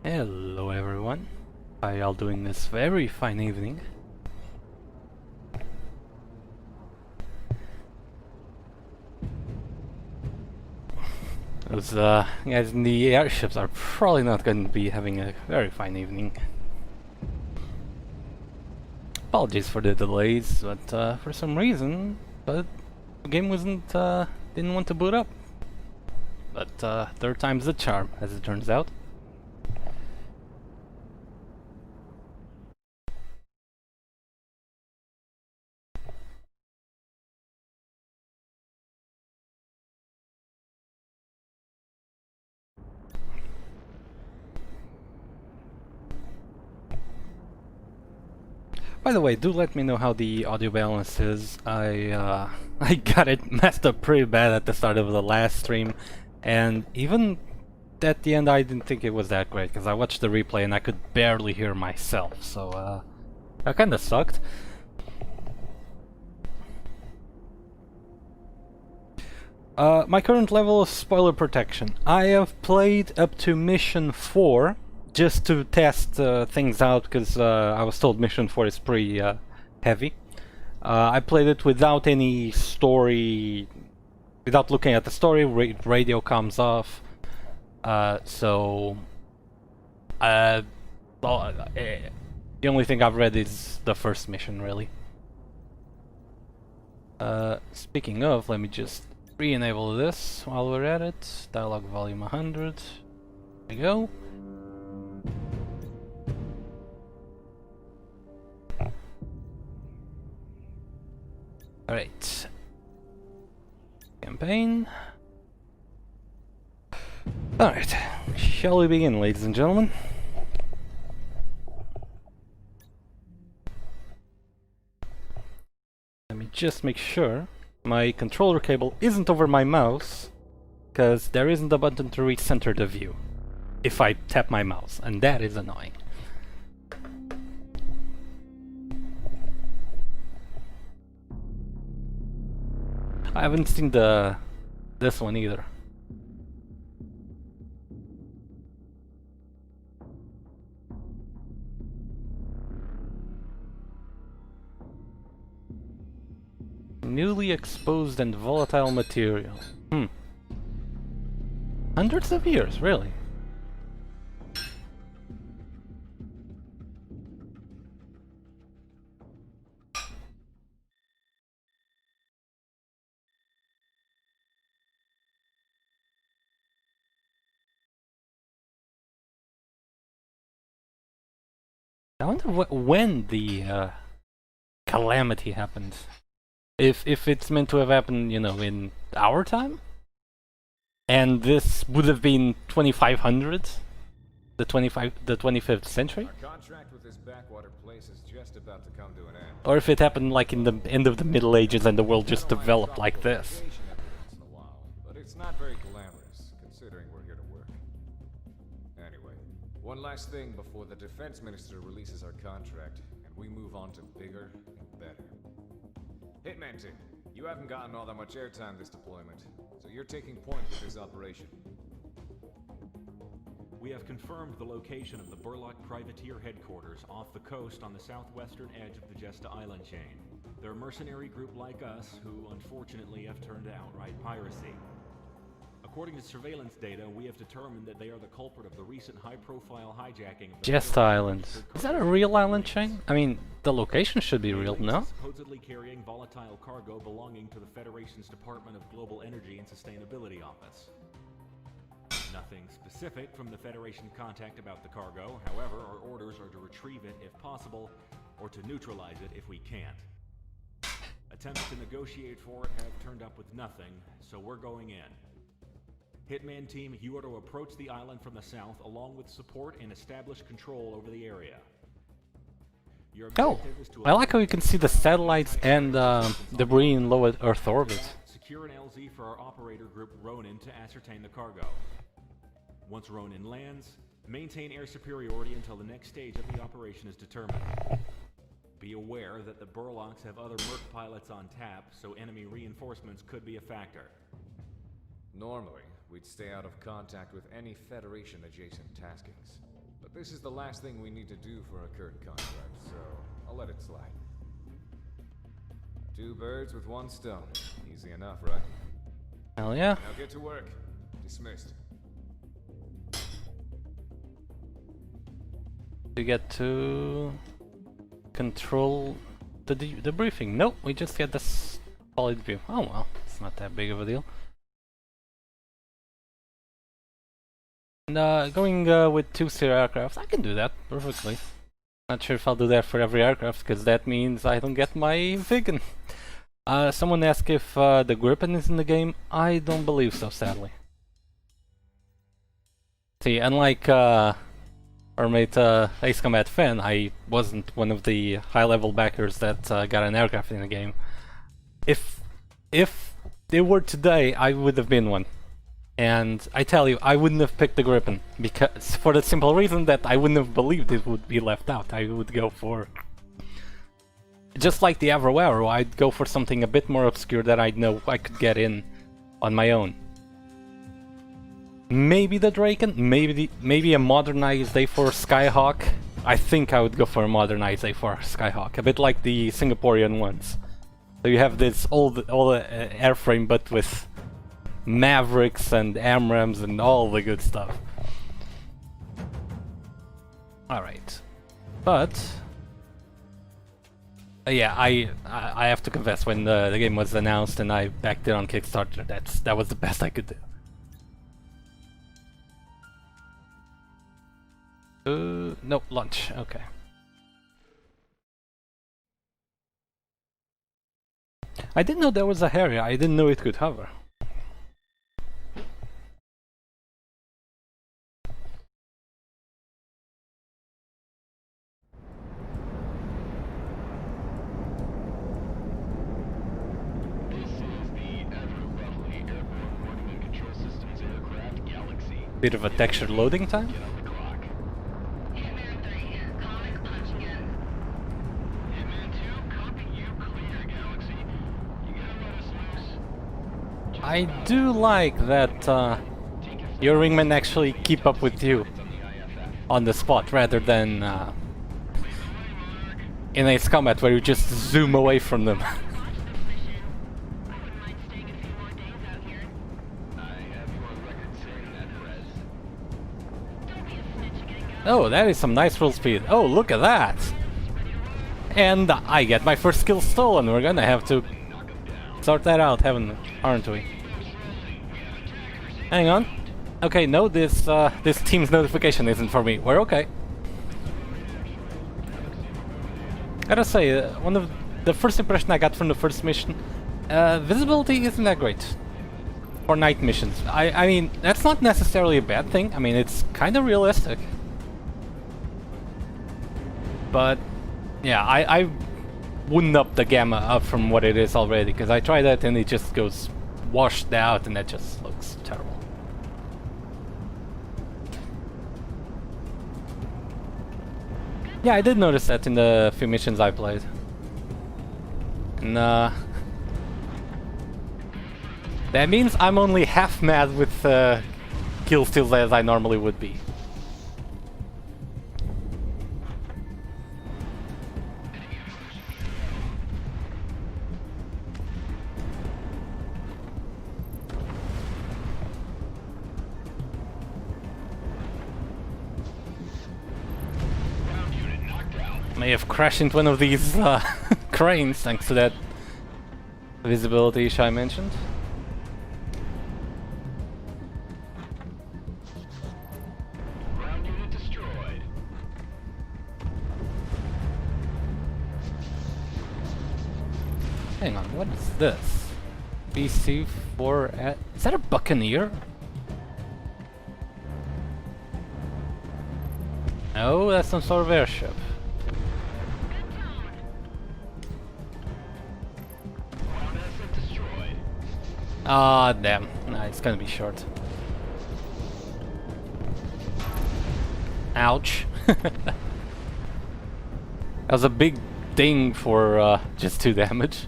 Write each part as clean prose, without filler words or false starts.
Hello everyone, how y'all doing this very fine evening? Those guys in the airships are probably not going to be having a very fine evening. Apologies for the delays, but for some reason, the game didn't want to boot up. But third time's the charm, as it turns out. By the way, do let me know how the audio balance is. I got it messed up pretty bad at the start of the last stream, and even at the end I didn't think it was that great, because I watched the replay and I could barely hear myself, so that kinda sucked. My current level of spoiler protection. I have played up to mission 4, just to test things out, because I was told mission 4 is pretty heavy. I played it without any story, without looking at the story. Radio comes off, so the only thing I've read is the first mission, really. Speaking of, let me just re-enable this while we're at it. Dialogue volume 100. There we go. Alright. Campaign. Alright. Shall we begin, ladies and gentlemen? Let me just make sure my controller cable isn't over my mouse, because there isn't a button to recenter the view if I tap my mouse, and that is annoying. I haven't seen this one either. Newly exposed and volatile material. Hundreds of years, really? I wonder when the calamity happened. If it's meant to have happened, you know, in our time? And this would have been 2500? The 25th century? Our contract with this backwater place is just about to come to an end. Or if it happened like in the end of the Middle Ages and the world just developed like this. But it's not very glamorous, considering we're here to work. Anyway, one last thing before the defense minister releases our contract, and we move on to bigger and better. Hitman team, you haven't gotten all that much airtime this deployment, so you're taking point with this operation. We have confirmed the location of the Burlock Privateer headquarters off the coast on the southwestern edge of the Jesta Island chain. They're a mercenary group like us who, unfortunately, have turned to outright piracy. According to surveillance data, we have determined that they are the culprit of the recent high-profile hijacking of the Jesta Island. Is that a real island chain? I mean, the location should be real, no? Supposedly carrying volatile cargo belonging to the Federation's Department of Global Energy and Sustainability Office. Nothing specific from the Federation contact about the cargo. However, our orders are to retrieve it if possible, or to neutralize it if we can't. Attempts to negotiate for it have turned up with nothing, so we're going in. Hitman team, you are to approach the island from the south along with support and establish control over the area. Oh, I like how you can see the satellites and debris in low Earth orbit. Secure an LZ for our operator group Ronin to ascertain the cargo. Once Ronin lands, maintain air superiority until the next stage of the operation is determined. Be aware that the Burlocks have other merc pilots on tap, so enemy reinforcements could be a factor. Normally, we'd stay out of contact with any Federation-adjacent taskings. But this is the last thing we need to do for our current contract, so I'll let it slide. Two birds with one stone. Easy enough, right? Hell yeah. Now get to work. Dismissed. You get to control the debriefing. Nope, we just get this solid view. Oh well, it's not that big of a deal. And going with 2-seer aircraft, I can do that perfectly. Not sure if I'll do that for every aircraft, because that means I don't get my vegan. Someone asked if the Gripen is in the game. I don't believe so, sadly. See, unlike our mate Ace Combat Fan, I wasn't one of the high-level backers that got an aircraft in the game. If they were today, I would have been one. And I tell you, I wouldn't have picked the Gripen, because for the simple reason that I wouldn't have believed it would be left out. I would go for... just like the Avro Arrow, I'd go for something a bit more obscure that I know I could get in on my own. Maybe the Draken, maybe a modernized A4 Skyhawk. I think I would go for a modernized A4 Skyhawk, a bit like the Singaporean ones. So you have this old airframe, but with Mavericks and AMRAAMs and all the good stuff. Alright. But... yeah, I have to confess, when the game was announced and I backed it on Kickstarter, that was the best I could do. No, lunch, okay. I didn't know there was a Harrier, I didn't know it could hover. Bit of a textured loading time. I do like that your wingmen actually keep up with you on the spot rather than in Ace Combat where you just zoom away from them. Oh, that is some nice roll speed. Oh, look at that! And I get my first skill stolen. We're gonna have to sort that out, aren't we? Hang on. Okay, no, this team's notification isn't for me. We're okay. Gotta say, one of the first impression I got from the first mission, visibility isn't that great for night missions. I mean, that's not necessarily a bad thing. I mean, it's kind of realistic. But yeah, I wouldn't up the gamma up from what it is already, because I tried that and it just goes washed out and that just looks terrible. Yeah, I did notice that in the few missions I played. And that means I'm only half mad with kill steals as I normally would be. May have crashed into one of these cranes thanks to that visibility issue I mentioned. Ground unit destroyed. Hang on, what is this? BC4 is that a Buccaneer? No, that's some sort of airship. Ah, damn. Nah, it's gonna be short. Ouch. That was a big ding for just 2 damage.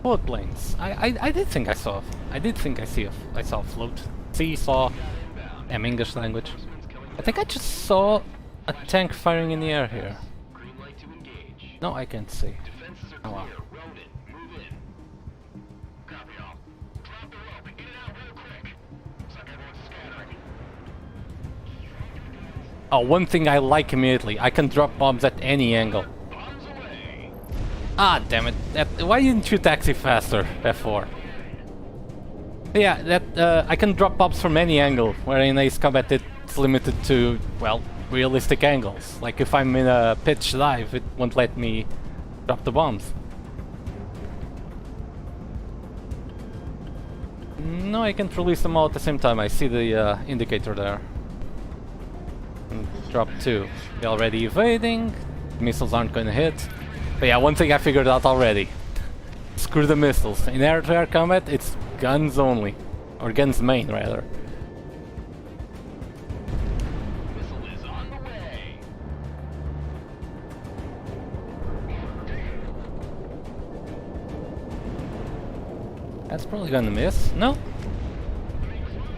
Float planes. I did think I saw. I did think I saw a float. See, saw. English language. I think I just saw a tank firing in the air here. Green light to engage. No, I can't see. Defenses are Oh well. clear. Road it. Move in. Copy all. Drop the rope. In and out real quick. Looks like everyone's scattering. Oh, one thing I like immediately. I can drop bombs at any angle. Bombs away. Ah, damn it. Why didn't you taxi faster, F4? Yeah, I can drop bombs from any angle, where in Ace Combat it's limited to, well, realistic angles. Like if I'm in a pitch dive, it won't let me drop the bombs. No, I can't release them all at the same time. I see the indicator there. And drop 2. They're already evading. Missiles aren't going to hit. But yeah, one thing I figured out already. Screw the missiles. In air-to-air combat, it's guns only. Or guns main, rather. Missile is on the way. That's probably gonna miss. No? Missile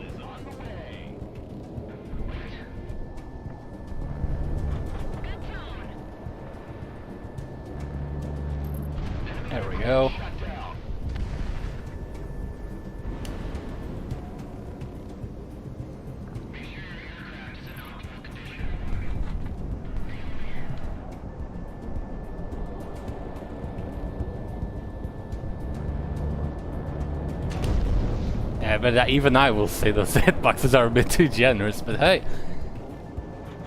is on the way. There we go. Shut down. Be sure your aircraft is in optimal condition. Yeah, but even I will say those hitboxes are a bit too generous, but hey.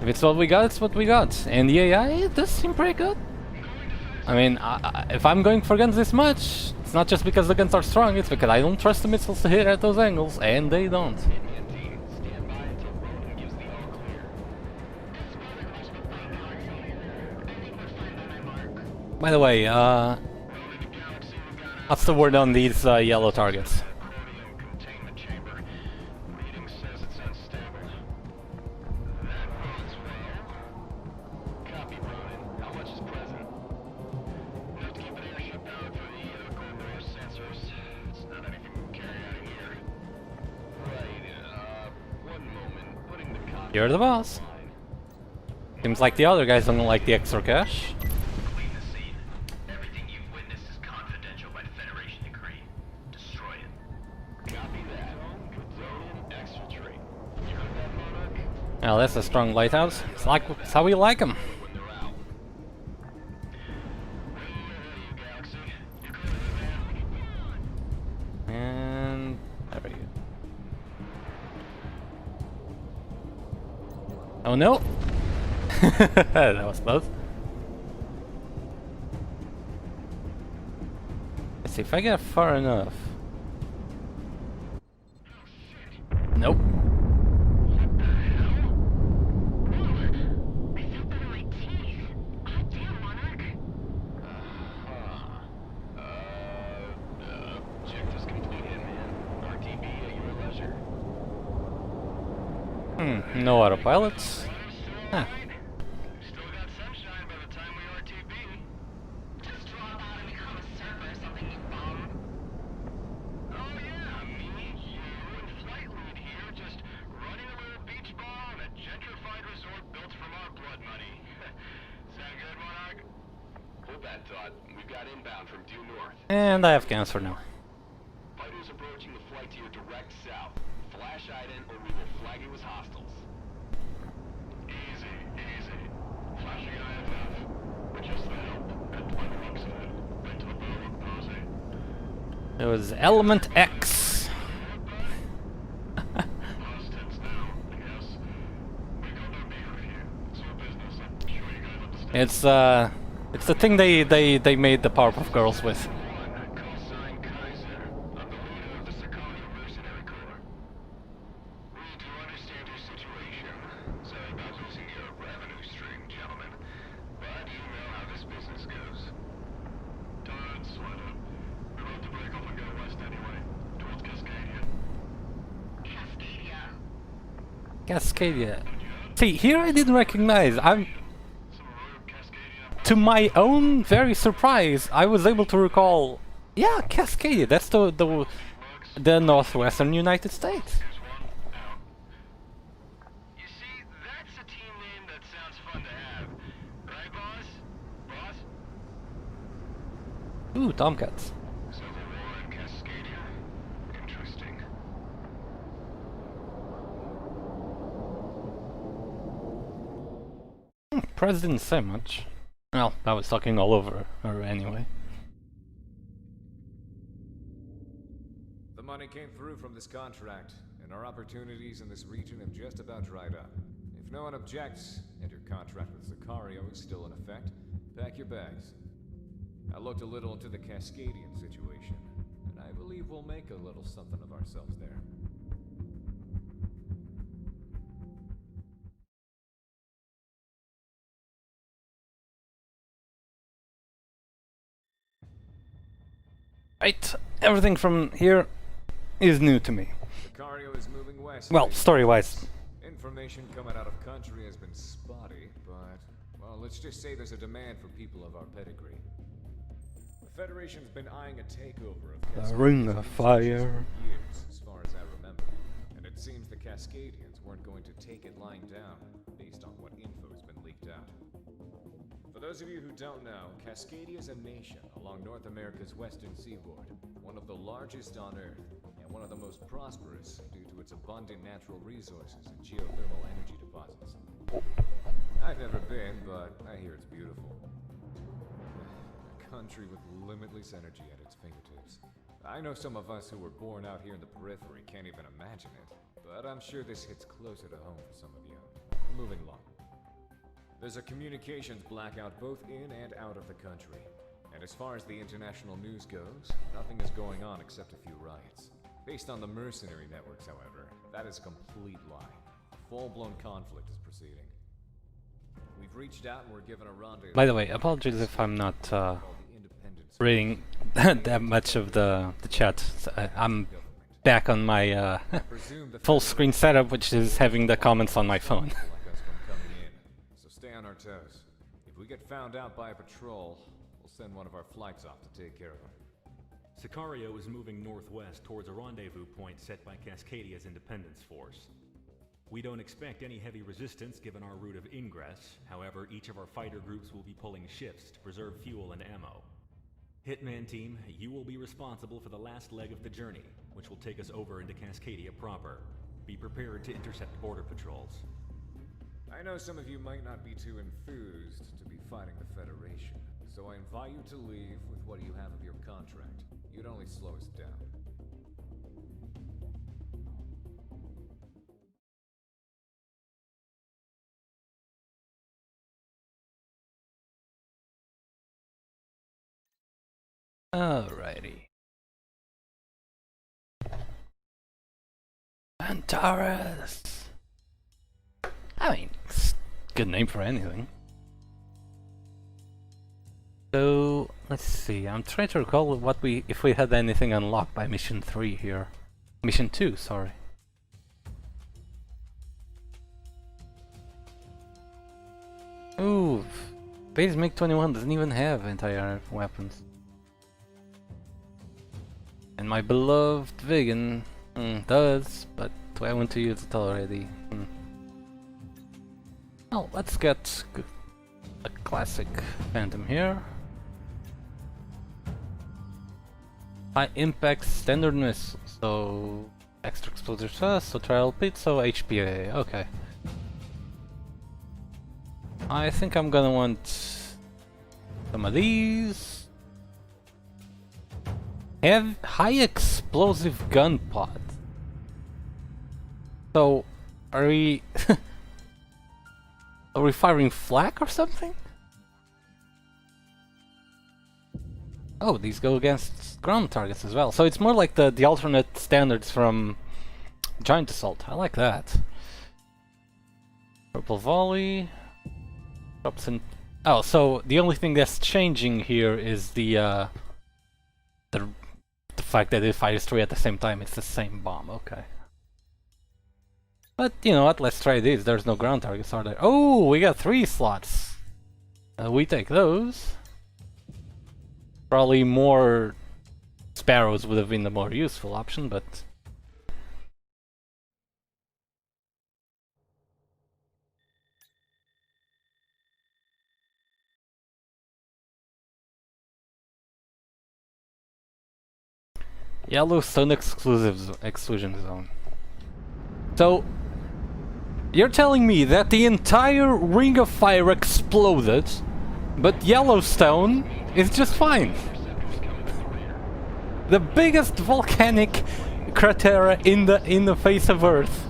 If it's what we got, it's what we got. And the AI, it does seem pretty good. I mean, if I'm going for guns this much, it's not just because the guns are strong, it's because I don't trust the missiles to hit at those angles, and they don't. Indian team, stand by until Roden gives the all clear. By the way, what's the word on these yellow targets? Chromium containment chamber. Reading says it's unstable. That bodes well. Copy, Roden. How much is present? We'll have to keep an airship powered for the corridor sensors. It's not anything we can carry out of here. Right, one moment. Putting the copy You're the boss. line. Seems like the other guys don't like the extra cash. Clean the scene. Everything you've witnessed is confidential by Federation decree. Destroy it. Copy that. Roden, extra tree. You heard that, Monarch? Well, that's a strong lighthouse. It's how we like them. When they're out. You Galaxy. You're clear, man. And there we go. Oh no! That was close. Let's see if I get far enough. Nope. What the hell? Monarch! I felt that in my teeth. God damn, Monarch. Objectives complete, Hitman. RTB at your leisure. No autopilots. Huh. Still got sunshine by the time we RTB. Just drop out and become a surfer or something, you bum. Oh yeah, me, you, and Flight Lead here just running a little beach bar on a gentrified resort built from our blood money. Sound good, Monarch? Hold that thought. We've got inbound from due north. And I have cancer now. Fighters approaching the flight to your direct south. Flash ident or we will flag you as hostiles. Easy, easy. Flashing IFF. We're just the help. At 20 rocks ahead. Right to the bow of Posey. It was Element X. Past tense now, yes. We got no beef with you. It's your business. I'm sure you guys understand. It's the thing they made the Powerpuff Girls with. One, call sign Kaiser. I'm the leader of the Sicario Mercenary Corps. We do understand your situation. Sorry about losing your revenue stream, gentlemen. But you know how this business goes. Don't sweat it. We're about to break off and go west anyway. Towards Cascadia. Cascadia. Cascadia. See, here I didn't recognize. I'm Some rogue Cascadia. to my own very surprise, I was able to recall. Yeah, Cascadia. That's the northwestern United States. You see, that's a team name that sounds fun to have. Right, boss? Boss? Ooh, Tomcats. Civil War in Cascadia? Interesting. Press didn't say much. Well, I was talking all over her anyway. The money came through from this contract, and our opportunities in this region have just about dried up. If no one objects, and your contract with Sicario is still in effect, pack your bags. I looked a little into the Cascadian situation, and I believe we'll make a little something of ourselves there. Right, everything from here is new to me. Sicario is moving west. Well, story-wise. Information coming out of country has been spotty, but, well, let's just say there's a demand for people of our pedigree. The Federation's been eyeing a takeover of The Ring of Fire. for years, as far as I remember. And it seems the Cascadians weren't going to take it lying down, based on what info has been leaked out. For those of you who don't know, Cascadia is a nation along North America's western seaboard, one of the largest on Earth, and one of the most prosperous due to its abundant natural resources and geothermal energy deposits. I've never been, but I hear it's beautiful. A country with limitless energy at its fingertips. I know some of us who were born out here in the periphery can't even imagine it, but I'm sure this hits closer to home for some of you. Moving along. There's a communications blackout both in and out of the country. And as far as the international news goes, nothing is going on except a few riots. Based on the mercenary networks, however, that is a complete lie. A full-blown conflict is proceeding. We've reached out and we're given a rendezvous. By the way, apologies if I'm not called the Independence reading that much of the chat. I'm back on my Presume the full screen setup, which is having the comments on my phone. like us from coming in. So stay on our toes. If we get found out by a patrol, we'll send one of our flights off to take care of them. Sicario is moving northwest towards a rendezvous point set by Cascadia's Independence Force. We don't expect any heavy resistance given our route of ingress. However, each of our fighter groups will be pulling shifts to preserve fuel and ammo. Hitman team, you will be responsible for the last leg of the journey, which will take us over into Cascadia proper. Be prepared to intercept border patrols. I know some of you might not be too enthused to be fighting the Federation, so I invite you to leave with what you have of your contract. You'd only slow us down. Alrighty. Antares. I mean, it's a good name for anything. So let's see. I'm trying to recall if we had anything unlocked by mission 3 here. Mission 2, sorry. Ooh, Base MiG-21 doesn't even have anti-air weapons. And my beloved Vegan does, but do I want to use it already? Oh, let's get a classic Phantom here. High impact standard missile, so extra explosive thrust, so trial pit, so HPA, okay. I think I'm gonna want some of these. Have high explosive gun pod. So, are we are we firing flak or something? Oh, these go against ground targets as well. So it's more like the alternate standards from Giant Assault. I like that. Purple volley. Drops in. Oh, so the only thing that's changing here is the fact that it fires 3 at the same time. It's the same bomb. Okay. But you know what? Let's try this. There's no ground targets, are there? Oh, we got 3 slots. We take those. Probably more sparrows would have been the more useful option, but... Yellowstone exclusion zone. So, you're telling me that the entire Ring of Fire exploded, but Yellowstone is just fine? The biggest volcanic crater in the face of Earth,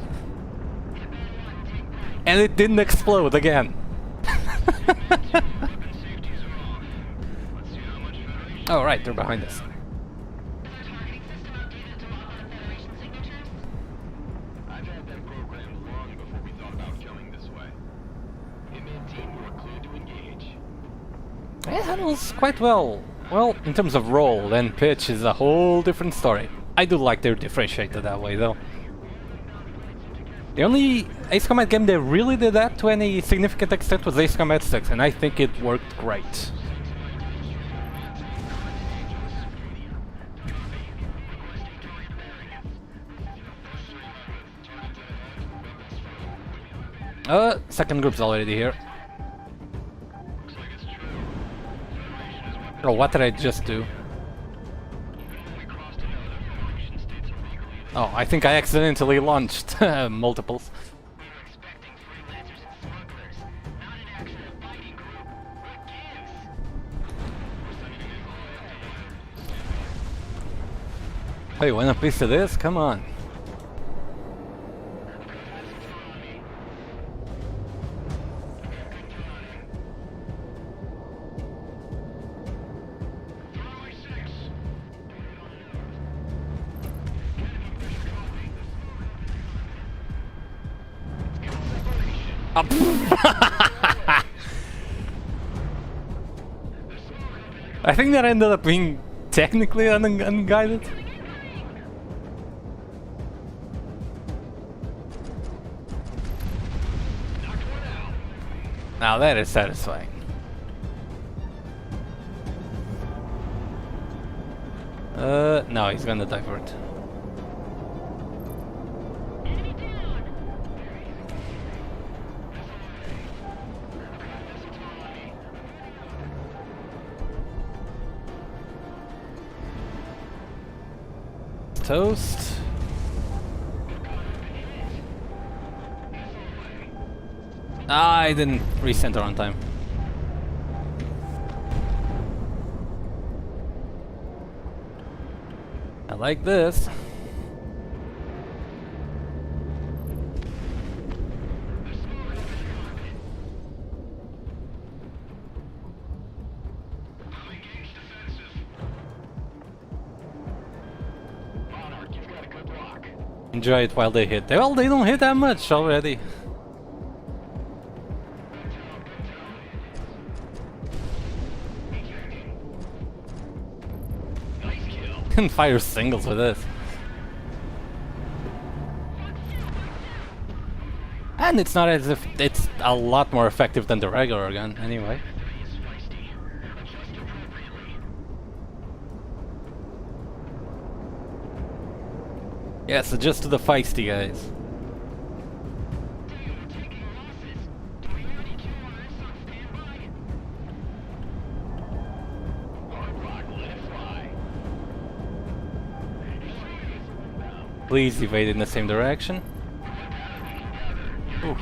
and it didn't explode again. Oh right, they're behind us. Targeting system updated to log the Federation signatures? I've had them programmed long before we thought about coming this way. Inman team, you are cleared to engage. It handles quite well. Well, in terms of roll and pitch is a whole different story. I do like they're differentiated that way though. The only Ace Combat game that really did that to any significant extent was Ace Combat 6, and I think it worked great. Second group's already here. Oh, what did I just do? Oh, I think I accidentally launched multiples. We were expecting freelancers and smugglers, not an accident fighting group. What gives? Hey, want a piece of this? Come on. I think that ended up being technically unguided. Now that is satisfying. No, he's gonna divert. Enemy down! Toast. Ah, I didn't recenter on time. I like this. Enjoy it while they hit. Well, they don't hit that much already. Can fire singles with this. And it's not as if it's a lot more effective than the regular gun, anyway. Yes, adjust to the feisty guys. Please evade in the same direction. Ooh.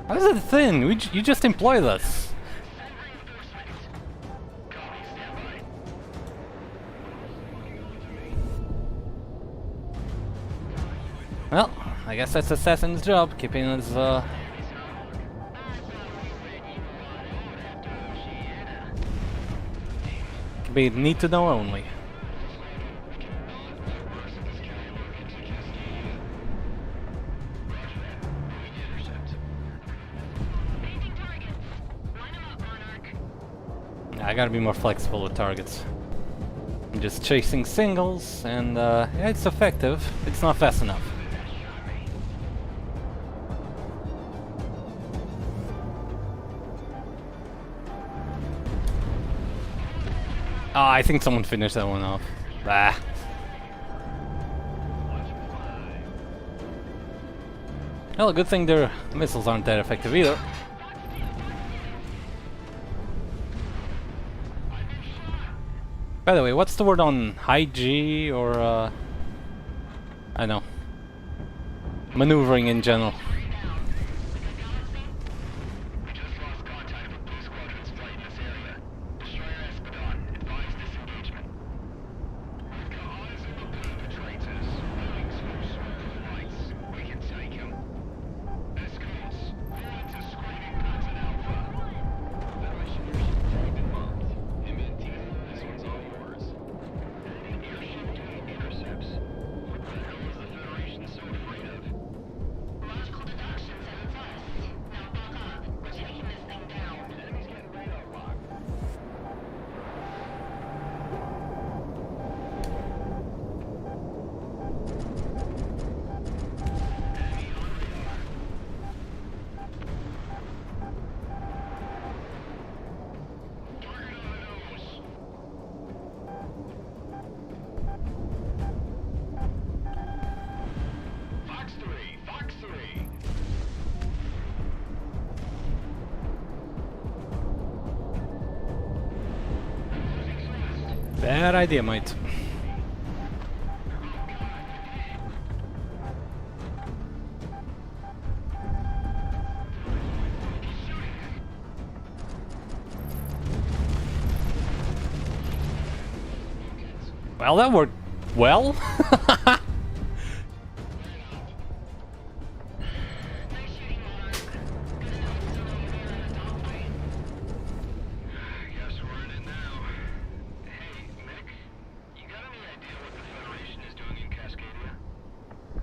How is it thin? You just employ this. Well, I guess that's Assassin's job, keeping his can be need to know only. Yeah, I gotta be more flexible with targets. I'm just chasing singles, and yeah, it's effective. It's not fast enough. Ah, I think someone finished that one off. Bah. Well, good thing their missiles aren't that effective either. By the way, what's the word on high G or I don't know, maneuvering in general? We just lost contact with Blue Squadron's flight in this area. Destroyer Espadon, advise disengagement. We've got eyes on the perpetrators. Moving through smooth flights. We can take him. Escorts, forward to screening pattern Alpha. Federation airship tracked and marked. MNT, this one's all yours. Enemy airship doing intercepts. What the hell is the Federation so afraid of? Logical deduction says it's us. Now buck up. We're taking this thing down. Enemy's getting radar locked. Enemy on radar. Target on the nose. Fox 3, Fox 3. Bad idea, mate. Well, that worked well. Nice shooting, Monarch. Good enough to still be there in a dogfight. Guess we're in it now. Hey, Mick, you got any idea what the Federation is doing in Cascadia?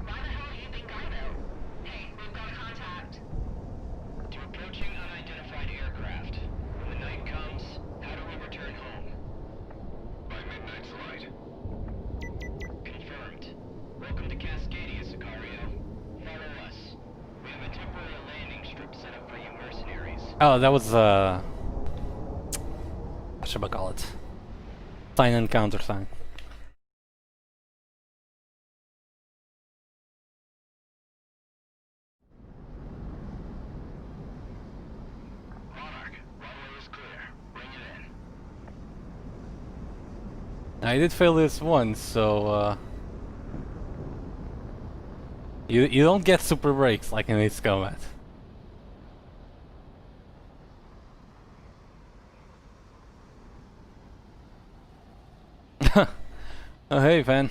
Why the hell do you think I know? Hey, we've got a contact. To approaching unidentified aircraft. When the night comes, how do we return home? By midnight's light. Confirmed. Welcome to Cascadia, Sicario. Follow us. We have a temporary landing strip set up for you mercenaries. Oh, that was what should I call it? Sign and countersign. Monarch, runway is clear. Bring it in. I did fail this once, so you don't get super brakes like in Ace Combat. Oh hey, Van.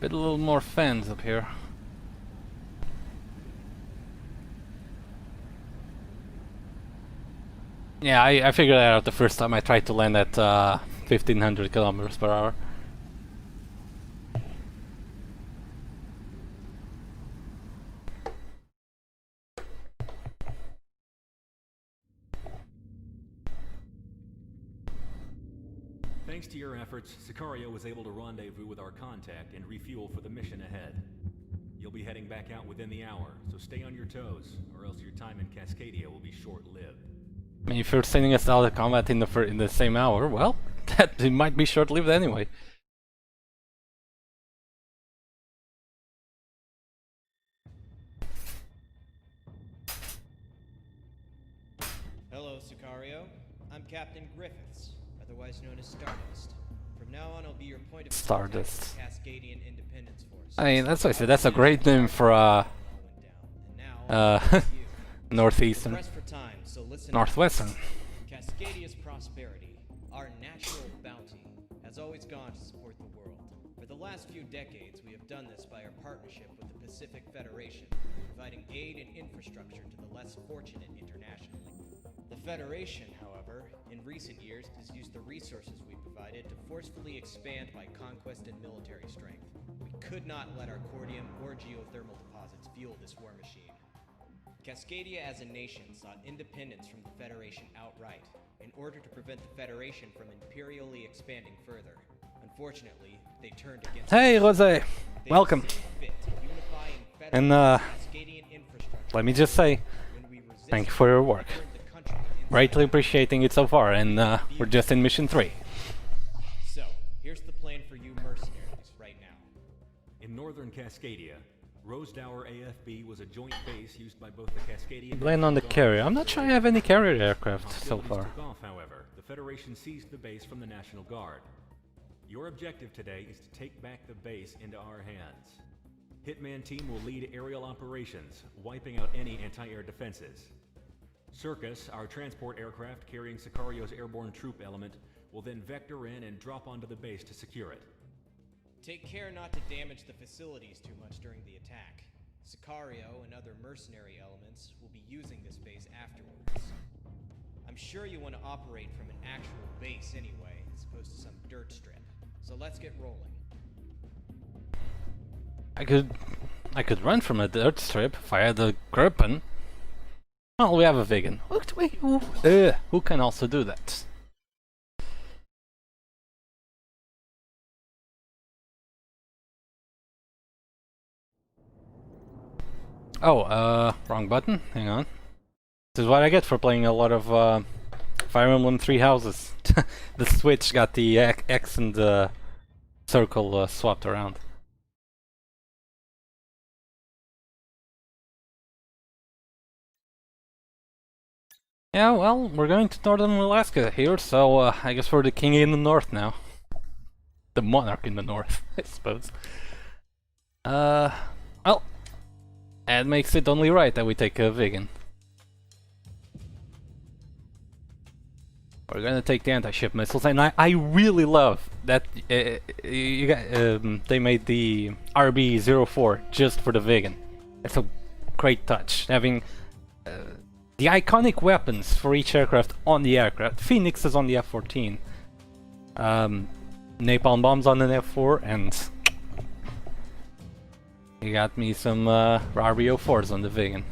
A little more fans up here. Yeah, I figured that out the first time I tried to land at 1500 kilometers per hour. Thanks to your efforts, Sicario was able to rendezvous with our contact and refuel for the mission ahead. You'll be heading back out within the hour, so stay on your toes, or else your time in Cascadia will be short-lived. I mean, if you're sending us out of combat in the same hour, well, that it might be short-lived anyway. Hello, Sicario. I'm Captain Griffiths, otherwise known as Stardust. From now on, I'll be your point of Stardust. contact for the Cascadian Independence Force. I mean, that's what I said. That's a great name for northeastern, Press for time, so listen. northwestern. Cascadia's prosperity, our natural bounty, has always gone to support the world. For the last few decades, we have done this by our partnership with the Pacific Federation, providing aid and infrastructure to the less fortunate internationally. The Federation, however, in recent years has used the resources we provided to forcefully expand by conquest and military strength. We could not let our cordium or geothermal deposits fuel this war machine. Cascadia as a nation sought independence from the Federation outright, in order to prevent the Federation from imperially expanding further. Unfortunately, they turned against Hey, us. Jose, They welcome. saw fit to unify and And, federalize Cascadian infrastructure. Let me just say, When we resisted, thank you for your work. we turned the country inside Greatly out. appreciating it so far, and we're just in mission 3. So, here's the plan for you mercenaries right now. In northern Cascadia, Rosedower AFB was a joint base used by both the Cascadian Land on the carrier. I'm not sure I have any carrier aircraft so Hostilities far. took off, however. The Federation seized the base from the National Guard. Your objective today is to take back the base into our hands. Hitman team will lead aerial operations, wiping out any anti-air defenses. Circus, our transport aircraft carrying Sicario's airborne troop element, will then vector in and drop onto the base to secure it. Take care not to damage the facilities too much during the attack. Sicario and other mercenary elements will be using this base afterwards. I'm sure you want to operate from an actual base anyway, as opposed to some dirt strip. So let's get rolling. I could run from a dirt strip if I had a Gripen. Well, we have a vegan. Who can also do that? Oh, wrong button. Hang on. This is what I get for playing a lot of Fire Emblem Three Houses. The Switch got the X and the circle swapped around. Yeah, well, we're going to Northern Alaska here, so I guess we're the king in the north now. The monarch in the north, I suppose. Well, that makes it only right that we take a vegan. We're gonna take the anti-ship missiles, and I really love that you got, they made the RB-04 just for the vegan. It's a great touch, having the iconic weapons for each aircraft on the aircraft. Phoenix is on the F-14. Napalm bombs on an F-4, and you got me some RB-04s on the vegan.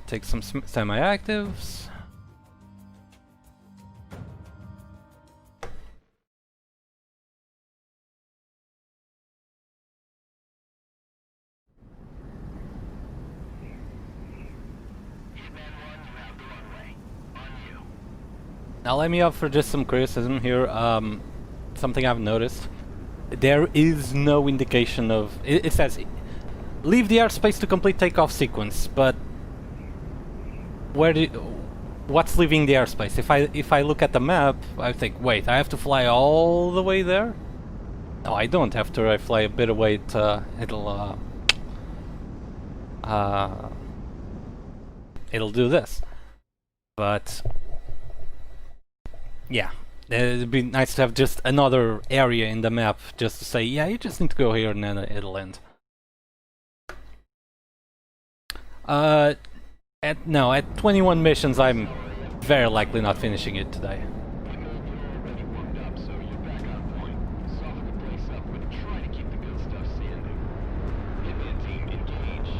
Take some semi-actives. Now let me offer just some criticism here. Something I've noticed. There is no indication of... It says, leave the airspace to complete takeoff sequence, but... what's leaving the airspace? If I look at the map, I think, wait, I have to fly all the way there? No, I don't. After I fly a bit away, it'll do this. But yeah, it'd be nice to have just another area in the map just to say, yeah, you just need to go here and then it'll end. At 21 missions, I'm very likely not finishing it today. Already warmed up, so you're back on point. Soften the place up, but try to keep the good stuff standing. Hitman team, engage.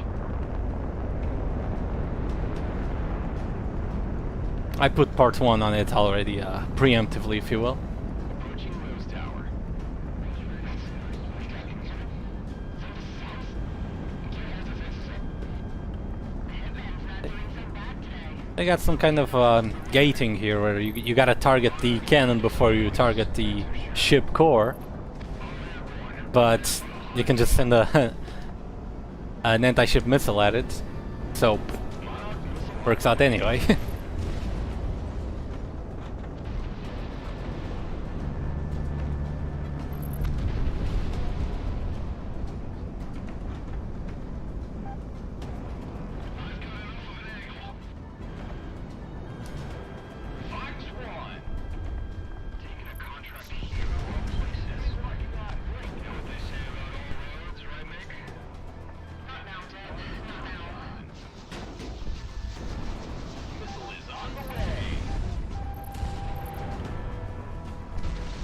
I put part 1 on it already, preemptively, if you will. Approaching Rose Tower. They got some kind of gating here where you gotta target the cannon before you target the ship core. But you can just send an anti-ship missile at it. So, works out anyway. Taking a contract here of all places. You know what they say about all roads, right, Mick? Not now, Dad. Not now.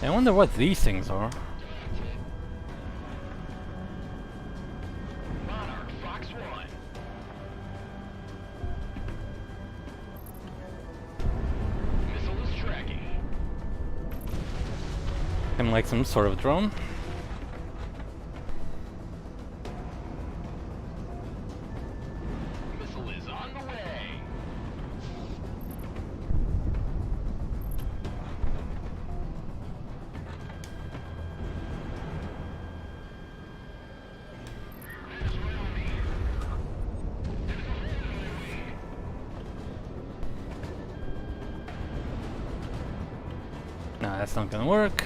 I wonder what these things are. Monarch, Fox 1. Missile is tracking. Seem like some sort of drone. Missile is on the way. No, that's not gonna work.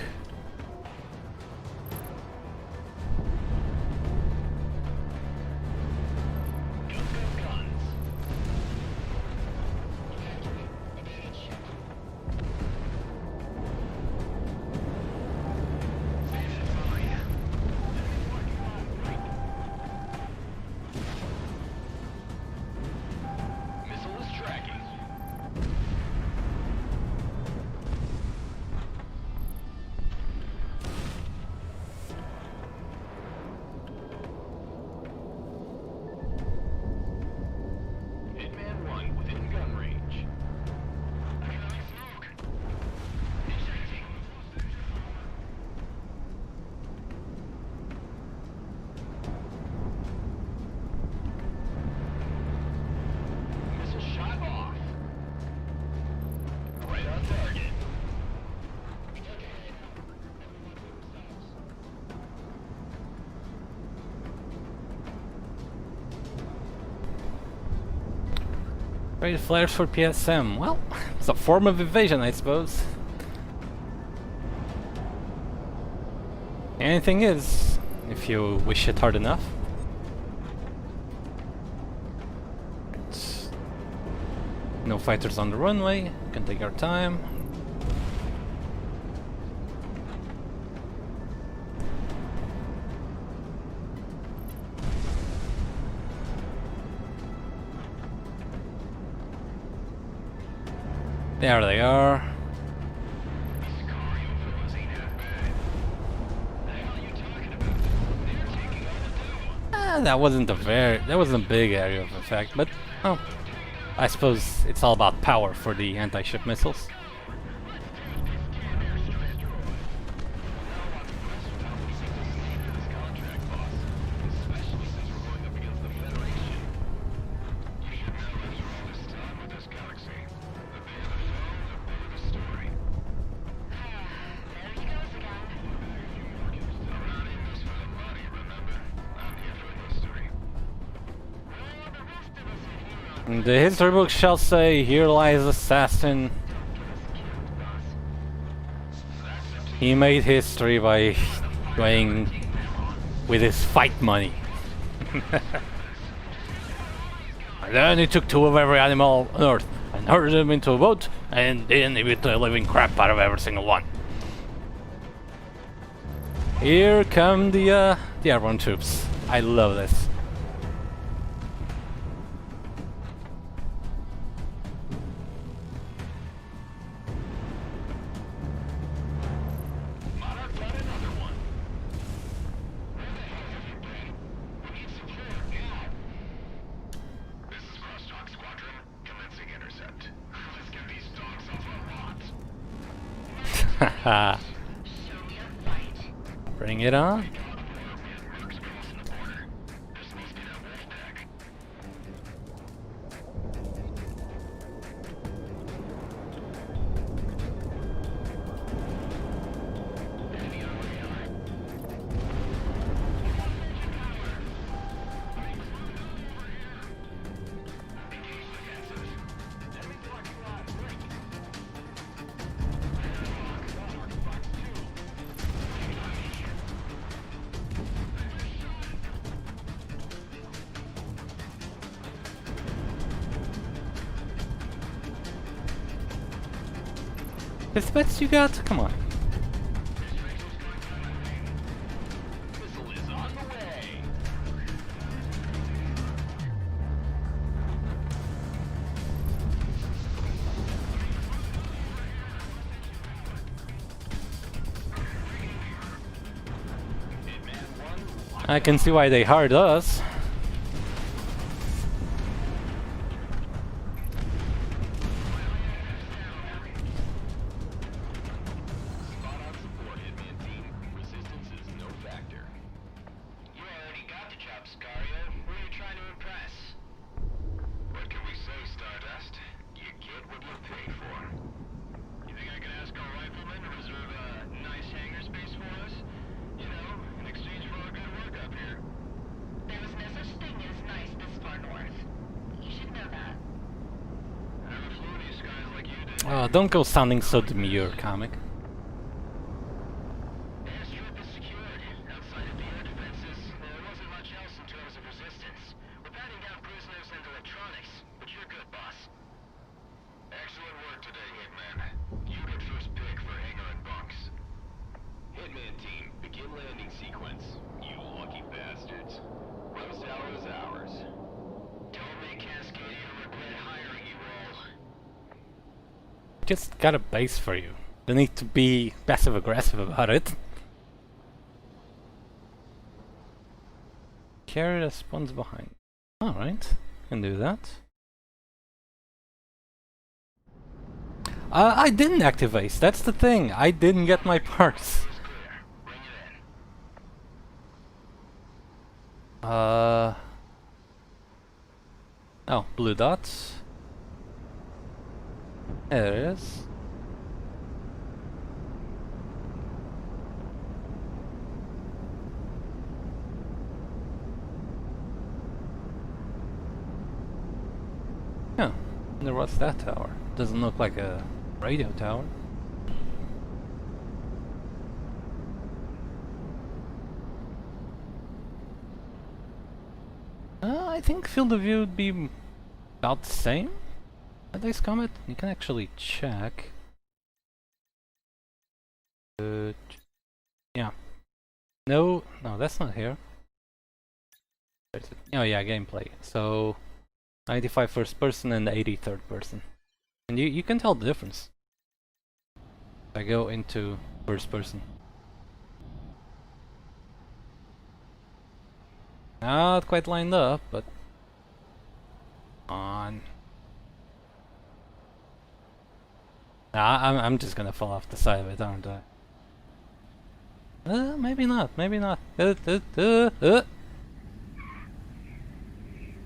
Missile is tracking. Hitman 1 within gun range. Economic smoke. Ejecting. Missile shot off. Right on target. Great flares for PSM. Well, it's a form of evasion, I suppose. Anything is, if you wish it hard enough. It's no fighters on the runway. Can take our time. There they are. That wasn't a big area of effect, but oh, I suppose it's all about power for the anti-ship missiles. The history book shall say, "Here lies assassin." He made history by going with his fight money. And then he took 2 of every animal on Earth and herded them into a boat, and then he beat the living crap out of every single one. Here come the airborne troops. I love this. Haha. Bring it on. Is the best you got? Come on. Missile is on the way. I can see why they hired us. Spot on support, Hitman team. Resistance is no factor. You already got the job, Sicario. Who are you trying to impress? What can we say, Stardust? You get what you pay for. You think I can ask our riflemen to reserve a nice hangar space for us? You know, in exchange for our good work up here. There is no such thing as nice this far north. You should know that. Never flew any skies like you did. Oh, don't go sounding so demure, comic. Airstrip is secured. Outside of the air defenses, there wasn't much else in terms of resistance. We're patting down prisoners and electronics, but you're good, boss. Excellent work today, Hitman. You get first pick for hangar and bunks. Hitman team, begin landing sequence. You lucky bastards. Rose tower is ours. Don't make Cascadia regret hiring you all. Just got a base for you. Don't need to be passive aggressive about it. Carrier spawns behind. Alright, can do that. I didn't activate, that's the thing. I didn't get my parts. It's clear. Bring it in. Oh, blue dots. There it is. Yeah, there was that tower. Doesn't look like a radio tower. I think field of view would be about the same at this comet. You can actually check. Yeah. No, that's not here. Where is it? Oh yeah, gameplay. So 95 first person and 80 third person. And you can tell the difference. If I go into first person. Not quite lined up, but on. I'm just gonna fall off the side of it, aren't I? Maybe not, maybe not. There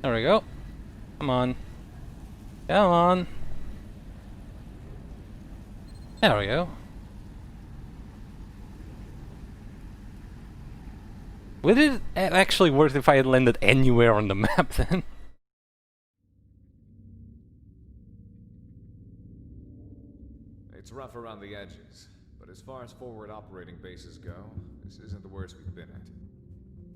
we go. Come on. Come on. There we go. Would it actually worth if I had landed anywhere on the map then? It's rough around the edges, but as far as forward operating bases go, this isn't the worst we've been at.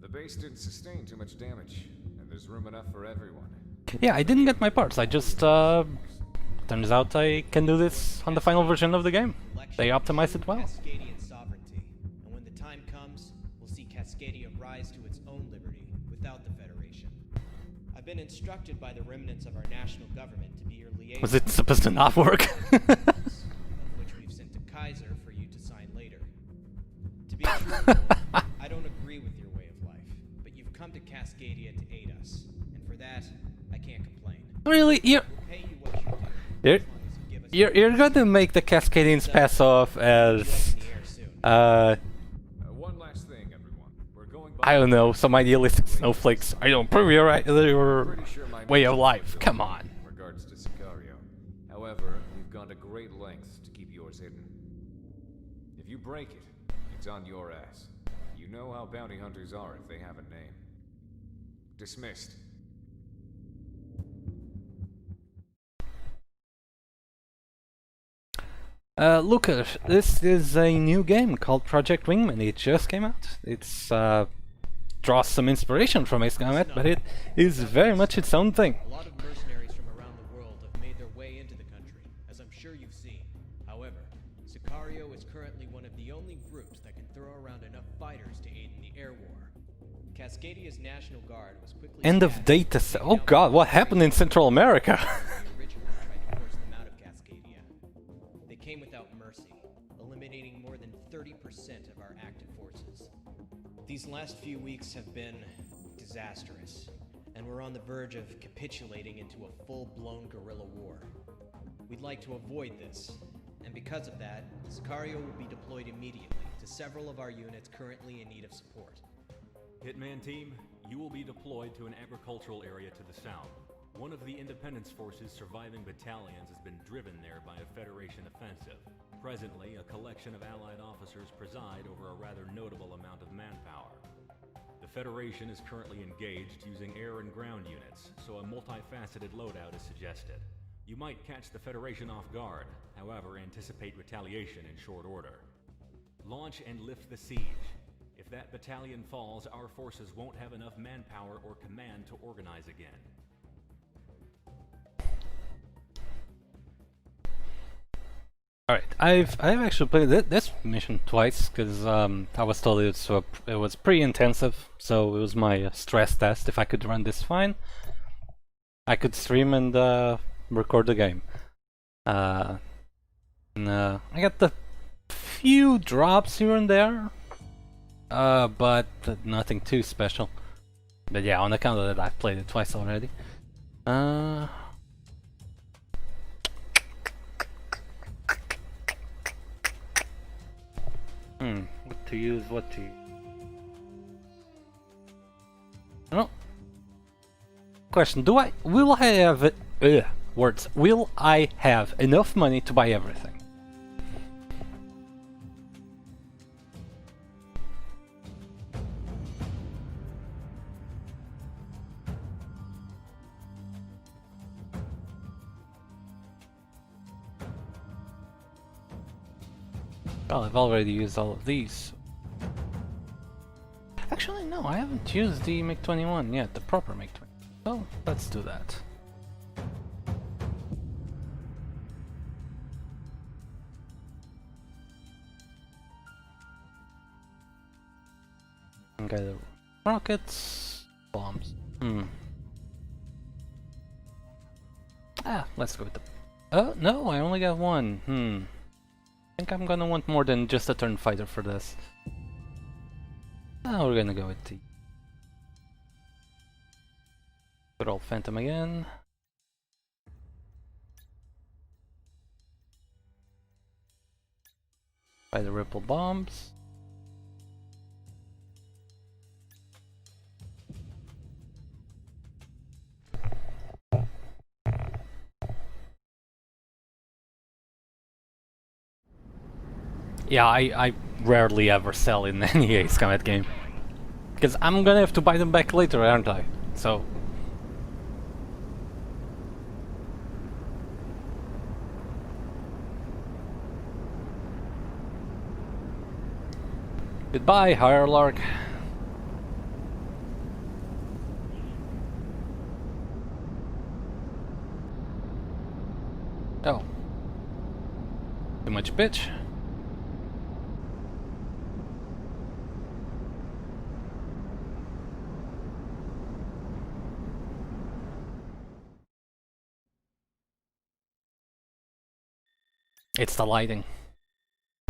The base didn't sustain too much damage, and there's room enough for everyone. Yeah, I didn't get my parts. I just turns out I can do this on the final version of the game. They optimized it well. Cascadian sovereignty, and when the time comes, we'll see Cascadia rise to its own liberty without the Federation. I've been instructed by the remnants of our national government to be your liaison. Was it supposed to not work? Of which we've sent to Kaiser for you to sign later. To be truthful, I don't agree with your way of life, but you've come to Cascadia to aid us, and for that, I can't complain. Really? We'll pay you what you do, You're, as long as you give us you're gonna make the Cascadians pass off as in the air soon. One last thing, everyone. We're going I don't know, some idealistic snowflakes. I don't prove your Pretty sure my way of mission life. is Come over on. in regards to Sicario. However, we've gone to great lengths to keep yours hidden. If you break it, it's on your ass. You know how bounty hunters are if they have a name. Dismissed. Lucas, this is a new game called Project Wingman. It just came out. It's draws some inspiration from Ace Combat, but it is very much its own thing. A lot of mercenaries from around the world have made their way into the country, as I'm sure you've seen. However, Sicario is currently one of the only groups that can throw around enough fighters to aid in the air war. Cascadia's National Guard was quickly End of scattered, data set. taking Oh out god, what the happened in Central America? the original tried to force them out of Cascadia. They came without mercy, eliminating more than 30% of our active forces. These last last few weeks have been disastrous, and we're on the verge of capitulating into a full-blown guerrilla war. We'd like to avoid this, and because of that, Sicario will be deployed immediately to several of our units currently in need of support. Hitman team, you will be deployed to an agricultural area to the south. One of the Independence Force's surviving battalions has been driven there by a Federation offensive. Presently, a collection of Allied officers preside over a rather notable amount of manpower. The Federation is currently engaged using air and ground units, so a multifaceted loadout is suggested. You might catch the Federation off guard, however, anticipate retaliation in short order. Launch and lift the siege. If that battalion falls, our forces won't have enough manpower or command to organize again. Alright, I've actually played this mission twice, because I was told it was pretty intensive, so it was my stress test. If I could run this fine, I could stream and record the game. I got the few drops here and there, but nothing too special. But yeah, on account of that, I've played it twice already. What to use? Oh. Question, will I have will I have enough money to buy everything? Well, I've already used all of these. Actually, no, I haven't used the MiG-21 yet, the proper MiG-21. Well, let's do that. Okay, the rockets, bombs. Let's go with the... Oh, no, I only got one. I think I'm gonna want more than just a turn fighter for this. We're gonna go with the good old Phantom again. By the Ripple bombs. Yeah, I rarely ever sell in any Ace Combat game. Because I'm gonna have to buy them back later, aren't I? So... Goodbye, Hirelark. Oh. Too much bitch. It's the lighting.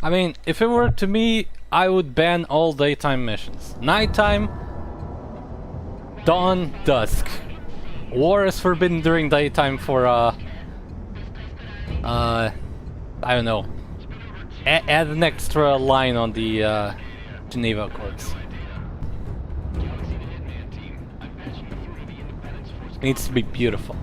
I mean, if it were to me, I would ban all daytime missions. Nighttime, dawn, dusk. War is forbidden during daytime for, I don't know. Add an extra line on the, Geneva Accords. It needs to be beautiful.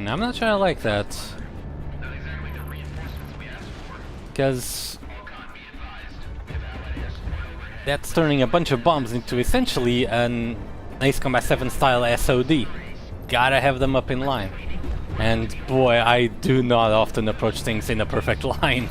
I'm not sure I like that. Because that's turning a bunch of bombs into essentially an Ace Combat 7 style SOD. Gotta have them up in line. And boy, I do not often approach things in a perfect line.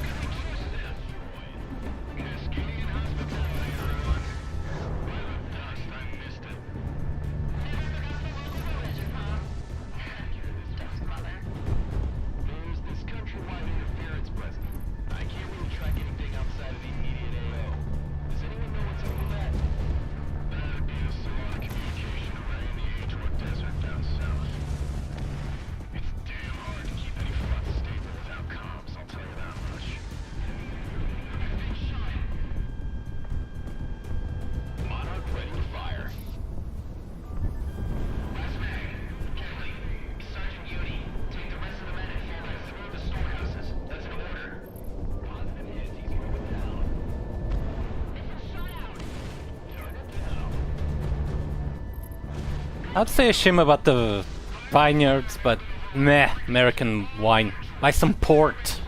I'd say a shame about the vineyards, but meh, American wine. Buy some port.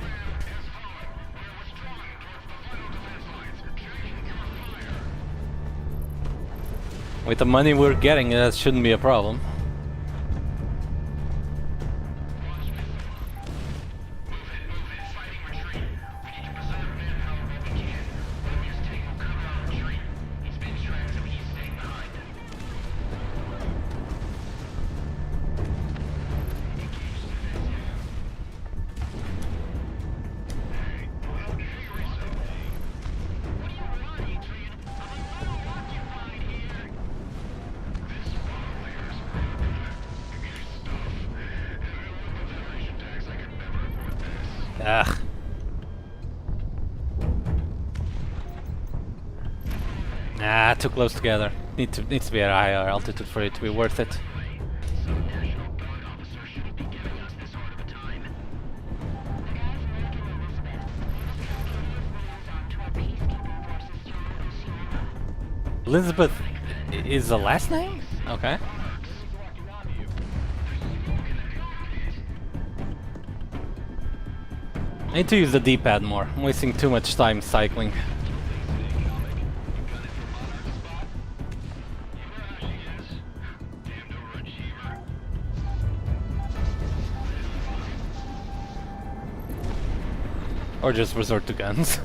With the money we're getting, that shouldn't be a problem. Ugh. Nah, too close together. Needs to be at a higher altitude for it to be worth it. Elizabeth is the last name? Okay. I need to use the D-pad more. I'm wasting too much time cycling. Or just resort to guns.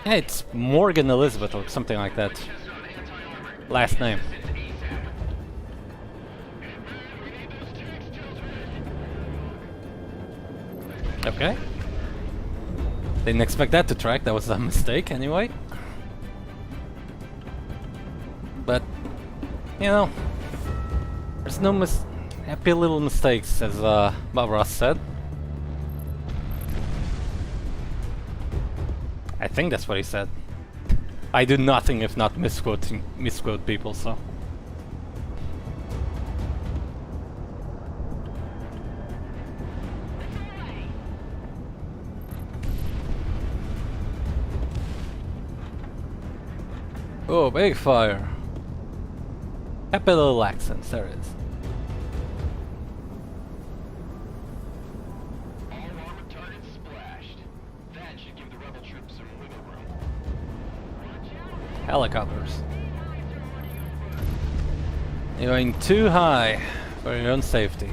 Yeah, it's Morgan Elizabeth or something like that. Last name. Okay. Didn't expect that to track, that was a mistake anyway. But, you know, there's no happy little mistakes, as Bob Ross said. I think that's what he said. I do nothing if not misquote people, so. Oh, big fire. Happy little accents, there it is. All armored targets splashed. That should give the rebel troops some wiggle room. Helicopters. You're going too high for your own safety.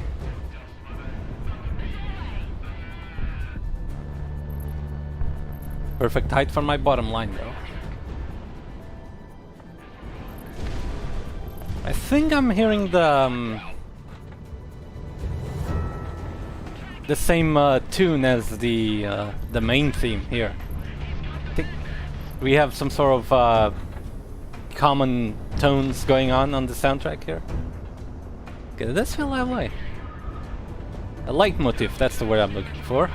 Perfect height for my bottom line, though. I think I'm hearing the same tune as the main theme here. I think we have some sort of common tones going on the soundtrack here. Okay, that's feel that way. A leitmotif, that's the word I'm looking for.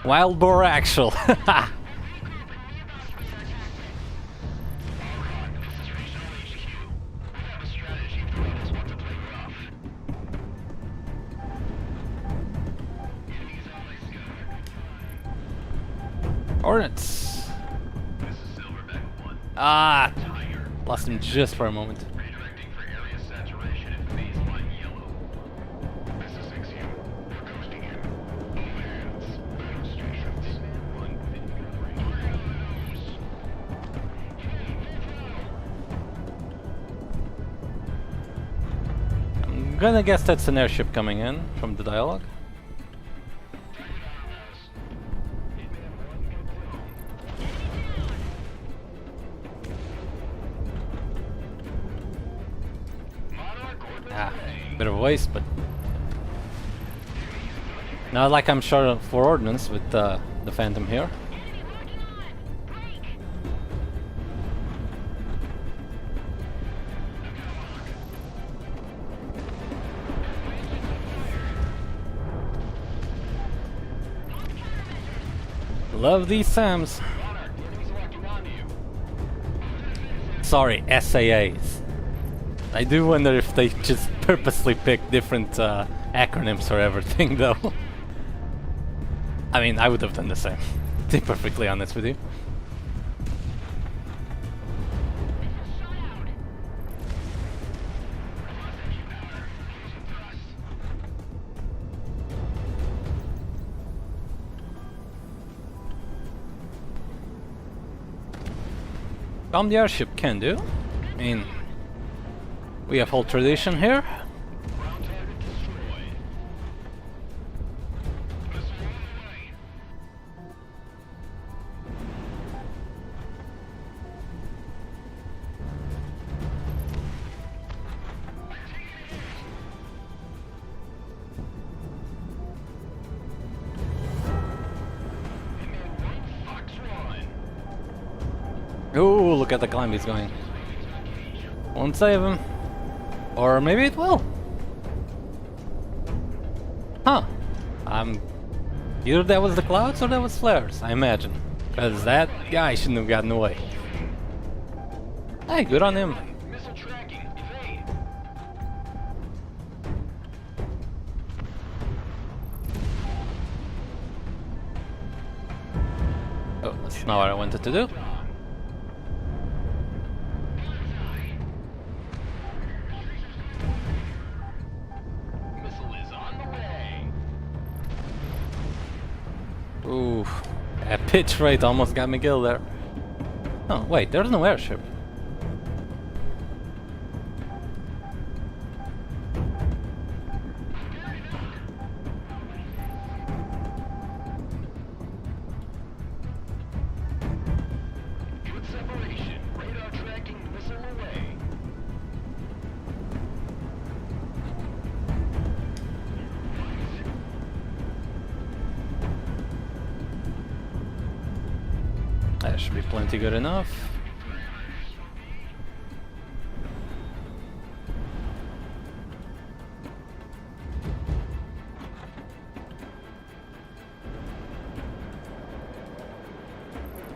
Wild boar actual. Hornets. Ah, lost him just for a moment. Redirecting for area saturation at baseline yellow. This is 6U. We're coasting in. All hands. Battle stations. One I'm gonna guess that's an airship coming in from the dialogue. Bit of a waste, but not like I'm short for ordnance with the Phantom here. Love these SAMs. Connor, the enemy's locking onto you. Sorry, SAAs. I do wonder if they just purposely pick different acronyms for everything, though. I mean, I would have done the same, to be perfectly honest with you. Bomb the airship can do. I mean, we have whole tradition here. Ground target destroyed. Missile on the way. Fox 1. Ooh, look at the climb he's going. Won't save him. Or maybe it will. Huh. Either that was the clouds or that was flares, I imagine. Because that guy shouldn't have gotten away. Hey, good on him. Missile tracking. Evade. Oh, that's not what I wanted to do. Missile is on the way. Ooh, that pitch rate almost got me killed there. Oh, wait, there's no airship. Good separation. Radar tracking. Missile away. That should be plenty good enough.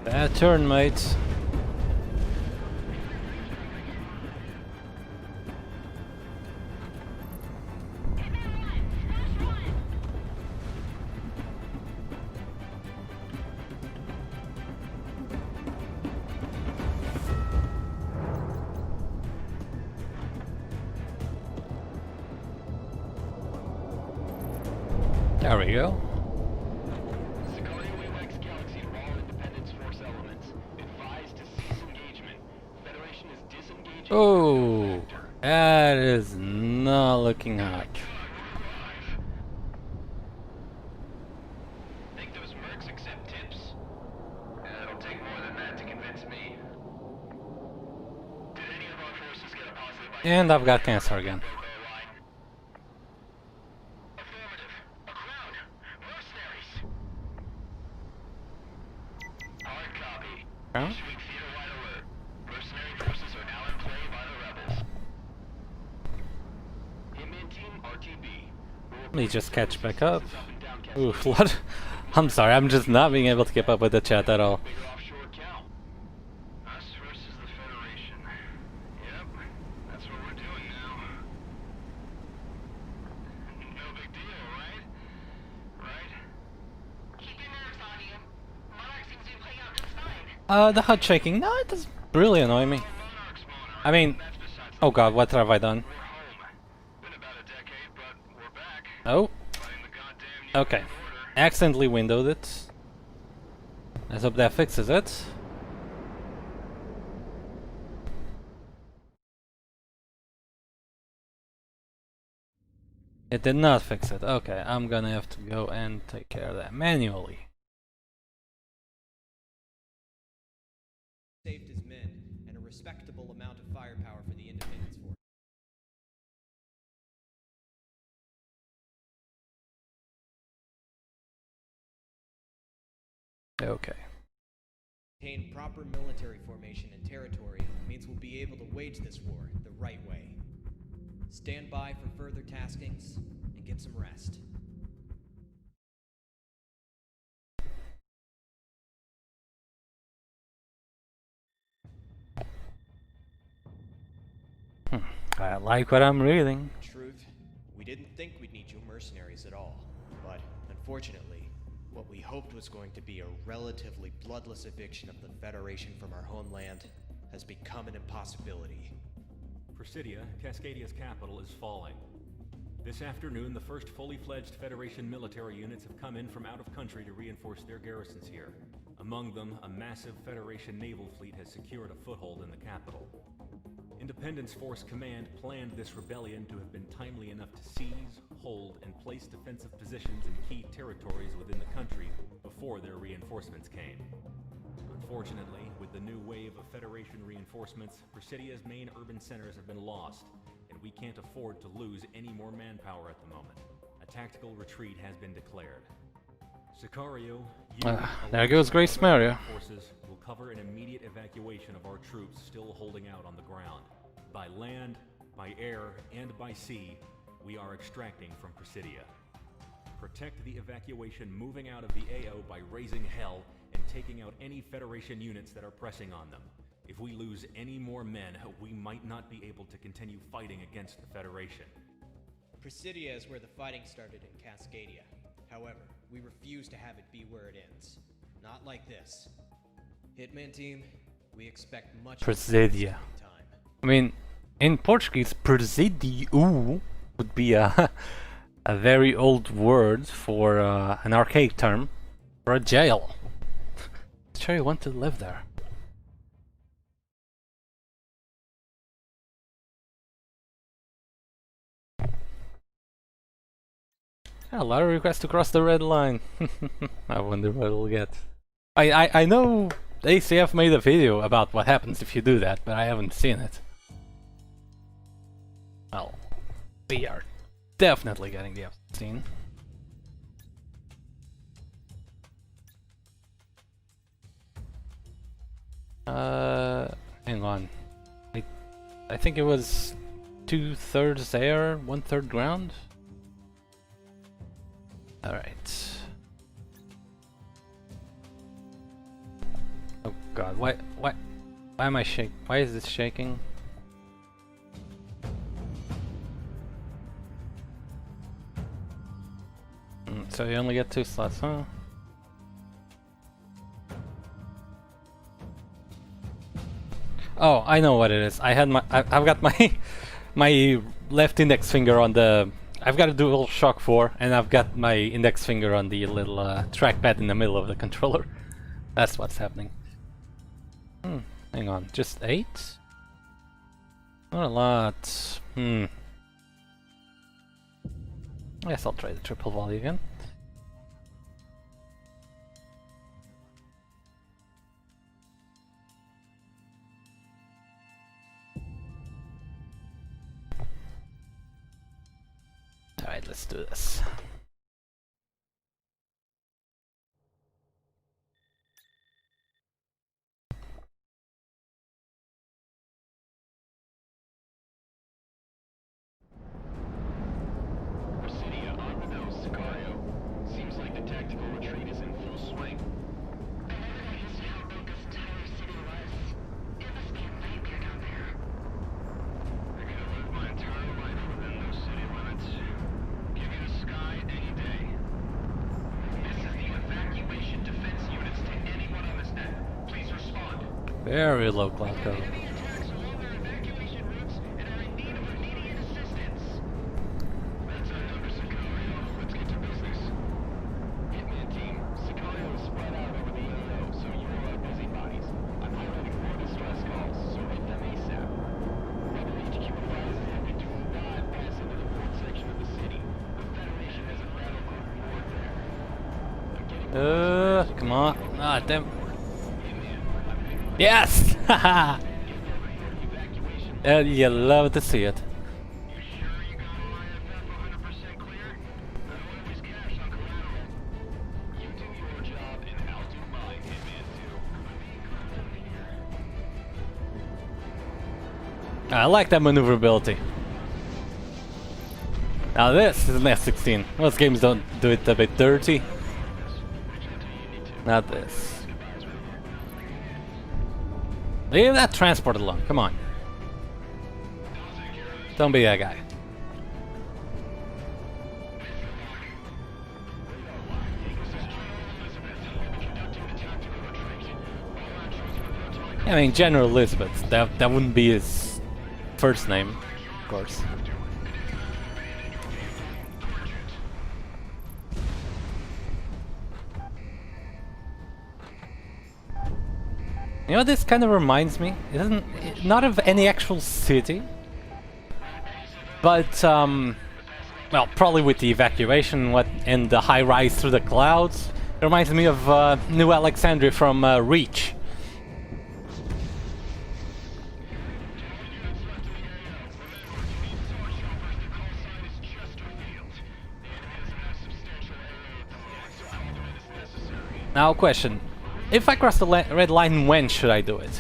Bad turn, mate. There we go. Sicario AWACS Galaxy to all Independence Force elements. Advised to cease engagement. Federation is disengaging. Oh, that is not looking hot. Think those mercs accept tips? It'll take more than that to convince me. Did any of our forces get a positive And I've got cancer again. Affirmative. A crowd. Mercenaries. Hard copy. Huh? Eastwick theater-wide alert. Mercenary forces are now in play by the rebels. Hitman team RTB. Let me just catch back up. Ooh, what? I'm sorry, I'm just not being able to keep up with the chat at all. Bigger offshore count. Us versus the Federation. Yep, that's what we're doing now. No big deal, right? Right? Keep your nerves on you. Monarch seems to be playing out just fine. The HUD shaking. No, it does really annoy me. Monarchs, Monarch. I mean, That's besides oh god, what have I done? We're home. Been about a decade, but we're back. Oh, Fighting the goddamn New okay. World Order. Accidentally windowed it. Let's hope that fixes it. It did not fix it. Okay, I'm gonna have to go and take care of that manually. Saved his men and a respectable amount of firepower for the Independence Force. Okay. Maintain proper military formation and territory means we'll be able to wage this war the right way. Stand by for further taskings and get some rest. I like what I'm reading. Truth, we didn't think we'd need you mercenaries at all. But, unfortunately, what we hoped was going to be a relatively bloodless eviction of the Federation from our homeland has become an impossibility. Presidia, Cascadia's capital, is falling. This afternoon, the first fully fledged Federation military units have come in from out of country to reinforce their garrisons here. Among them, a massive Federation naval fleet has secured a foothold in the capital. Independence Force Command planned this rebellion to have been timely enough to seize, hold, and place defensive positions in key territories within the country before their reinforcements came. Unfortunately, with the new wave of Federation reinforcements, Presidia's main urban centers have been lost, and we can't afford to lose any more manpower at the moment. A tactical retreat has been declared. Sicario, you, there goes Grace Maria. forces will cover an immediate evacuation of our troops still holding out on the ground. By land, by air, and by sea, we are extracting from Presidia. Protect the evacuation moving out of the AO by raising hell and taking out any Federation units that are pressing on them. If we lose any more men, we might not be able to continue fighting against the Federation. Presidia is where the fighting started in Cascadia. However, we refuse to have it be where it ends. Not like this. Hitman team, we expect much Presidia. time. I mean, in Portuguese, presidio would be a very old word for an archaic term for a jail. Sure, you want to live there. A lot of requests to cross the red line. I wonder what we'll get. I know ACF made a video about what happens if you do that, but I haven't seen it. Well, we are definitely getting the scene. Hang on. I think it was 2/3 air, 1/3 ground. All right. Oh God! Why am I shaking? Why is this shaking? So you only get 2 slots, huh? Oh, I know what it is. I've got my my left index finger on the. I've got a dual shock 4, and I've got my index finger on the little trackpad in the middle of the controller. That's what's happening. Hang on, just 8? Not a lot. I guess I'll try the triple volley again. Alright, let's do this. Presidia on the nose, Sicario. Seems like the tactical retreat is in full swing. I never got used to how big this entire city was. It must be a nightmare down there. I could have lived my entire life within those city limits. Give me the sky any day. This is the evacuation defense units to anyone on this net. Please respond. Very low cloud code. Enemy attacks along their evacuation routes and are in need of immediate assistance. That's our number, Sicario. Let's get to business. Hitman team, Sicario is spread out over the AO, so you all are busybodies. I'm highlighting 4 distress calls, so hit them ASAP. Rebel HQ advises that we do not pass into the port section of the city. The Federation has a battle group over there. I'm getting Come on. Ah, damn. Yes! Haha! You love to see it. You sure you got all IFF 100% clear? I don't always cash on collateral. You do your job and I'll do mine, Hitman 2. I like that maneuverability. Now this is an S16. Most games don't do it a bit dirty. Not this. Leave that transport alone, come on. Don't be that guy. I mean, General Elizabeth. That wouldn't be his first name, of course. You know, this kind of reminds me. It doesn't, not of any actual city, but well, probably with the evacuation and the high rise through the clouds. It reminds me of New Alexandria from Reach. Now, question. If I cross the red line, when should I do it?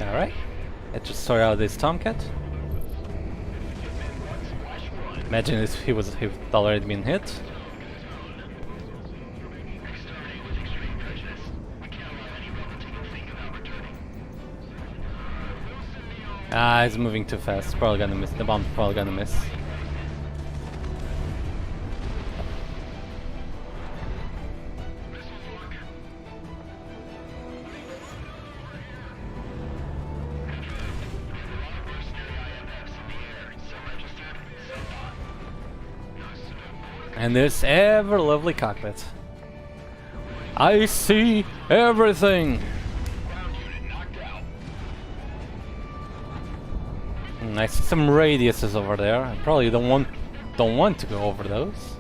Alright. Let's just sort out this Tomcat. Imagine if he would already been hit. Ah, he's moving too fast. Probably gonna miss. The bomb's probably gonna miss. And this ever lovely cockpit. I see everything. I see some radiuses over there. I probably don't want to go over those.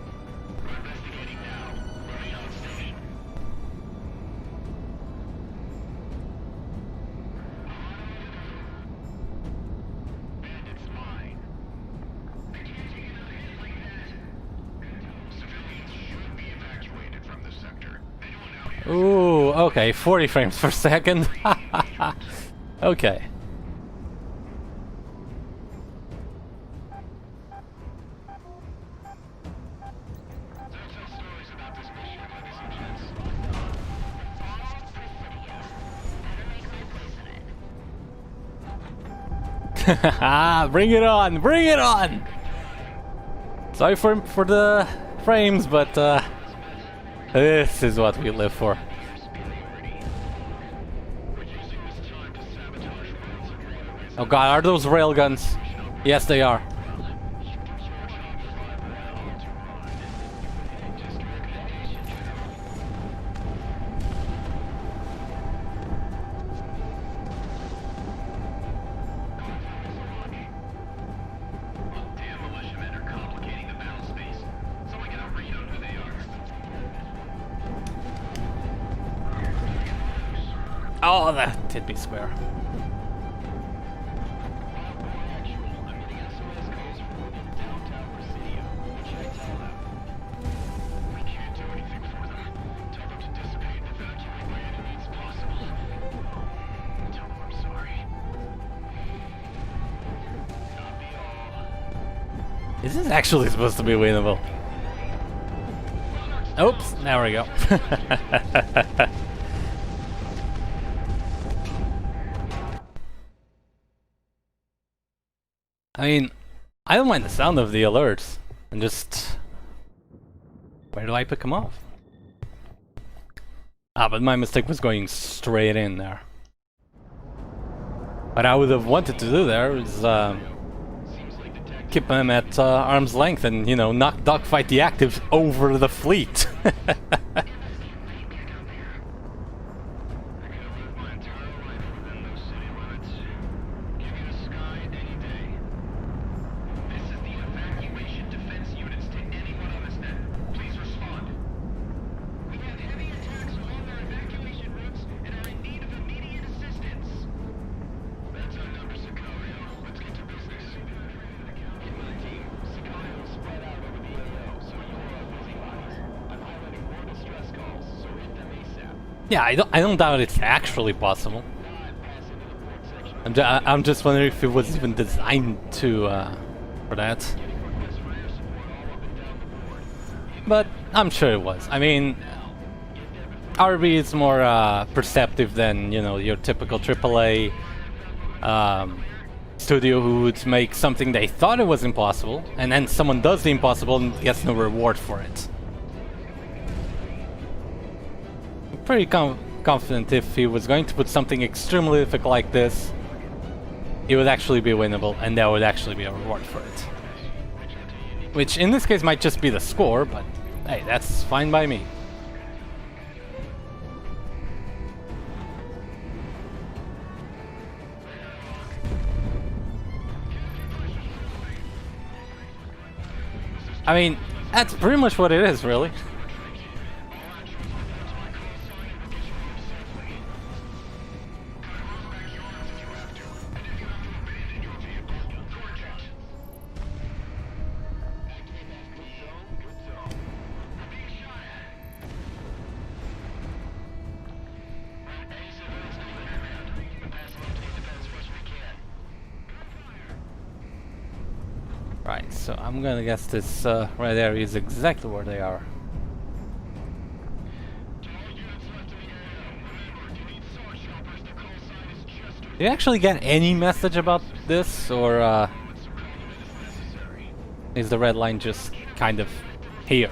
Ooh, okay, 40 frames per second. Okay. Bring it on! Bring it on! Sorry for the frames, but this is what we live for. Oh god, are those railguns? Yes, they are. Oh, that did be square. Is this actually supposed to be winnable? Oops, there we go. I mean, I don't mind the sound of the alerts, and just... where do I pick them off? Ah, but my mistake was going straight in there. What I would have wanted to do there is keep them at arm's length and, you know, not dogfight the actives over the fleet. Yeah, I don't doubt it's actually possible. I'm just wondering if it was even designed to for that. But I'm sure it was. I mean, RB is more perceptive than, you know, your typical AAA studio who would make something they thought it was impossible, and then someone does the impossible and gets no reward for it. I'm pretty confident if he was going to put something extremely difficult like this, it would actually be winnable, and there would actually be a reward for it. Which in this case might just be the score, but hey, that's fine by me. I mean, that's pretty much what it is, really. Right, so I'm gonna guess this red area is exactly where they are. Do you actually get any message about this, or is the red line just kind of here?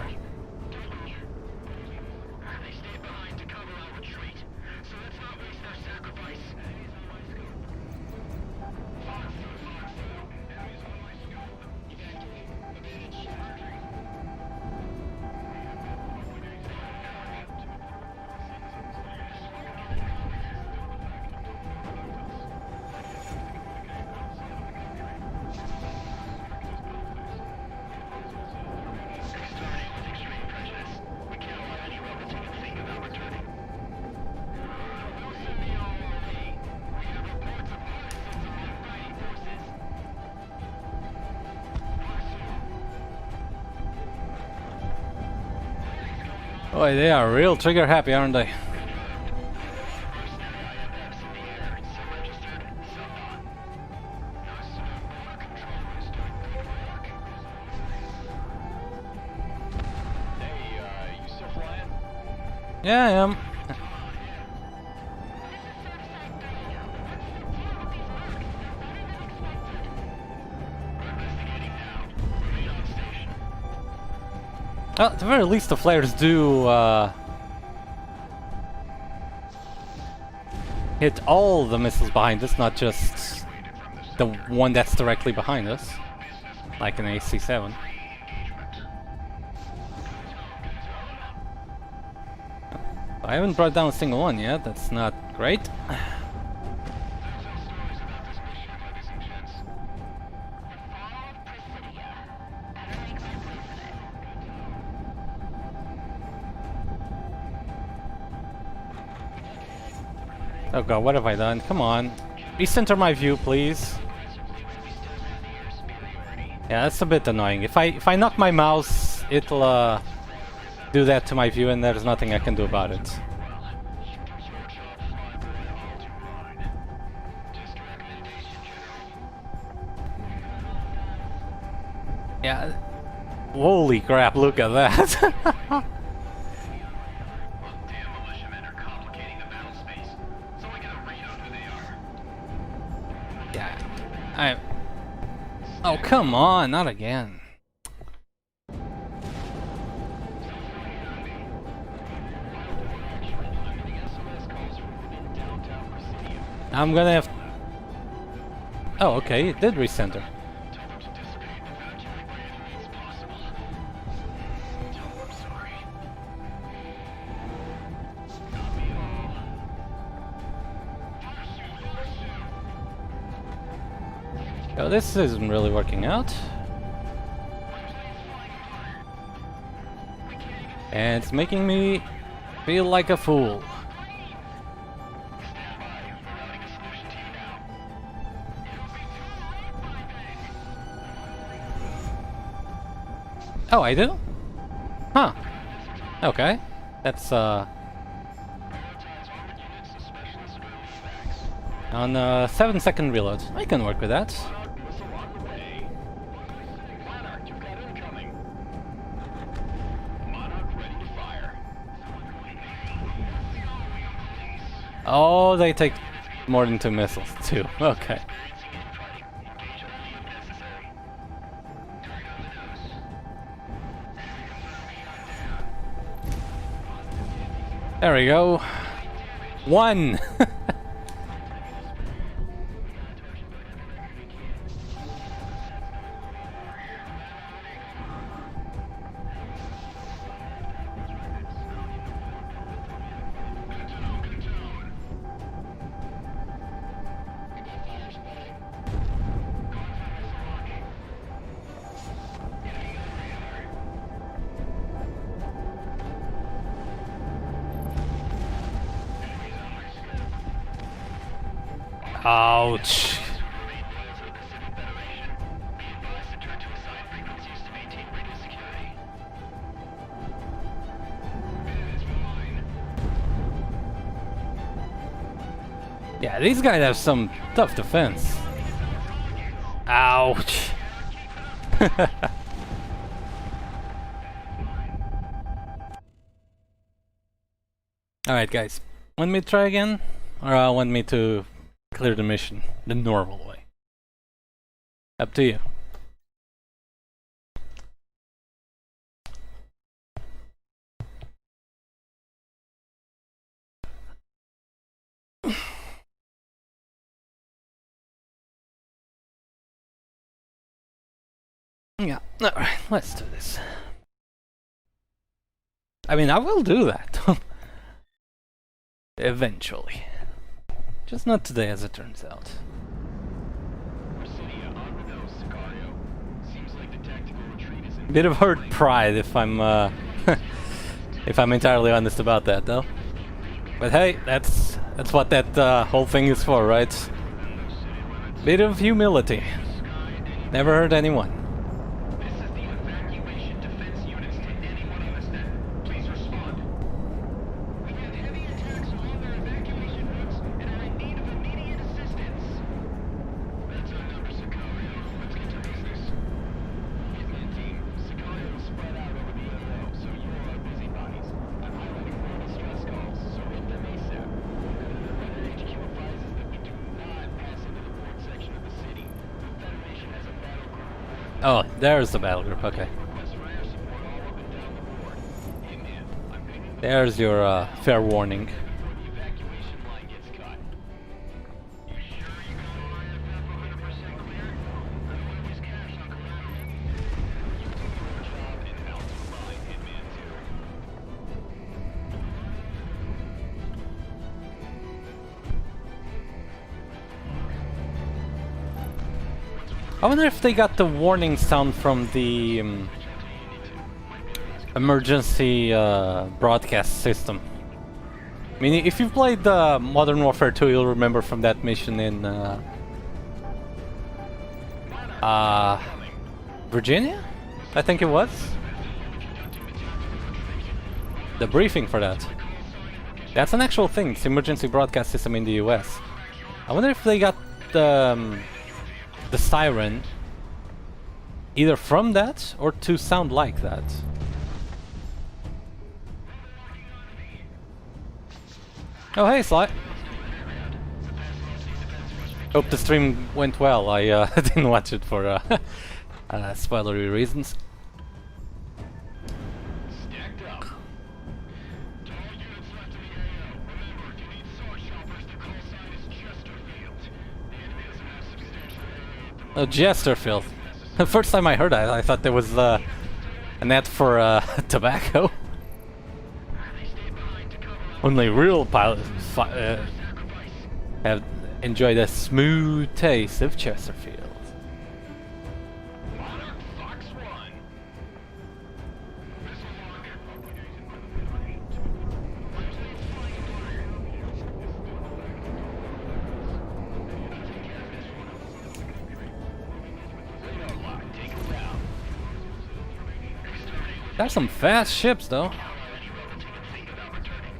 Boy, they are real trigger happy, aren't they? Yeah, I am. Well, at the very least, the flares do hit all the missiles behind us, not just the one that's directly behind us, like an AC-7. I haven't brought down a single one yet, that's not great. Oh god, what have I done? Come on. Recenter my view, please. Yeah, that's a bit annoying. If I knock my mouse, it'll do that to my view, and there's nothing I can do about it. Yeah. Holy crap, look at that. Yeah. Oh, come on, not again. I'm gonna have... Oh, okay, it did recenter. Oh, this isn't really working out. And it's making me feel like a fool. Oh, I do? Huh. Okay. That's, On 7-second reload. I can work with that. Monarch missile on the way. Monarch, you've got incoming. Monarch ready to fire. Oh, they take more than 2 missiles too. Okay. There we go. 1! Ouch. Yeah, these guys have some tough defense. Ouch. Alright guys, want me to try again? Or want me to clear the mission the normal way? Up to you. Yeah, alright, let's do this. I mean, I will do that. Eventually. Just not today, as it turns out. Bit of hurt pride, if I'm if I'm entirely honest about that, though. But hey, that's what that whole thing is for, right? Bit of humility. Never hurt anyone. This is the evacuation defense units to anyone on this net. Please respond. We have heavy attacks along our evacuation routes and are in need of immediate assistance. That's our number, Sicario. Let's get to business. Wingman team, Sicario is spread out over the MO, so you all are busybodies. I'm highlighting normal stress calls, so hit them ASAP. Red HQ advises that we do not pass into the port section of the city. The Federation has a battle group. Oh, there's the battle group, okay. Requests for air support all up and down the board. Wingman, I'm pinging the There's your fair warning. before the evacuation line gets cut. You sure you got all that prep 100% clear? Otherwise, cash on collateral. You do your job and out to line, Hitman 2. I wonder if they got the warning sound from the emergency broadcast system. I mean, if you've played Modern Warfare 2, you'll remember from that mission in Virginia? I think it was. The briefing for that. That's an actual thing. It's emergency broadcast system in the US. I wonder if they got the siren either from that or to sound like that. Oh hey Sly. Hope the stream went well. I didn't watch it for spoilery reasons. Stacked up. To all units left in the AO, remember, if you need sword choppers, the call sign is Chesterfield. The enemy doesn't have substantial area at the moment. Oh, Chesterfield. The first time I heard it, I thought there was an ad for tobacco. They stayed behind to cover up. Only real pilots have enjoyed a smooth taste of Chesterfield. Monarch Fox 1. Missile launcher. Radar lock, take it down. There's some fast ships though. Any rebel team think about returning.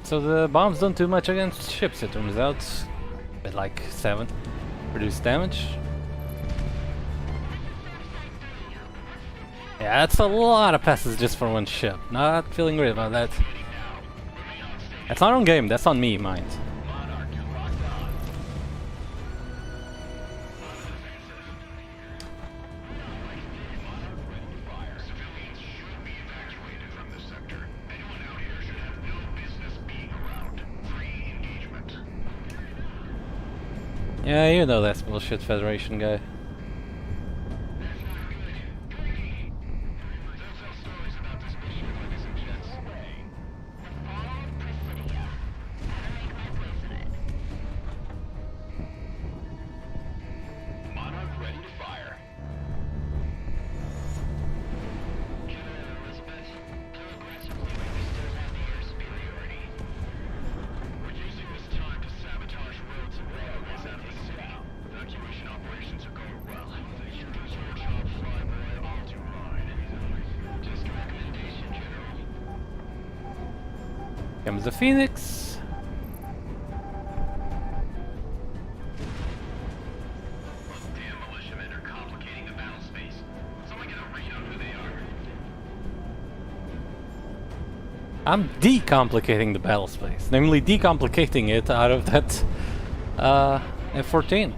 So the bombs don't do much against ships, it turns out. But like 7. Reduce damage. Yeah, that's a lot of passes just for one ship. Not feeling great about that. That's not on game, that's on me, mind. Yeah, you know that's bullshit, Federation guy. Comes the Phoenix. Damn militiamen are complicating the battle space. Someone get a read on who they are. I'm decomplicating the battle space. Namely, decomplicating it out of that F-14.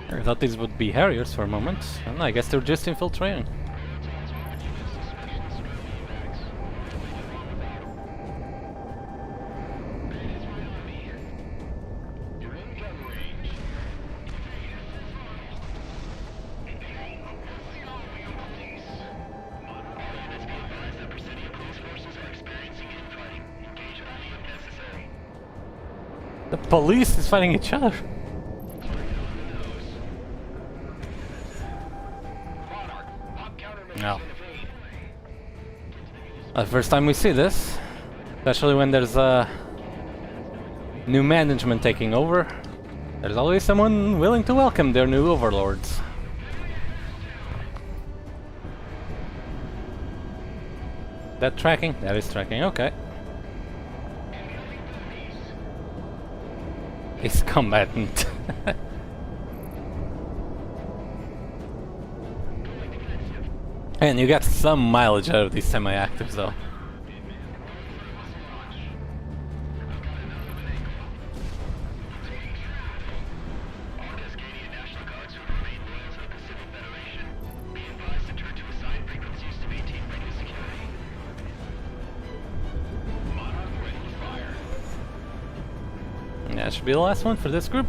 I thought these would be Harriers for a moment, and I guess they're just infiltrating. The police is fighting each other. No. The first time we see this, especially when there's new management taking over, there's always someone willing to welcome their new overlords. That tracking? That is tracking, okay. It's combatant. And you got some mileage out of these semi-actives though. That should be the last one for this group.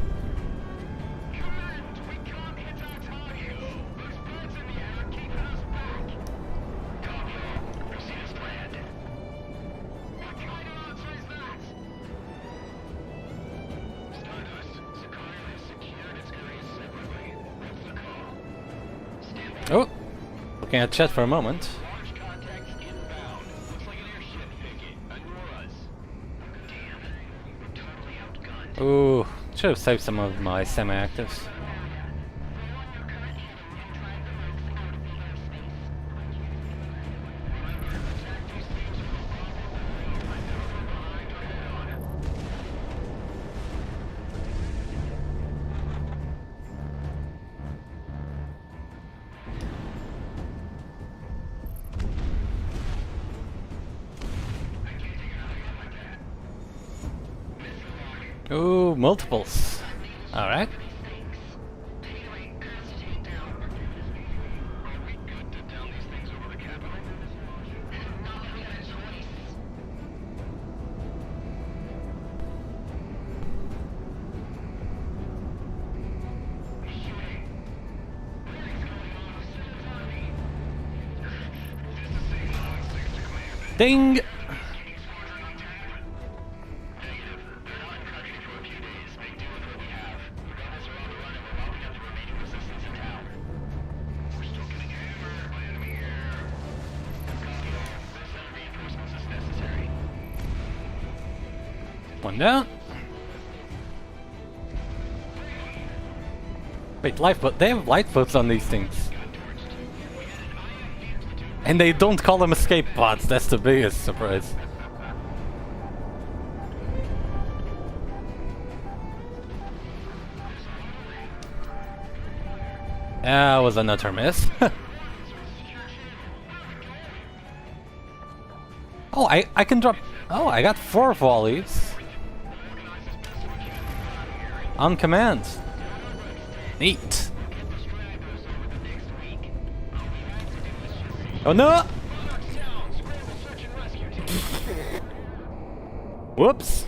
Oh, looking at chat for a moment. Ooh, should have saved some of my semi-actives. Ooh, multiples. Alright. Ding! One down. Wait, lifeboat? They have lifeboats on these things. And they don't call them escape pods, that's the biggest surprise. That was another miss. Oh, I can drop... Oh, I got 4 volleys. On command. Neat. Oh no! Whoops.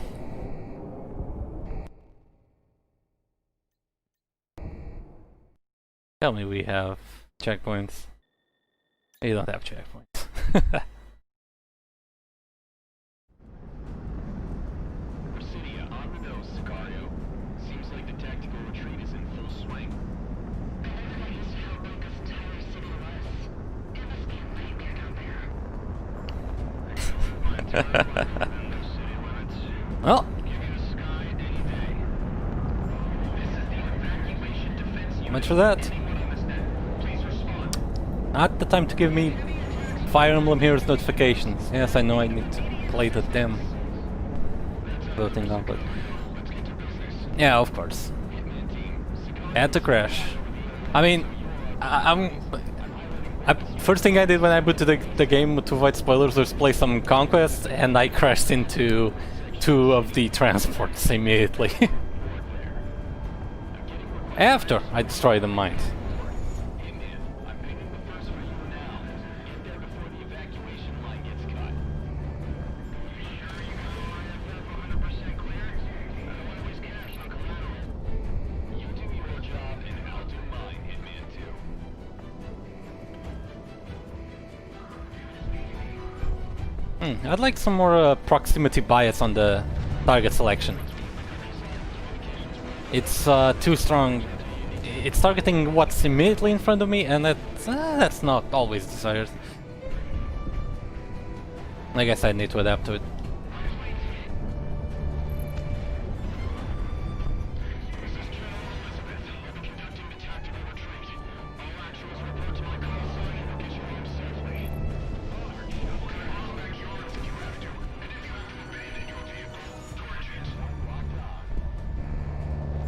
Tell me we have checkpoints. You don't have checkpoints. Well, much for that. Not the time to give me Fire Emblem Heroes notifications. Yes, I know I need to play the damn voting on, but yeah, of course. Had to crash. I mean, first thing I did when I booted the game to avoid spoilers was play some Conquest, and I crashed into 2 of the transports immediately. After I destroyed the mine. I'd like some more proximity bias on the target selection. It's too strong. It's targeting what's immediately in front of me, and that's not always desired. I guess I need to adapt to it.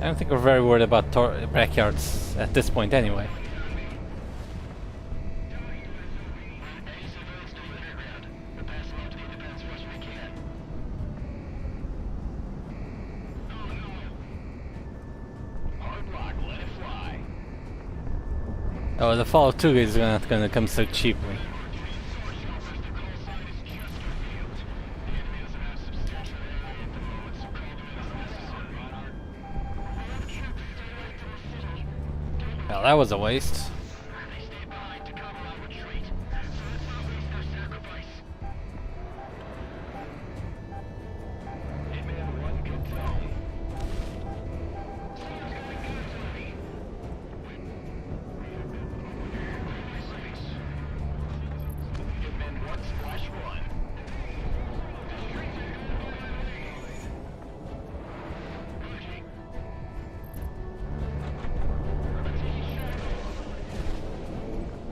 I don't think we're very worried about backyards at this point anyway. Oh, the Fallout 2 is not gonna come so cheaply. Well, that was a waste.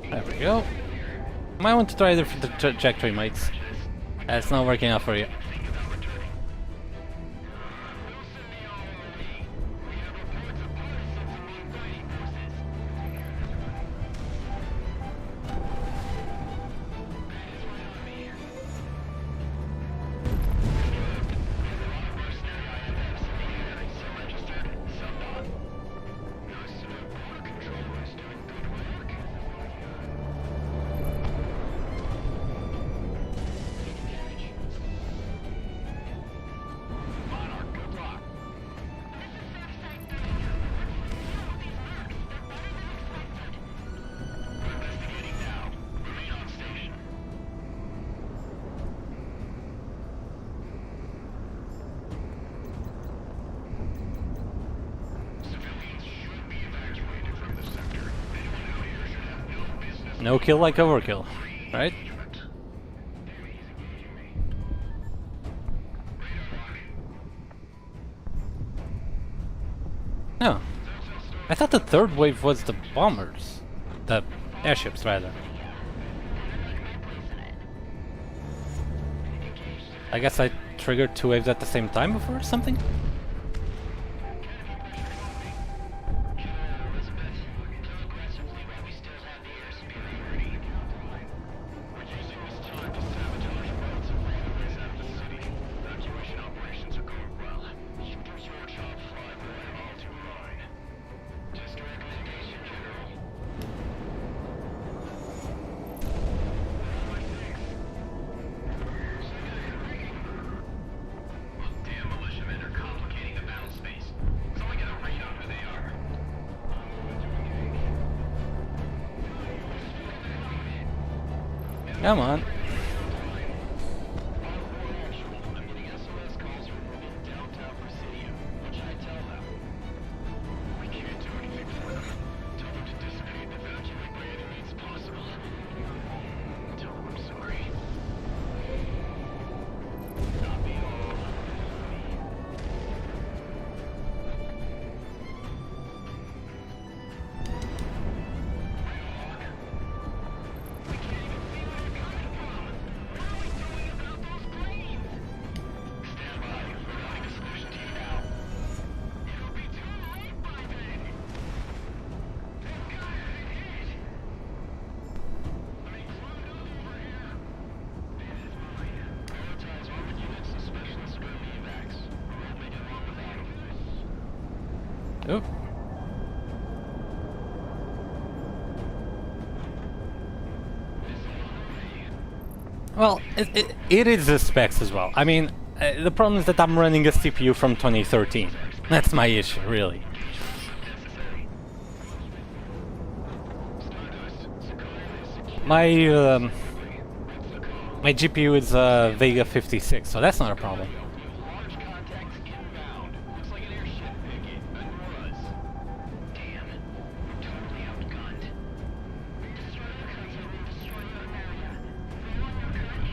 There we go. Might want to try the trajectory, mates. That's not working out for you. No kill like overkill, right? No. I thought the third wave was the bombers. The airships, rather. I guess I triggered 2 waves at the same time before or something? Come on. Oh. Well, it is the specs as well. I mean, the problem is that I'm running a CPU from 2013. That's my issue, really. My my GPU is Vega 56, so that's not a problem.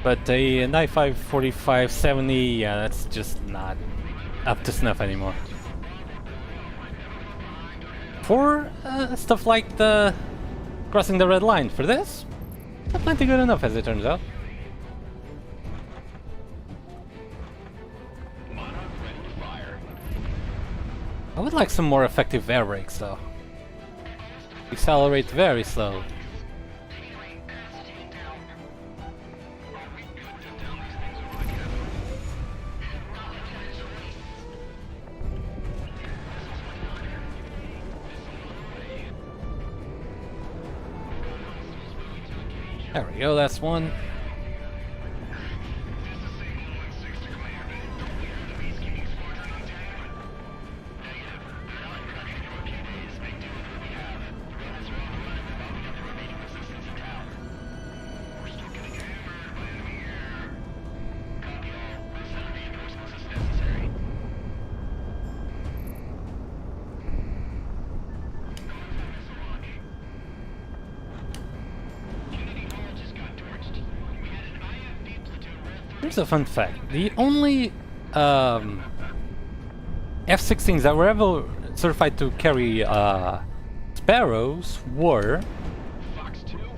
But a 95, 45, 70, yeah, that's just not up to snuff anymore. For stuff like the crossing the red line, for this, plenty good enough as it turns out. I would like some more effective air brakes though. Accelerate very slow. There we go, that's one. Here's a fun fact. The only F-16s that were ever certified to carry Sparrows were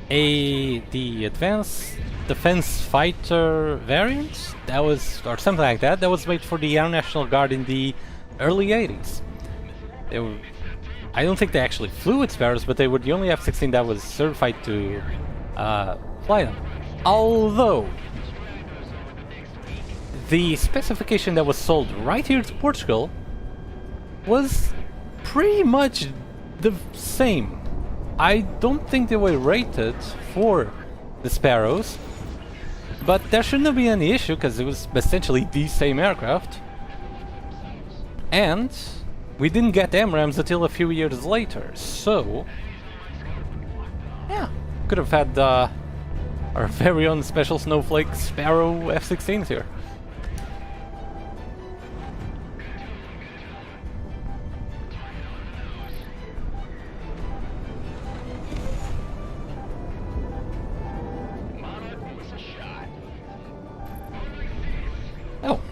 the Advanced Defense Fighter variant, that was, or something like that, that was made for the Air National Guard in the early 80s. They were, I don't think they actually flew with Sparrows, but they were the only F-16 that was certified to fly them. Although the specification that was sold right here to Portugal was pretty much the same. I don't think they were rated for the Sparrows, but there shouldn't be any issue because it was essentially the same aircraft. And we didn't get MRAMs until a few years later, so yeah, could have had our very own special snowflake Sparrow F-16s here.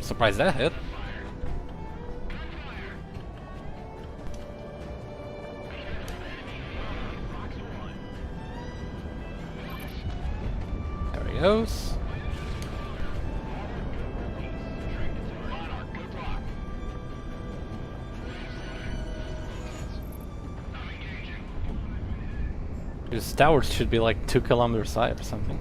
Surprised that hit. There he goes. His towers should be like 2 kilometers high or something.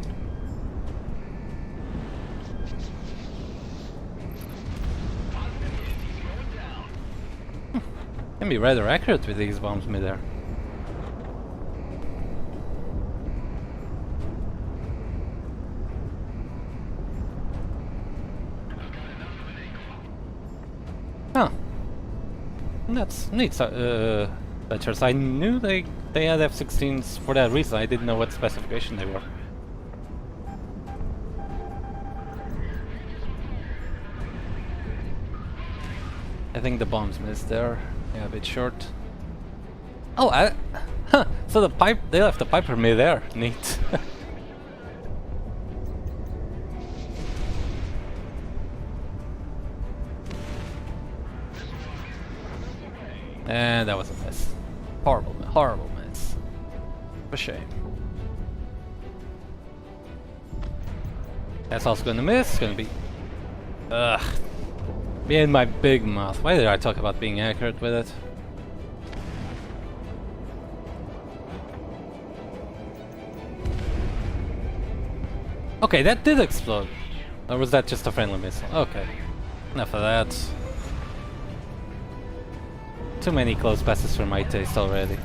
Can be rather accurate with these bombs midair. Huh. That's neat. Fetchers. I knew they had F-16s for that reason. I didn't know what specification they were. I think the bombs missed there. Yeah, a bit short. Oh, huh. So the pipe, they left the piper mid-air. Neat. And that was a miss. Horrible, horrible miss. A shame. That's also gonna miss. It's gonna be. Ugh. Be in my big mouth. Why did I talk about being accurate with it? Okay, that did explode. Or was that just a friendly missile? Okay. Enough of that. Too many close passes for my taste already.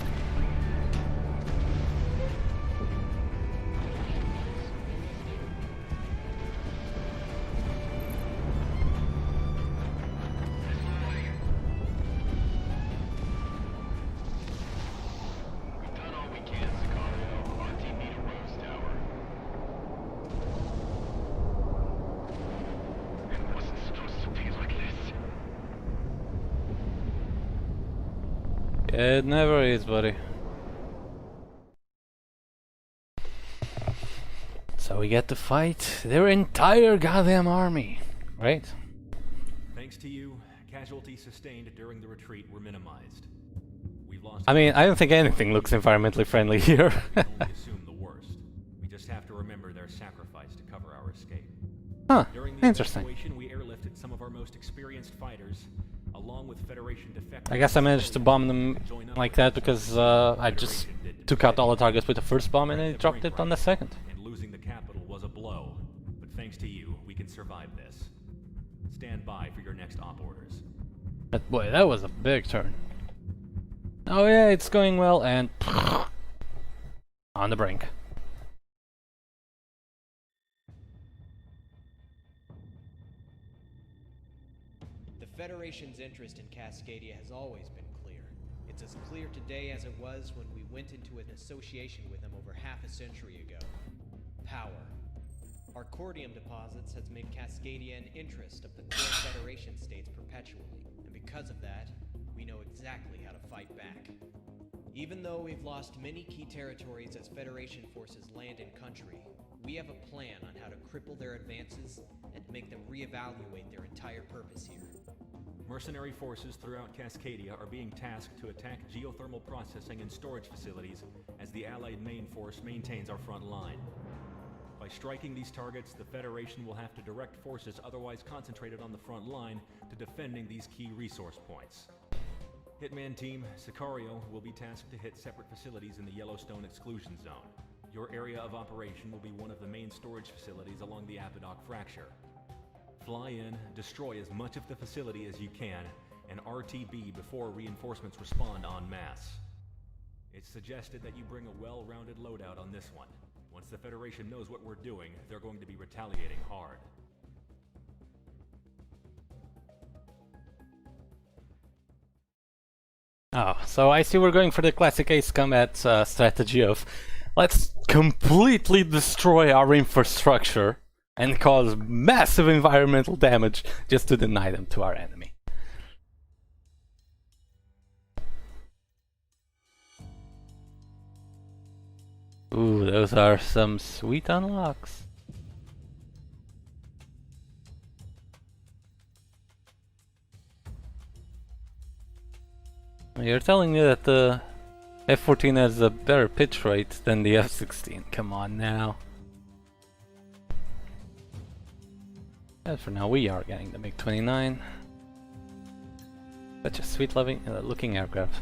It never is, buddy. So we get to fight their entire goddamn army, right? Thanks to you, casualties sustained during the retreat were minimized. We've lost. I mean, I don't think anything looks environmentally friendly here. We can only assume the worst. We just have to remember their sacrifice to cover our escape. Huh, During the interesting. evacuation, we airlifted some of our most experienced fighters, along with Federation defectors. I guess I managed to bomb them like that because I just took out all the targets with the first bomb and then dropped it on the second. And losing the capital was a blow, but thanks to you, we can survive this. Stand by for your next op orders. But boy, that was a big turn. Oh yeah, it's going well, and on the brink. The Federation's interest in Cascadia has always been clear. It's as clear today as it was when we went into an association with them over half a century ago. Power. Our cordium deposits has made Cascadia an interest of the core Federation states perpetually, and because of that, we know exactly how to fight back. Even though we've lost many key territories as Federation forces land in country, we have a plan on how to cripple their advances and make them reevaluate their entire purpose here. Mercenary forces throughout Cascadia are being tasked to attack geothermal processing and storage facilities as the Allied main force maintains our front line. By striking these targets, the Federation will have to direct forces otherwise concentrated on the front line to defending these key resource points. Hitman Team, Sicario will be tasked to hit separate facilities in the Yellowstone exclusion zone. Your area of operation will be one of the main storage facilities along the Apodoc fracture. Fly in, destroy as much of the facility as you can, and RTB before reinforcements respond en masse. It's suggested that you bring a well-rounded loadout on this one. Once the Federation knows what we're doing, they're going to be retaliating hard. Oh, so I see we're going for the classic Ace Combat strategy of let's completely destroy our infrastructure and cause massive environmental damage just to deny them to our enemy. Ooh, those are some sweet unlocks. You're telling me that the F-14 has a better pitch rate than the F-16. Come on now. And for now we are getting the MiG-29. Such a sweet looking aircraft.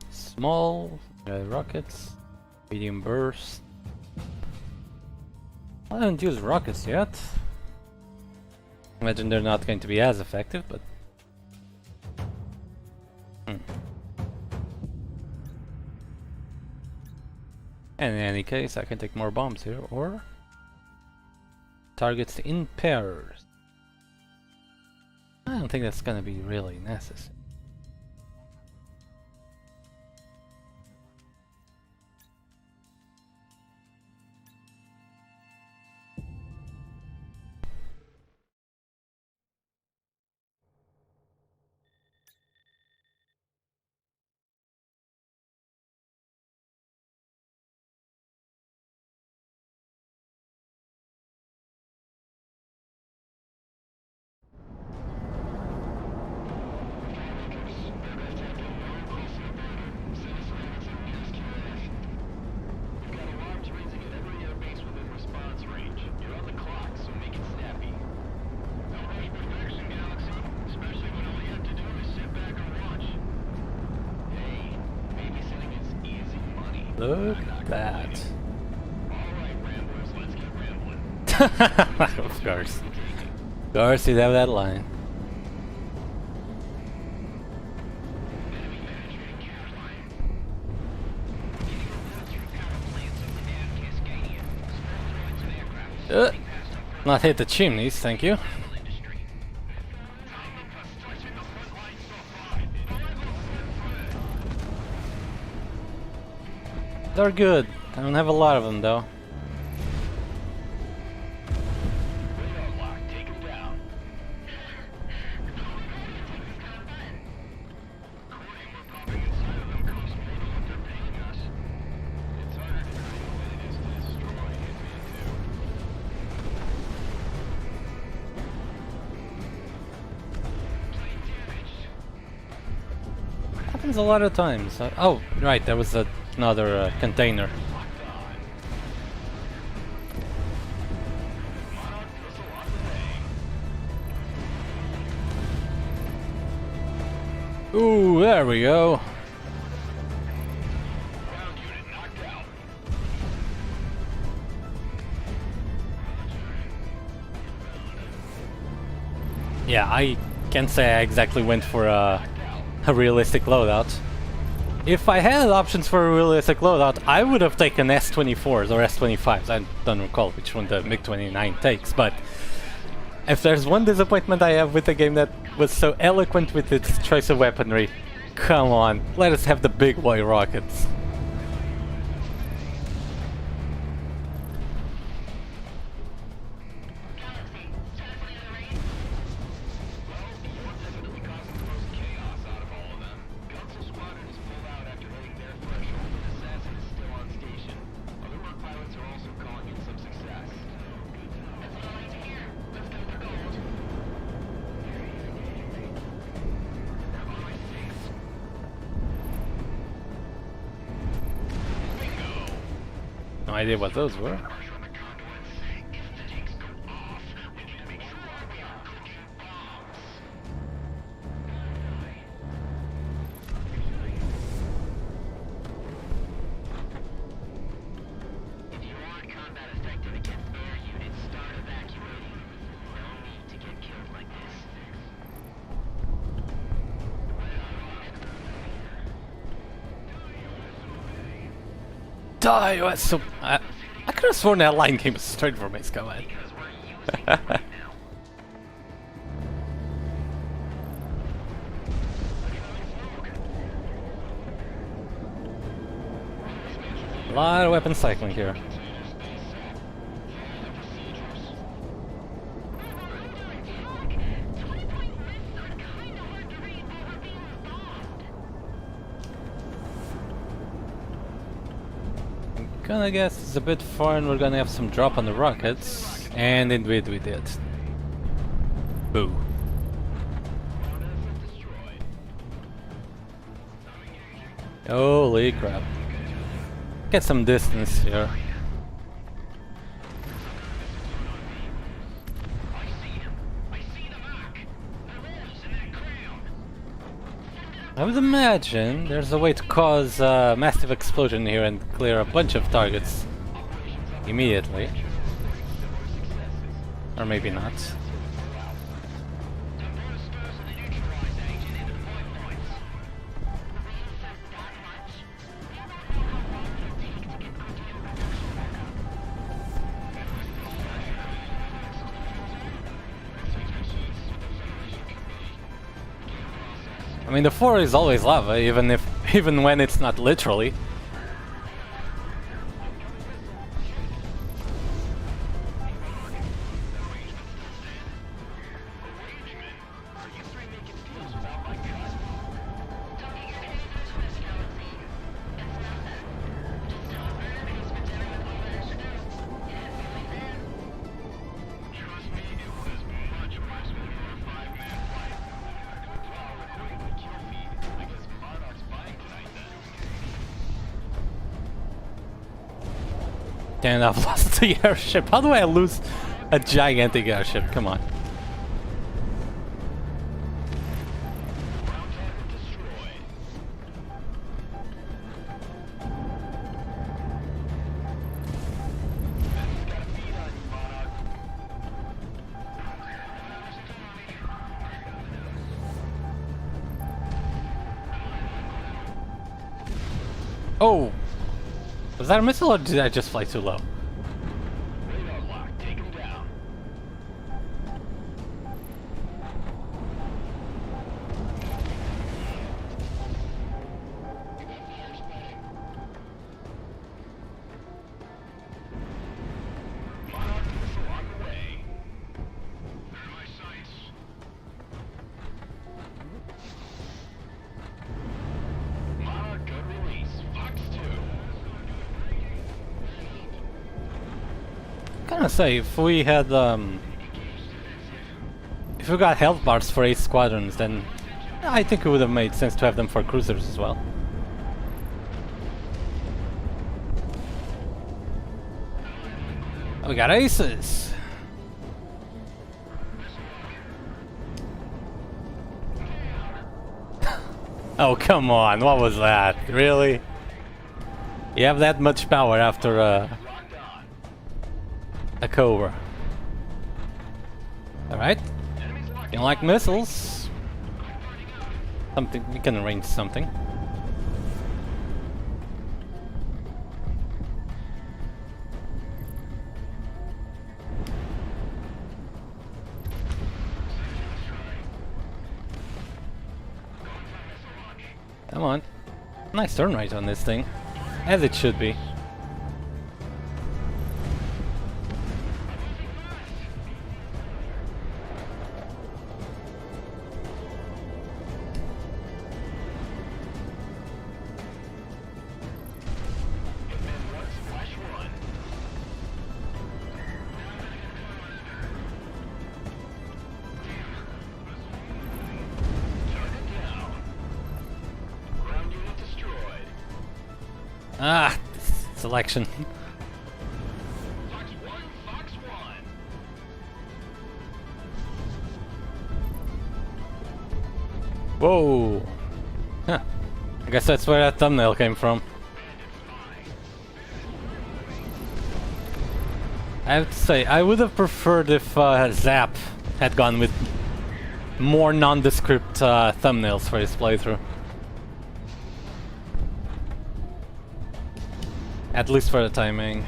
Small rockets, medium burst. I haven't used rockets yet. Imagine they're not going to be as effective, but... And in any case, I can take more bombs here, or... targets in pairs. I don't think that's gonna be really necessary. Look at that. Of course. Of course, you'd have that line. Not hit the chimneys, thank you. They're good. I don't have a lot of them though. Happens a lot of times. Oh, right, there was another container. Ooh, there we go. Yeah, I can't say I exactly went for a realistic loadout. If I had options for a realistic loadout, I would have taken S-24s or S-25s. I don't recall which one the MiG-29 takes, but if there's one disappointment I have with a game that was so eloquent with its choice of weaponry, come on, let us have the big boy rockets. No idea what those were. Die! That's so. I could have sworn that line came straight from his command. A lot of weapon cycling here. Gonna guess it's a bit far and we're gonna have some drop on the rockets. And indeed we did. Boo. Holy crap. Get some distance here. I would imagine there's a way to cause a massive explosion here and clear a bunch of targets immediately. Or maybe not. I mean, the floor is always lava, even when it's not literally. And I've lost the airship. How do I lose a gigantic airship? Come on. Oh! Was that a missile or did I just fly too low? Radar lock, take him down. Monarch missile on the way. They're in my sights. Monarch good release. Fox 2. Kinda say, if we had, if we got health bars for 8 squadrons, then I think it would have made sense to have them for cruisers as well. We got aces! Oh, come on, what was that? Really? You have that much power after a Cobra. Alright. You like missiles? Something, we can arrange something. Come on. Nice turn rate on this thing. As it should be. Ah, selection. Fox 1, Fox 1. Whoa! Huh. I guess that's where that thumbnail came from. I have to say, I would have preferred if Zap had gone with more nondescript thumbnails for his playthrough. At least for the timing.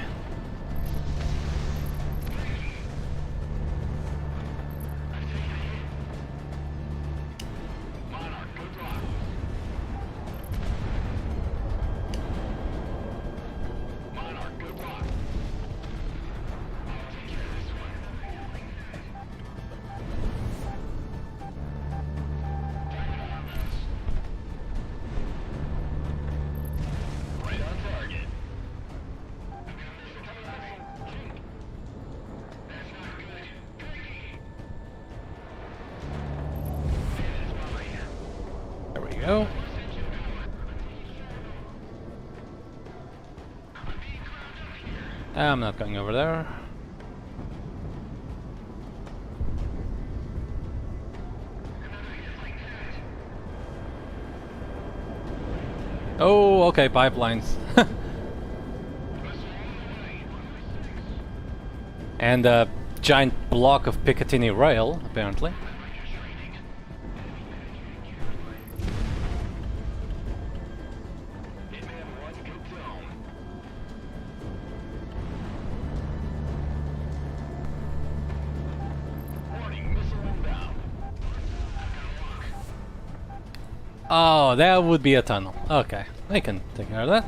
we go. I'm not going over there. Oh, okay, pipelines. And a giant block of Picatinny rail, apparently. Oh, that would be a tunnel. Okay, I can take care of that.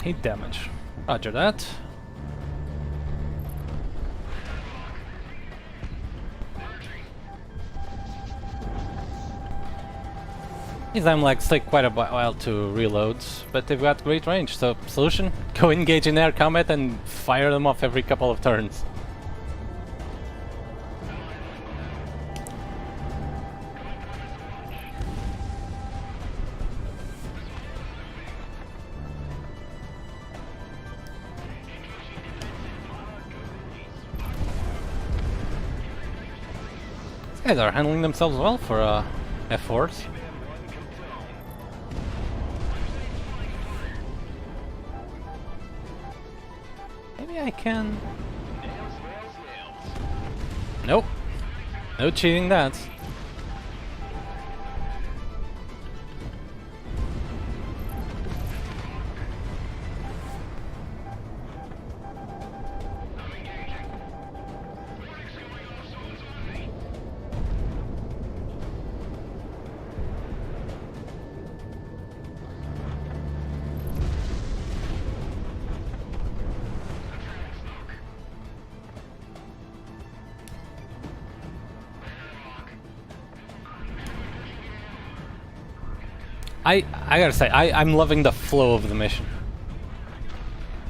Heat damage. Roger that. These I'm like take quite a while to reload, but they've got great range, so solution? Go engage in air combat and fire them off every couple of turns. These guys are handling themselves well for F4s. Maybe I can... Nope. No cheating that. I gotta say, I'm loving the flow of the mission.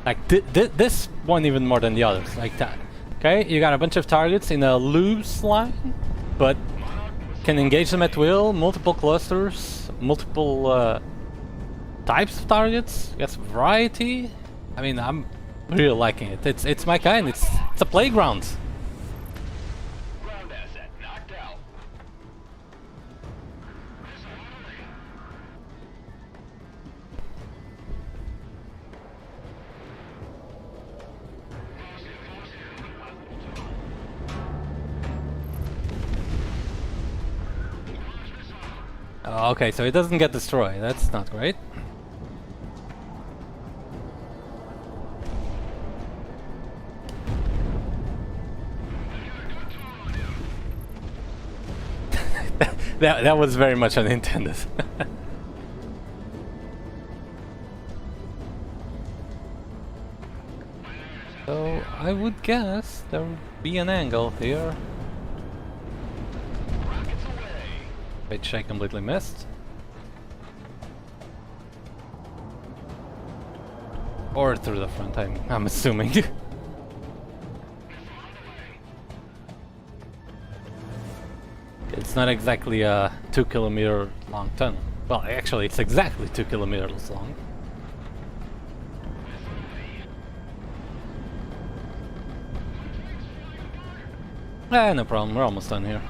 Like, this one even more than the others, like that. Okay, you got a bunch of targets in a loose line, but can engage them at will, multiple clusters, multiple types of targets, gets variety. I mean, I'm really liking it. It's my kind, it's a playground. Ground asset knocked out. Oh, okay, so it doesn't get destroyed, that's not great. That was very much unintended. So I would guess there would be an angle here. Which I completely missed. Or through the front, I'm assuming. It's not exactly a 2 kilometer long tunnel. Well, actually, it's exactly 2 kilometers long. No problem, we're almost done here.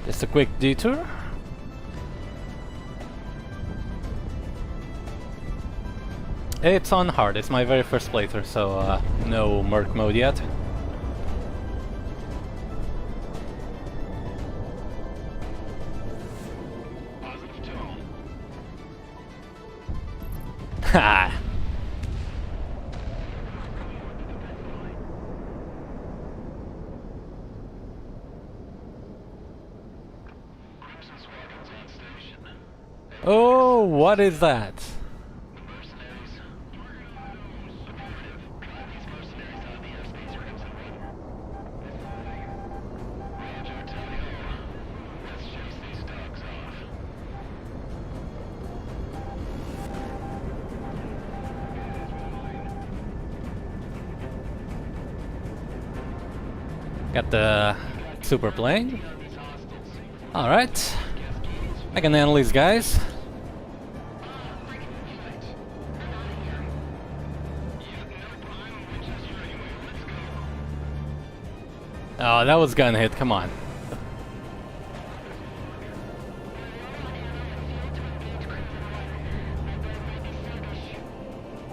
Just a quick detour. It's on hard, it's my very first playthrough, so no merc mode yet. Ha! Oh, what is that? Mercenaries. Affirmative. Got these mercenaries out of the airspace ramps and run. Roger, Tony. Let's chase these dogs off. Got the super plane. Alright. I can handle these guys. Oh, that was gun hit, come on.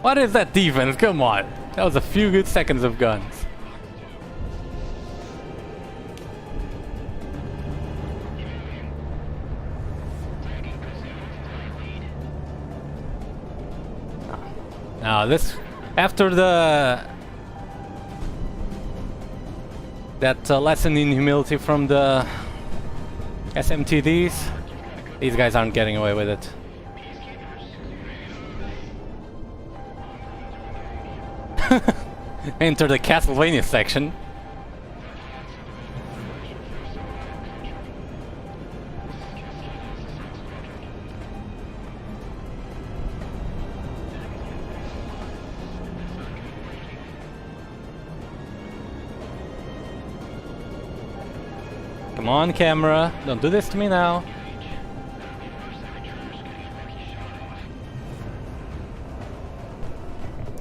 What is that defense? Come on. That was a few good seconds of guns. Now this, after that lesson in humility from the SMTDs, these guys aren't getting away with it. Enter the Castlevania section. Come on, camera. Don't do this to me now.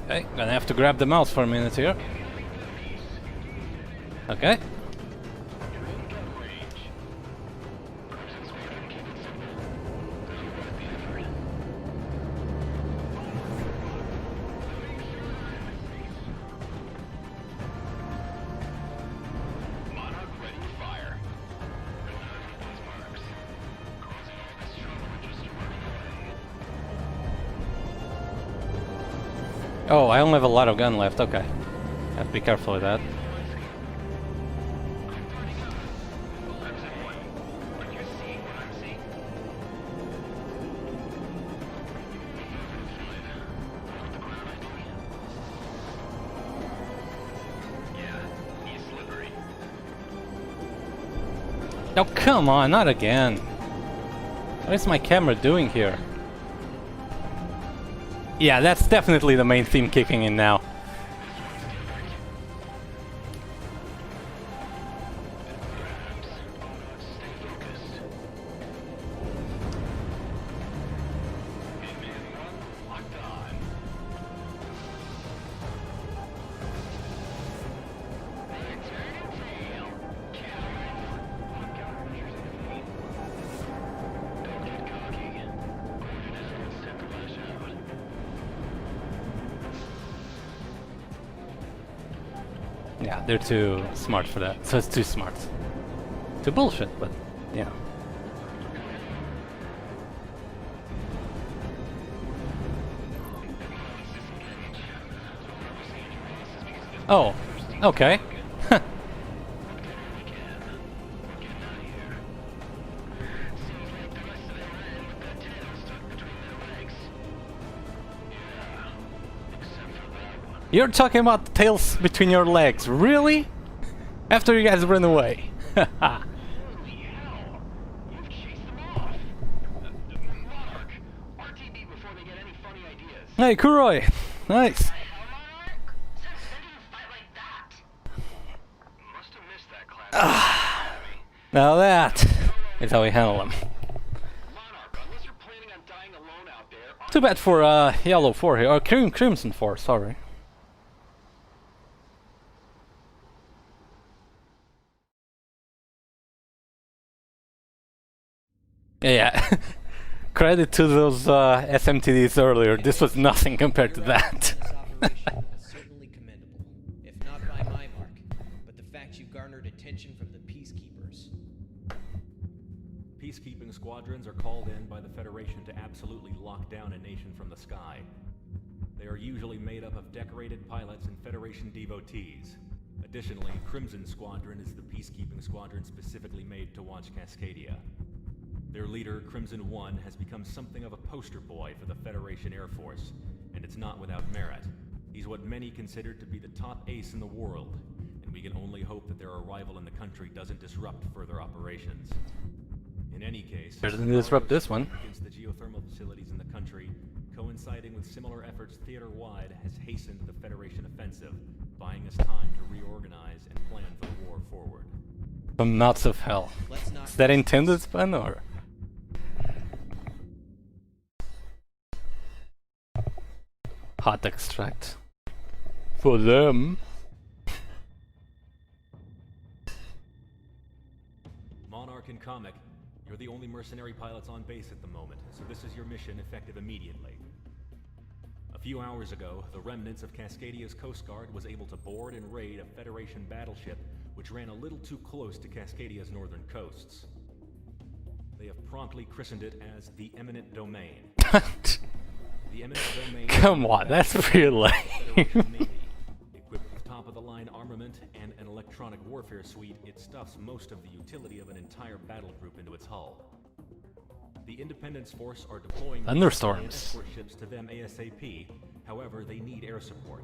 Okay, gonna have to grab the mouse for a minute here. Okay. Oh, I only have a lot of gun left, okay. Have to be careful with that. Oh, come on, not again. What is my camera doing here? Yeah, that's definitely the main theme kicking in now. Yeah, they're too smart for that. So it's too smart. Too bullshit, but yeah. Oh, okay. You're talking about the tails between your legs, really? After you guys ran away. Holy hell! You've chased them off! Monarch, RTB before they get any funny ideas. Hey, Kuroi! Nice! Hell, Monarch? Since when do you fight like that? Must have missed that class. Now that is how we handle them. Monarch, unless you're planning on dying alone out there, Too bad for Yellow 4 here, or Crimson 4, sorry. Yeah, credit to those SMTDs earlier. This was nothing compared to that. This operation was certainly commendable, if not by my mark, but the fact you garnered attention from the peacekeepers. Peacekeeping squadrons are called in by the Federation to absolutely lock down a nation from the sky. They are usually made up of decorated pilots and Federation devotees. Additionally, Crimson Squadron is the peacekeeping squadron specifically made to watch Cascadia. Their leader, Crimson One, has become something of a poster boy for the Federation Air Force, and it's not without merit. He's what many consider to be the top ace in the world, and we can only hope that their arrival in the country doesn't disrupt further operations. In any case, Doesn't disrupt this one. against the geothermal facilities in the country, coinciding with similar efforts theater-wide, has hastened the Federation offensive, buying us time to reorganize and plan for the war forward. From Mouths of Hell. Let's not Is that intended fun or? Hot extract. For them. Monarch and Comic, you're the only mercenary pilots on base at the moment, so this is your mission effective immediately. A few hours ago, the remnants of Cascadia's Coast Guard was able to board and raid a Federation battleship which ran a little too close to Cascadia's northern coasts. They have promptly christened it as the Eminent Domain. The Eminent Domain... Come on, that's pretty lame. Navy. Equipped with top-of-the-line armament and an electronic warfare suite, it stuffs most of the utility of an entire battle group into its hull. The Independence Force are deploying Thunderstorms. escort ships to them ASAP. However, they need air support.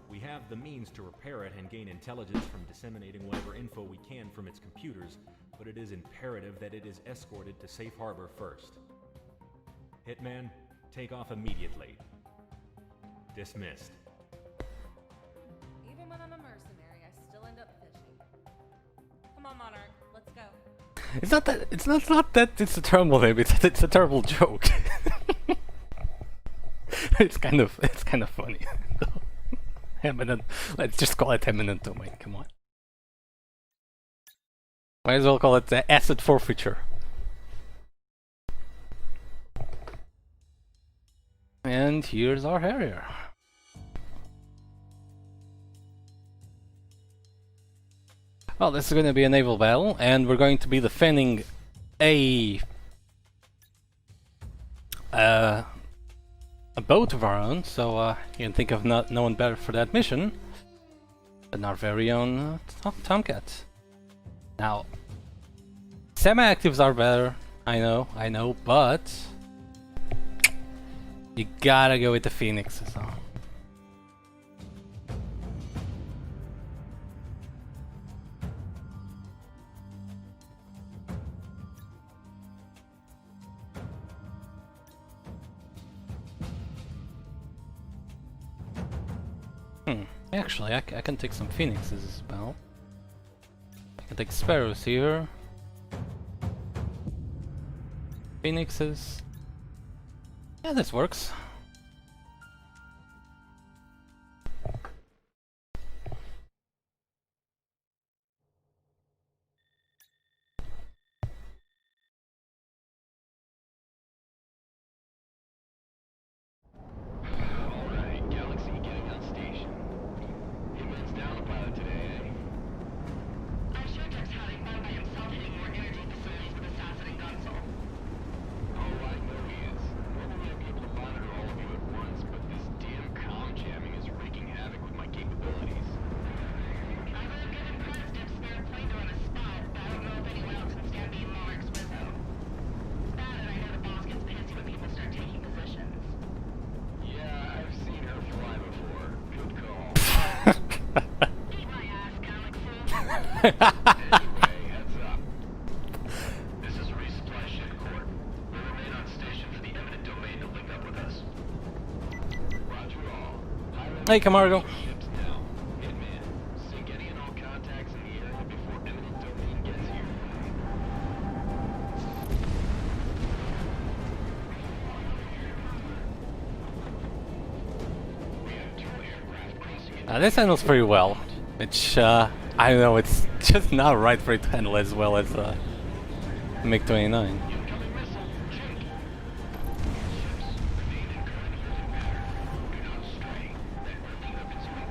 We have the means to repair it and gain intelligence from disseminating whatever info we can from its computers, but it is imperative that it is escorted to safe harbor first. Hitman, take off immediately. Dismissed. Even when I'm a mercenary, I still end up fishing. Come on, Monarch, let's go. It's not that. It's not that. It's a terrible name. It's a terrible joke. it's kind of funny. Eminent. Let's just call it Eminent Domain. Come on. Might as well call it the asset forfeiture. And here's our Harrier. Well, this is going to be a naval battle, and we're going to be defending a boat of our own, so you can think of no one better for that mission than our very own Tomcat. Now, semi-actives are better, I know, but you gotta go with the Phoenix. So. Actually, I can take some Phoenixes as well. I can take Sparrows here. Phoenixes. Yeah, this works. Alright, Galaxy getting on station. Hitman's down a pilot today, eh? I'm sure Dirk's having fun by himself hitting more energy facilities with Assassin and Gunsel. Oh, I know he is. Normally I'd be able to monitor all of you at once, but this damn comm jamming is wreaking havoc with my capabilities. I would have given President spare plane to run a spot, but I don't know if anyone else can stand being Monarch's Wizzo. It's bad that I know the boss gets pissy when people start taking positions. Yeah, I've seen her fly before. Good call. Eat my ass, comic fool. Anyway, heads up. This is Resupply Ship Corps. We'll remain on station for the Eminent Domain to link up with us. Roger all. Pilot, Hey, Camargo. ships now. Hitman, sync any and all contacts in the area before Eminent Domain gets here. We have 2 aircraft crossing into This handles pretty well, which I don't know. It's just not right for it to handle as well as MiG-29. incoming missile. Check. Ships remain in current holding pattern. Do not stray. Then clean up its way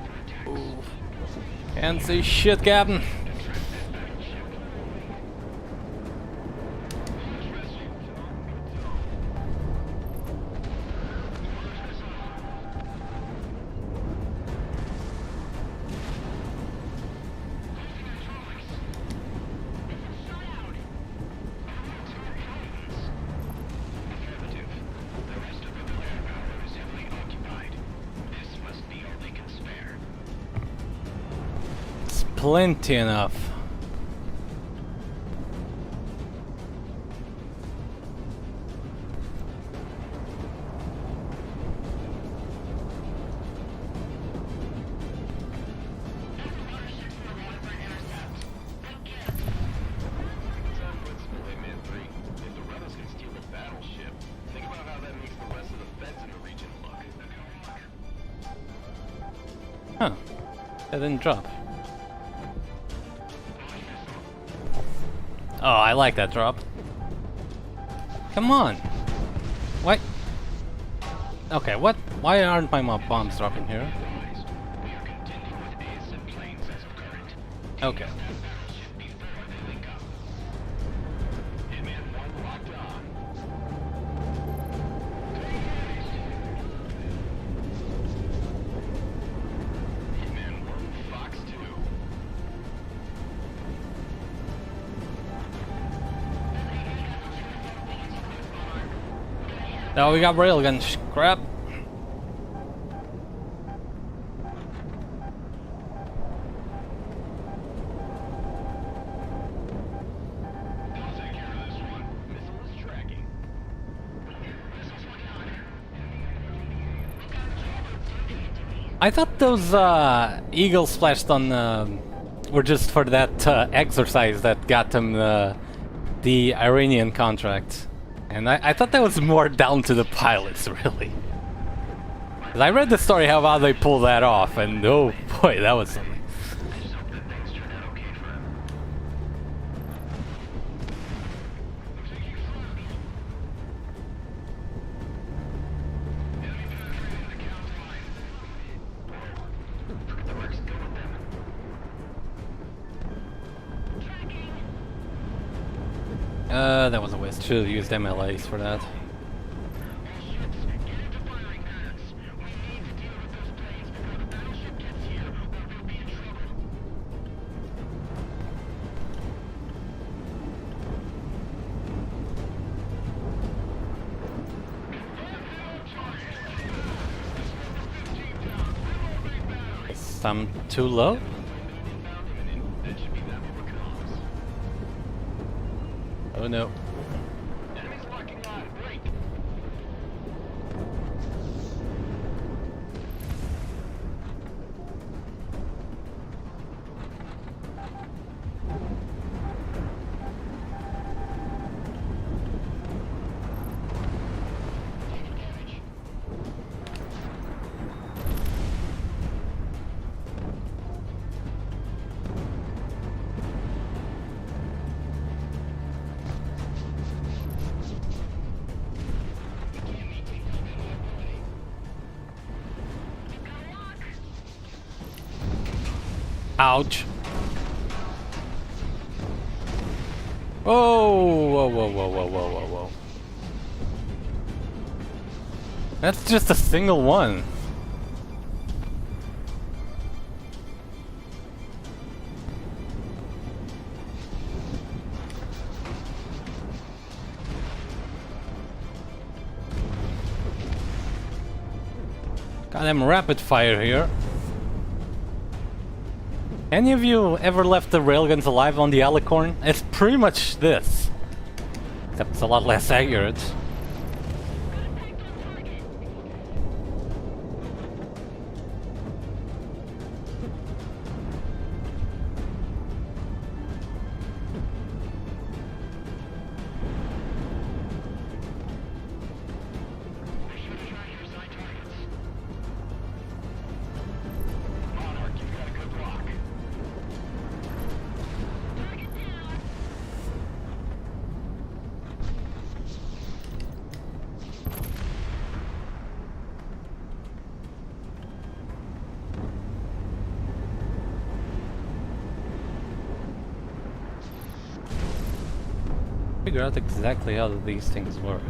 through attacks. Can't see shit, Captain. Track that battleship. plenty enough. Wingman 3, if the rebels can steal a battleship, think about how that makes the rest of the feds in the region look. Huh. That didn't drop. Oh, I like that drop. Come on! What? Okay, what? Why aren't my bombs dropping here? We are contending with ASM planes as of current. Okay. Battleship before they link up. Hitman 1 locked on. Hitman 1 Fox 2. Oh, we got railgun scrap. I'll take care of this one. Missile is tracking. I thought those eagles splashed on were just for that exercise that got them the Iranian contract. And I thought that was more down to the pilots, really. 'Cause I read the story how they pulled that off, and oh boy, that was something. I just hope that things turn out okay for him. Looks like you found me. Enemy penetrating the count line. Forget the works, go with them. That was a waste. Should have used MLAs for that. All ships, get into firing packs. We need to deal with those planes before the battleship gets here, or we'll be in trouble. Some too low? That should be that for comms. Oh no. Enemies locking on. Break. Ouch. Oh, whoa, whoa, whoa, whoa, whoa, whoa, whoa. That's just a single one. Goddamn rapid fire here. Any of you ever left the railguns alive on the Alicorn? It's pretty much this. Except it's a lot less accurate. Monarch, you've got a good block. Figure out exactly how these things work.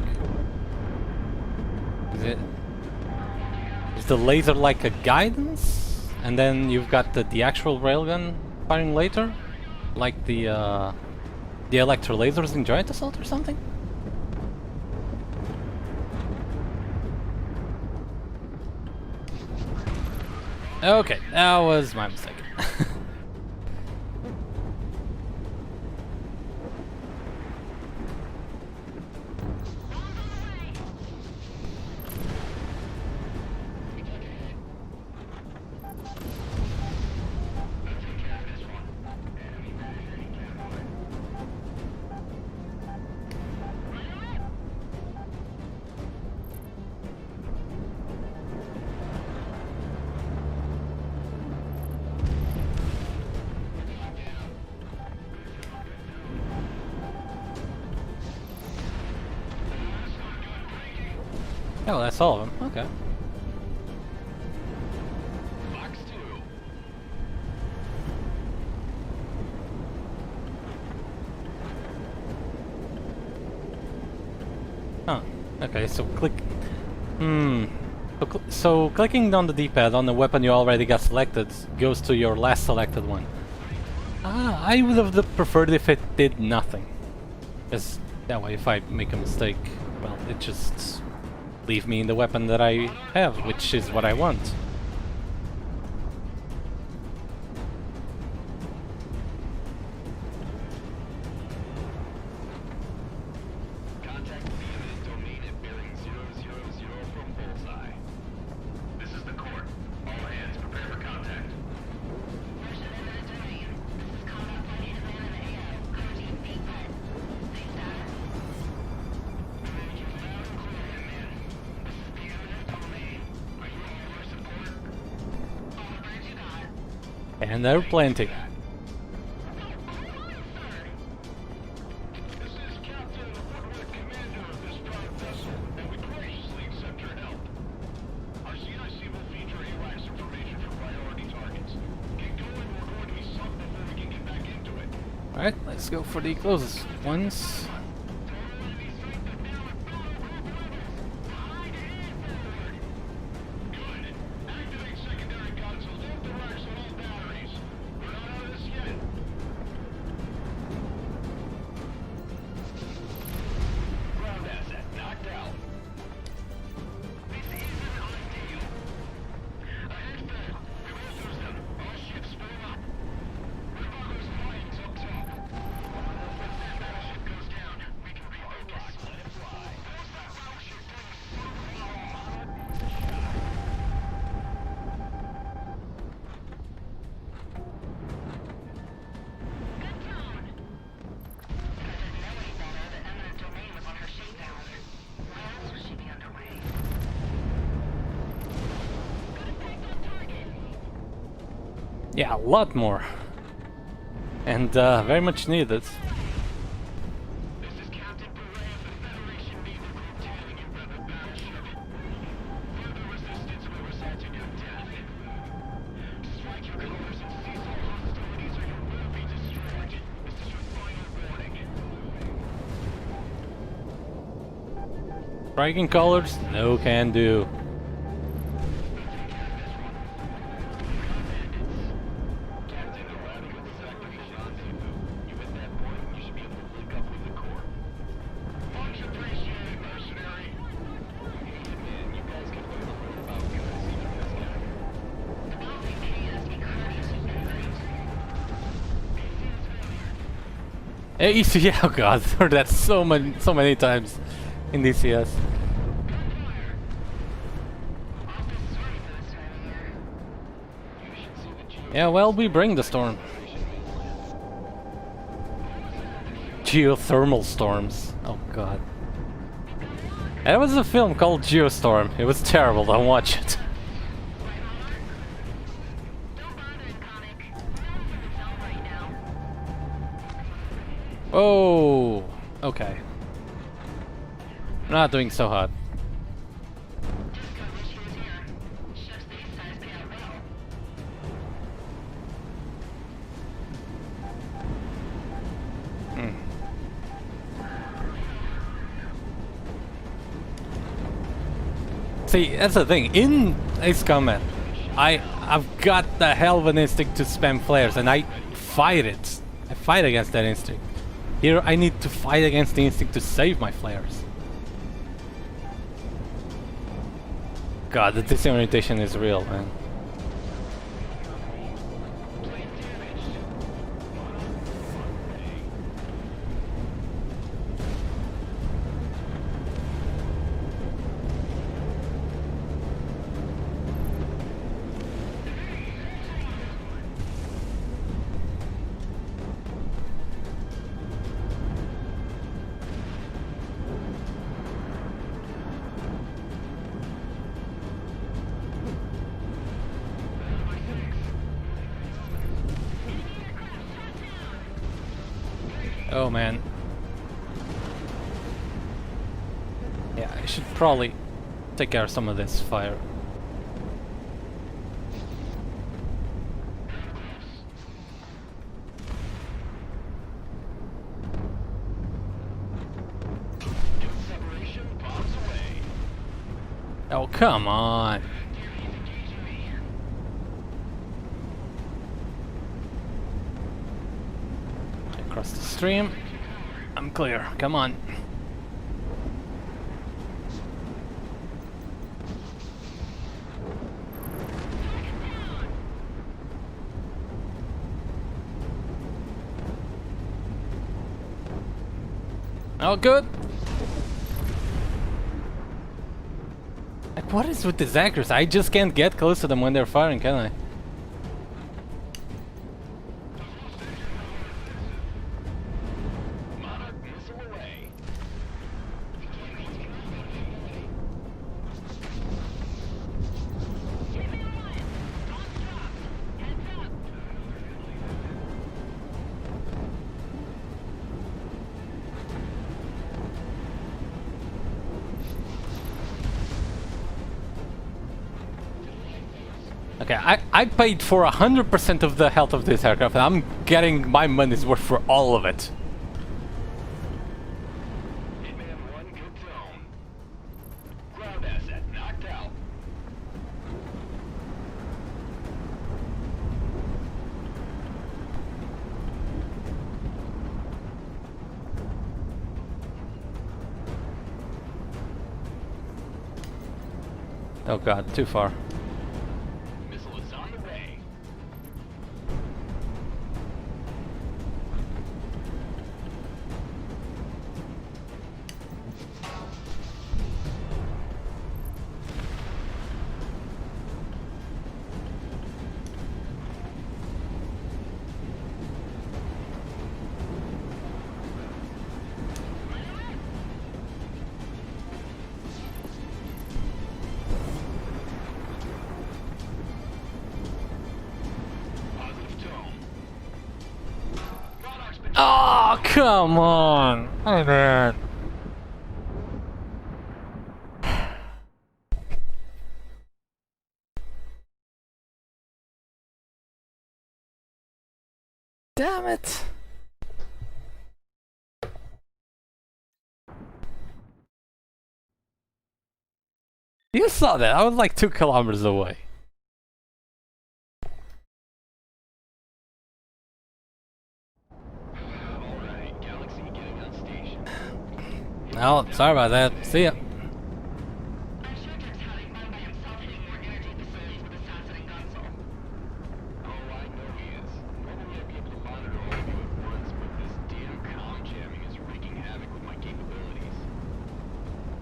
Is the laser like a guidance, and then you've got the actual railgun firing later, like the electro lasers in Giant Assault or something? Okay, that was my mistake. Oh, that's all of them. Okay. Box 2. Huh. Okay, so click. So clicking on the D-pad on the weapon you already got selected goes to your last selected one. Ah, I would have preferred if it did nothing. Because that way, if I make a mistake, well, it just leave me in the weapon that I have, which is what I want. Contact the eminent domain at bearing 000 from Bullseye. This is the court. All hands prepare for contact. Portion of eminent domain. This is combat flight Hitman and AO. Cover team Peak Med. Same status. You loud and clear, Hitman. This is the eminent domain. Are you all for support? All the birds you got. And there are plenty. This is Captain Woodward, commander of this private vessel, and we graciously accept your help. Our CIC will feature AWACS information for priority targets. Get going, we're going to be sunk before we can get back into it. Alright, let's go for the closest ones. Good. Activate secondary guns and load the racks on all batteries. We're not out of this yet. Ground asset knocked out. BCs in on deal. Ahead full. We won't lose them. All ships spool up. Red flying's up top. Once that battleship goes down, we can refocus. Let it fly. How's that battleship doing so well? Good tone. I didn't know any better that eminent domain was on her shakedown. Why else would she be underway? Good effect on target. Yeah, a lot more. And very much needed. This is Captain Bouret of the Federation Naval Group tailing you, Rebel battleship. Further resistance will result in your death. Strike your colors and cease all hostilities or you will be destroyed. This is your final warning. Striking colors? No can do. Captain, arriving at the sector rendezvous. You hit that point, you should be able to link up with the Corps. Much appreciated, mercenary. Man, you guys can play the role about guys, even this guy. The bossing paid us to be courteous has been great. Yeah, oh god, I've heard that so many times in DCS. Yeah, well, we bring the storm. Geothermal storms. Oh god. There was a film called Geostorm. It was terrible, don't watch it. Don't bother him, comic. He's in the zone right now. Oh, okay. Not doing so hot. Just could wish he was here. Ships these size pay out well. See, that's the thing. In Ace Combat, I've got the hell of an instinct to spam flares, and I fight it. I fight against that instinct. Here, I need to fight against the instinct to save my flares. God, the disorientation is real, man. Oh man. Yeah, I should probably take care of some of this fire. Separation bombs away. Oh, come on. Across the stream. I'm clear. Come on. Oh, good. Like, what is with these actors? I just can't get close to them when they're firing, can I? Monarch missile away. Okay, I paid for 100% of the health of this aircraft, and I'm getting my money's worth for all of it. Hitman 1 good zone. Ground asset knocked out. Oh god, too far. Missile is on the way. Positive tone. Monarch's been Oh, come on! Hey, man. Damn it! You saw that, I was like 2 kilometers away. Alright, Galaxy getting on station. Oh, sorry about that. See ya. I'm sure Dirk's having fun by himself hitting more energy facilities with his Assassin and Gunsel. Oh, I know he is. Normally I'd be able to monitor all of you at once, but this damn comm jamming is wreaking havoc with my capabilities.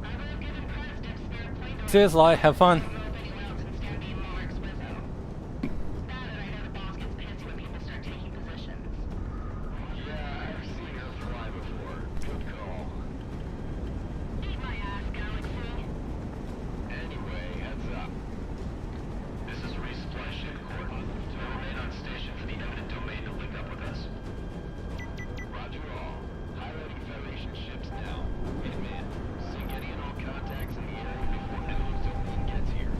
I would have given President spare plane to See you, Sly. Have fun. I don't know if anyone else can stand being monarchs with him. That and I know the boss gets pissy when people start taking positions. Yeah, I've seen her fly before. Good call. Eat my ass, Galaxy. Anyway, heads up. This is resupply ship court. Remain on station for the eminent domain to link up with us. Roger all. Highlighting Federation ships now. Hitman, sink any and all contacts in the area before eminent domain gets here.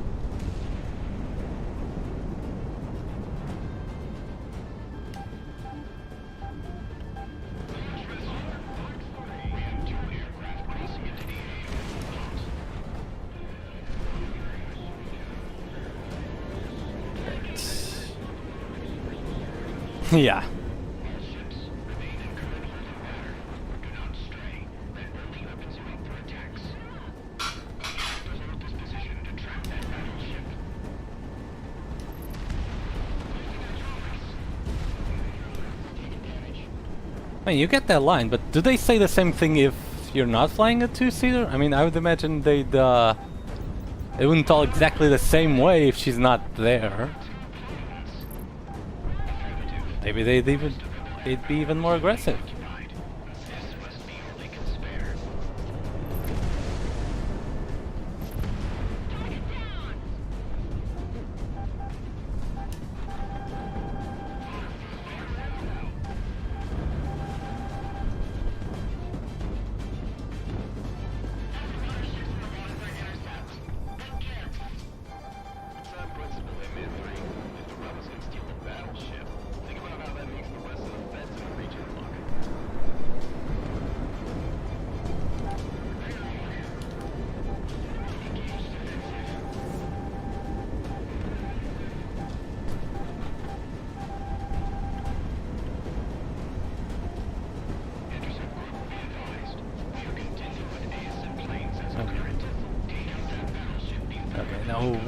We have 2 aircraft racing into the area. Yeah. All ships remain in current holding pattern. Do not stray. Let only weapons wait for attacks. To hold this position to trap that battleship. Take advantage. I mean, you get that line, but do they say the same thing if you're not flying a 2-seater? I mean, I would imagine they'd, it wouldn't talk exactly the same way if she's not there. Maybe they'd be even more aggressive. Occupied. This must be all they can spare.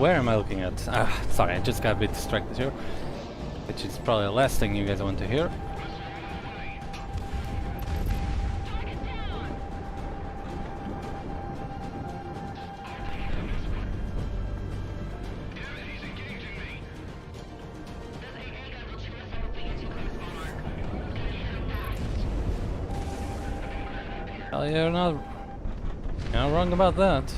where am I looking at? Sorry, I just got a bit distracted here. Which is probably the last thing you guys want to hear. Well, you're not wrong about that.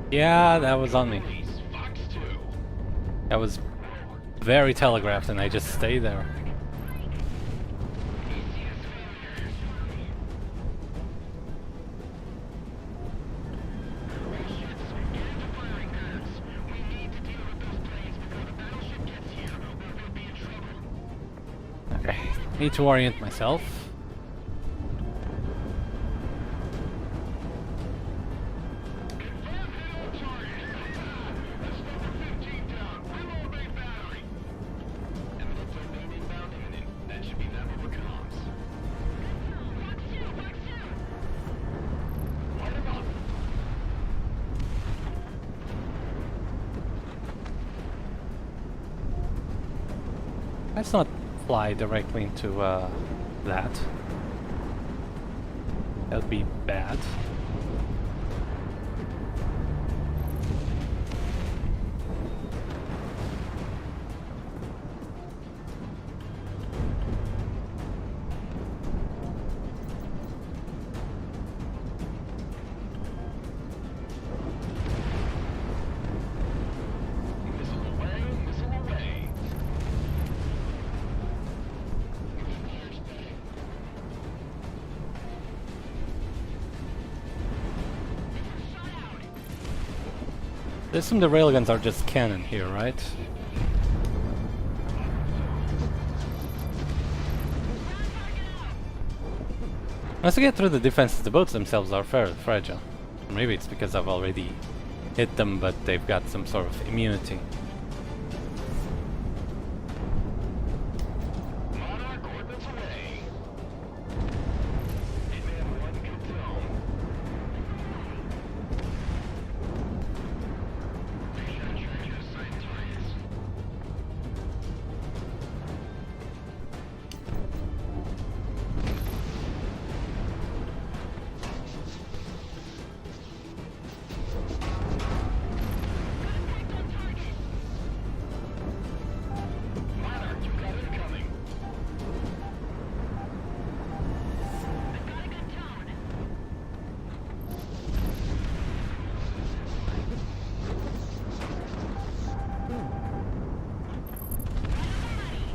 Yeah, that was on me. That was very telegraphed and I just stayed there. Okay, need to orient myself. Let's not fly directly into that. That would be bad. I assume the railguns are just cannon here, right? Once I get through the defenses, the boats themselves are fairly fragile. Maybe it's because I've already hit them, but they've got some sort of immunity.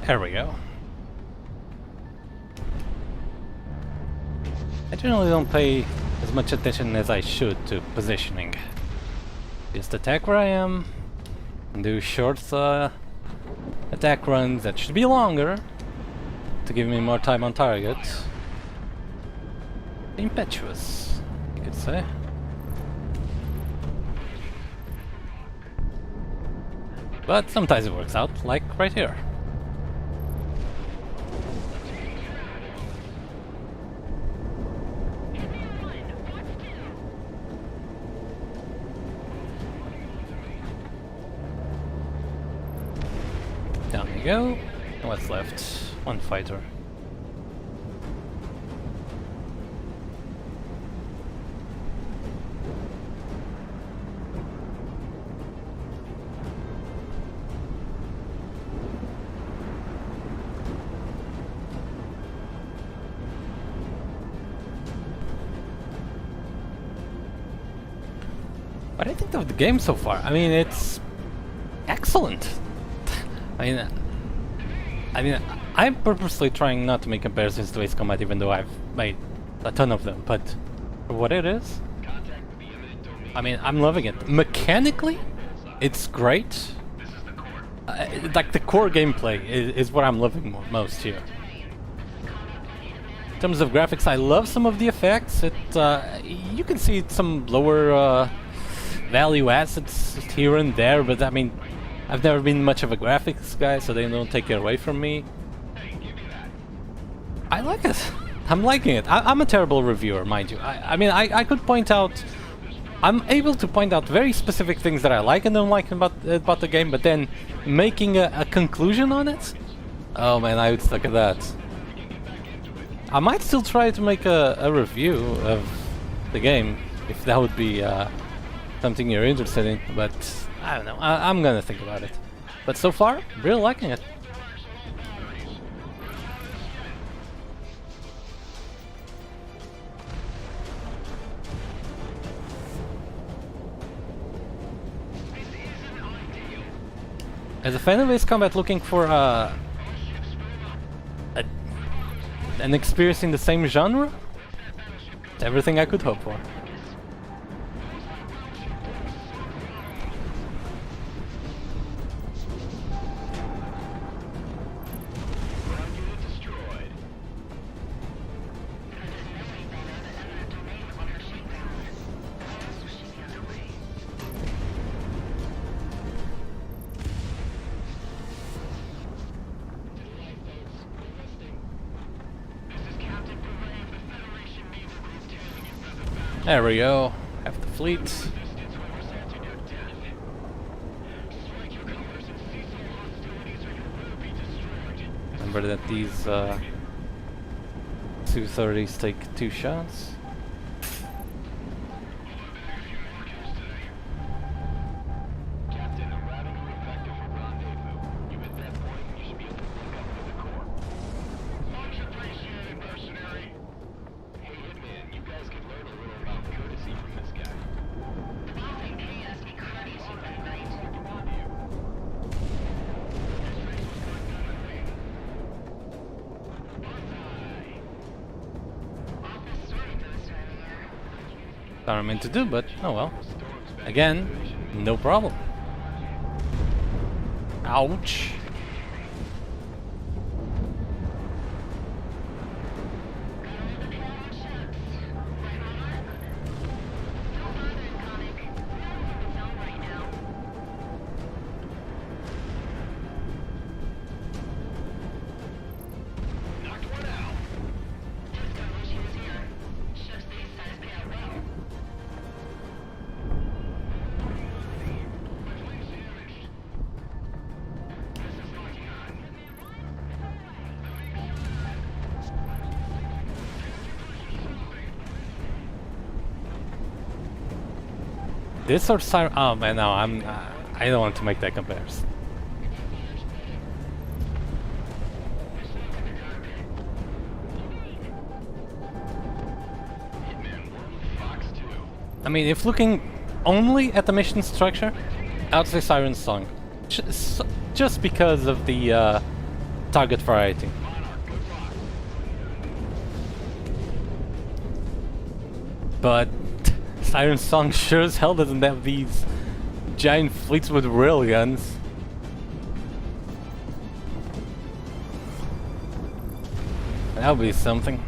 There we go. I generally don't pay as much attention as I should to positioning. Just attack where I am, and do short attack runs that should be longer to give me more time on target. Impetuous, you could say. But sometimes it works out, like right here. Down we go. And what's left? One fighter. What do I think of the game so far? I mean, it's excellent. I mean, I'm purposely trying not to make comparisons to Ace Combat, even though I've made a ton of them, but for what it is, I mean, I'm loving it. Mechanically, it's great. Like the core gameplay is what I'm loving most here. In terms of graphics, I love some of the effects. You can see some lower value assets here and there, but I mean, I've never been much of a graphics guy, so they don't take it away from me. I like it. I'm liking it. I'm a terrible reviewer, mind you. I mean, I could point out... I'm able to point out very specific things that I like and don't like about the game, but then making a conclusion on it? Oh man, I would suck at that. I might still try to make a review of the game, if that would be something you're interested in, but I don't know. I'm gonna think about it. But so far, really liking it. As a fan of Ace Combat looking for an experience in the same genre, it's everything I could hope for. There we go. Have the fleet. Remember that these 230s take 2 shots. Not what I meant to do, but oh well. Again, no problem. Ouch. This or Siren? Oh man, no, I don't want to make that comparison. I mean, if looking only at the mission structure, I would say Siren Song, just because of the target variety. But Siren Song sure as hell doesn't have these giant fleets with railguns. That would be something.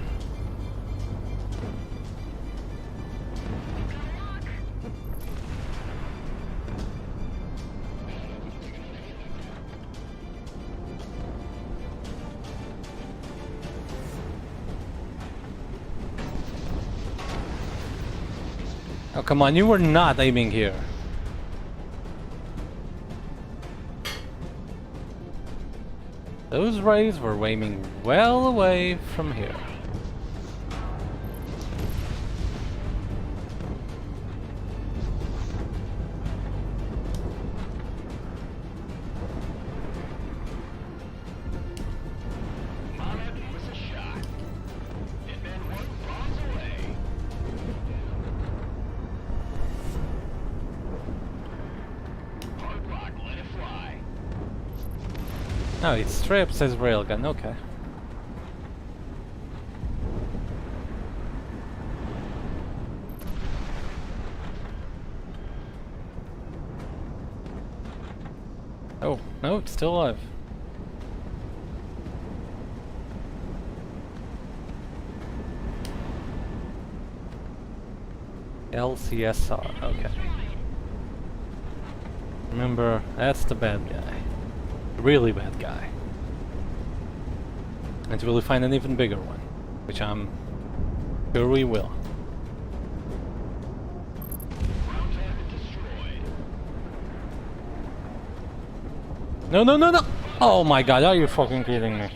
Oh, come on, you were not aiming here. Those rays were aiming well away from here. No, it straight up says railgun, okay. No, it's still alive. LCSR, okay. Remember, that's the bad guy. Really bad guy. Until we find an even bigger one, which I'm sure we will. No, no, no, no! Oh my god, are you fucking kidding me?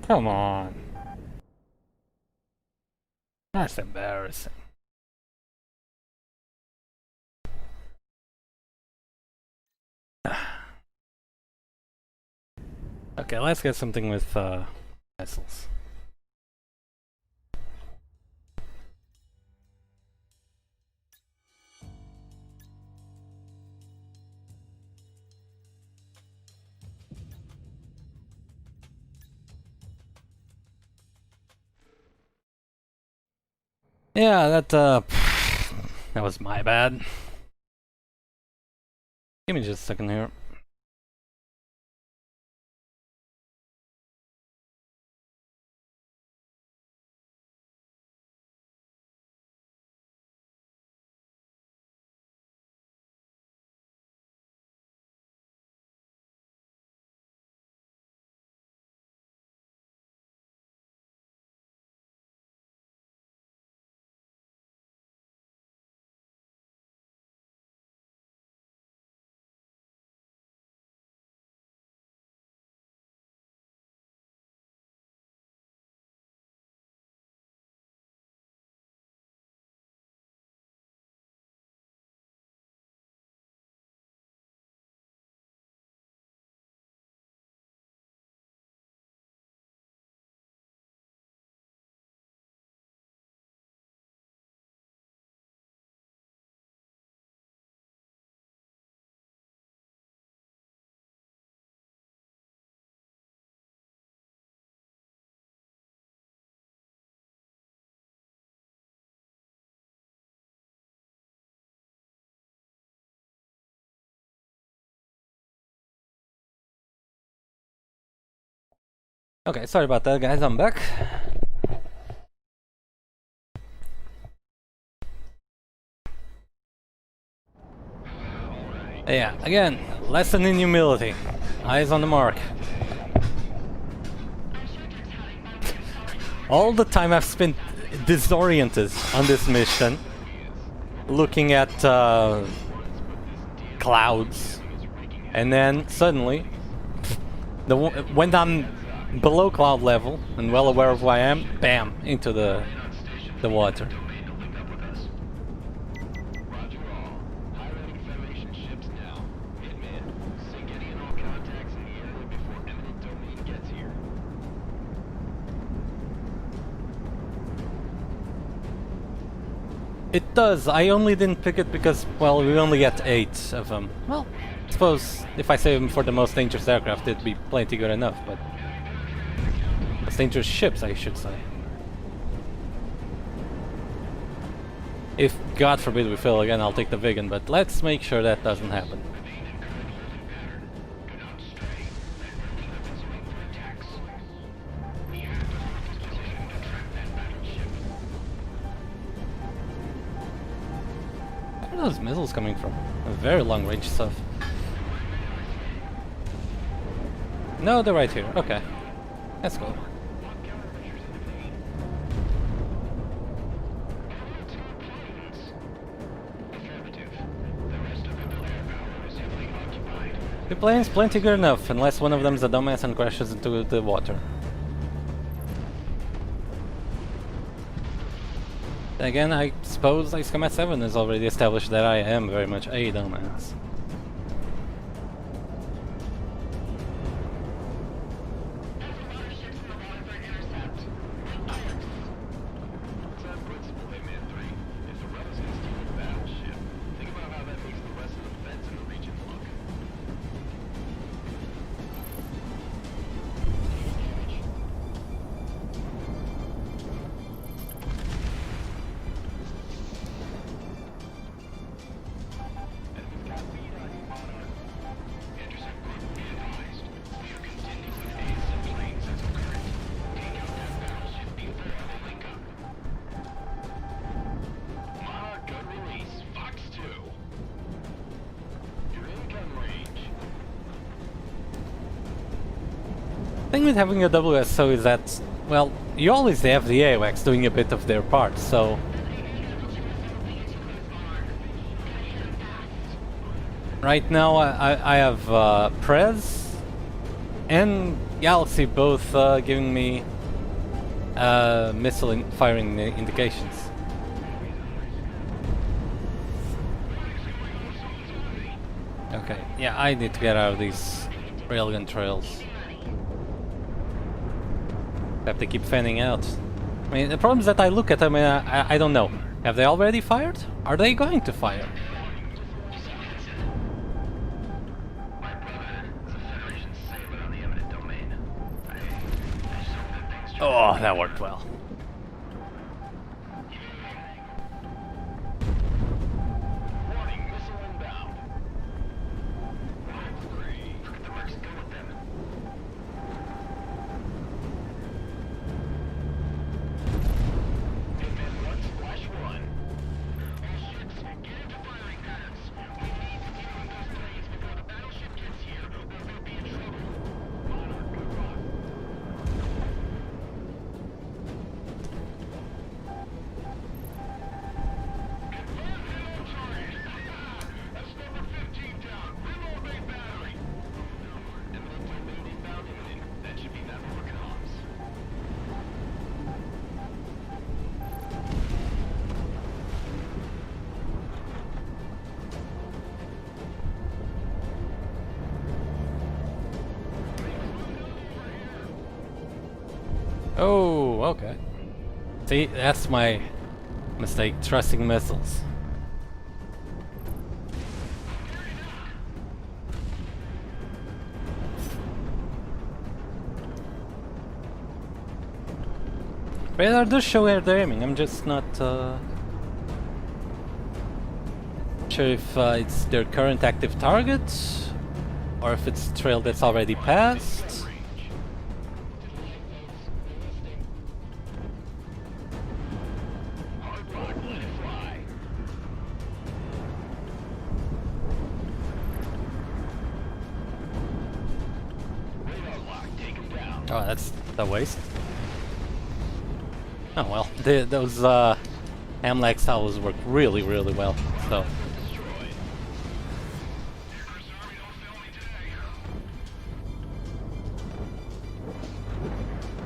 Come on. That's embarrassing. Okay, let's get something with missiles. Yeah, that that was my bad. Give me just a second here. Okay, sorry about that, guys. I'm back. Yeah, again, lesson in humility. Eyes on the mark. All the time I've spent disoriented on this mission, looking at clouds, and then suddenly, when I'm below cloud level and well aware of who I am, bam, into the water. It does. I only didn't pick it because, well, we only get 8 of them. Well, I suppose if I save them for the most dangerous aircraft, it'd be plenty good enough, but... most dangerous ships, I should say. If, God forbid, we fail again, I'll take the Vegan, but let's make sure that doesn't happen. Where are those missiles coming from? Very long range stuff. No, they're right here. Okay. That's cool. The plane's plenty good enough, unless one of them's a dumbass and crashes into the water. Again, I suppose IceCombat 7 has already established that I am very much a dumbass. thing with having a WSO is that, well, you always have the AWACS doing a bit of their part, so... Right now I have Prez and Galaxy both giving me missile firing indications. Okay, yeah, I need to get out of these railgun trails. Have to keep fanning out. I mean, the problem is that I look at them and I don't know. Have they already fired? Are they going to fire? Oh, that worked well. Oh, okay. See, that's my mistake, trusting missiles. Radar does show where they're aiming, I'm just not sure if it's their current active target, or if it's a trail that's already passed. Oh, that's a waste. Oh well, those Amlax towers work really, really well, so...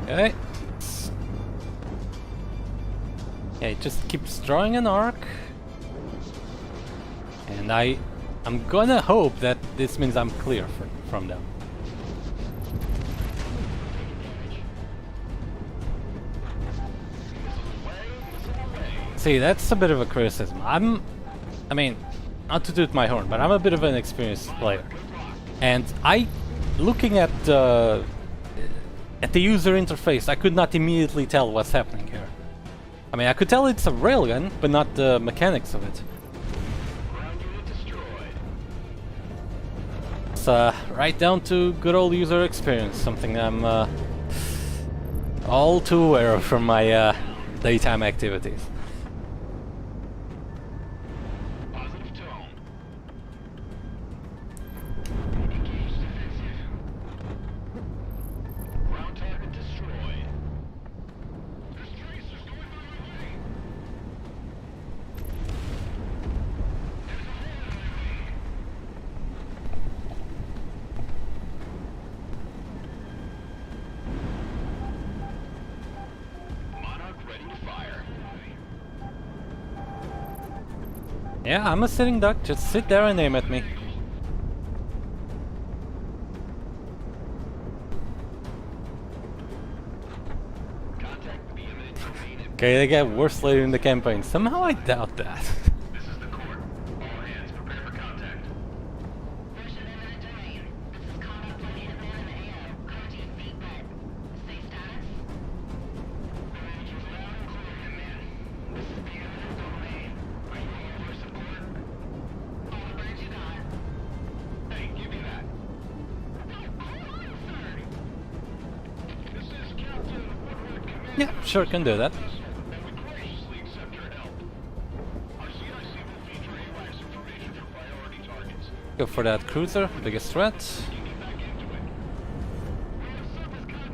Okay. Yeah, it just keeps drawing an arc. And I'm gonna hope that this means I'm clear from them. See, that's a bit of a criticism. I mean, not to toot my horn, but I'm a bit of an experienced player. And looking at the user interface, I could not immediately tell what's happening here. I mean, I could tell it's a railgun, but not the mechanics of it. It's right down to good old user experience, something I'm all too aware of from my daytime activities. Yeah, I'm a sitting duck, just sit there and aim at me. Okay, they get worse later in the campaign. Somehow I doubt that. This is the court. All hands, prepare for contact. Version imminent domain. This is combat plane Hitman and AO. Coming to your feet wet. Safe status? Manager's loud and clear, Hitman. This is the imminent domain. Are you here for support? All the birds you got. Hey, give me that. Hold on, sir. This is Captain Woodward Command. Yeah, sure, can do that. And we graciously accept your help. Our CIC will feature AWACS information for priority targets. Go for that cruiser, biggest threat. Get back into it. We have surface contact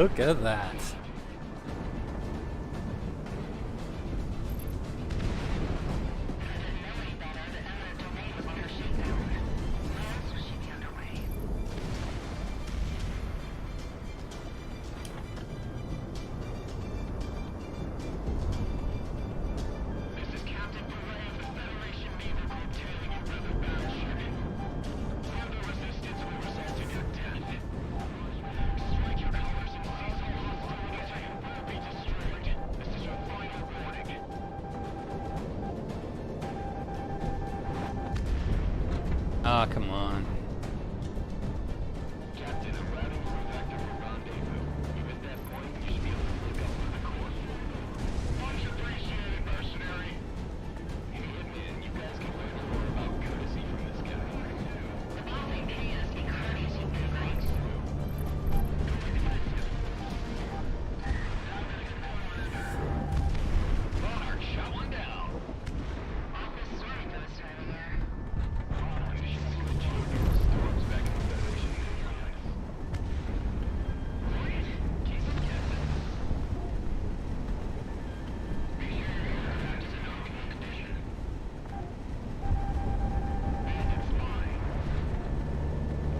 Look at that. This is Captain Beret of the Federation Naval Group 2 in weather battleship. Further resistance will result in your death. Strike your colors and seize all hostilities or you will be destroyed. This is your final warning. Ah, come on. Captain, I'm routing you back to a rendezvous. If at that point you should be able to look up for the course. Much appreciated, mercenary. Hey, Hitman, you guys can learn more about courtesy from this guy. The boss ain't paying us to be courteous, you good rights. Monarch, shot one down. Office sorry for this time of year. You should see the children storms back in the Federation. Quiet. Keep it, Captain. Be sure your aircraft is in optimal condition. And it's fine.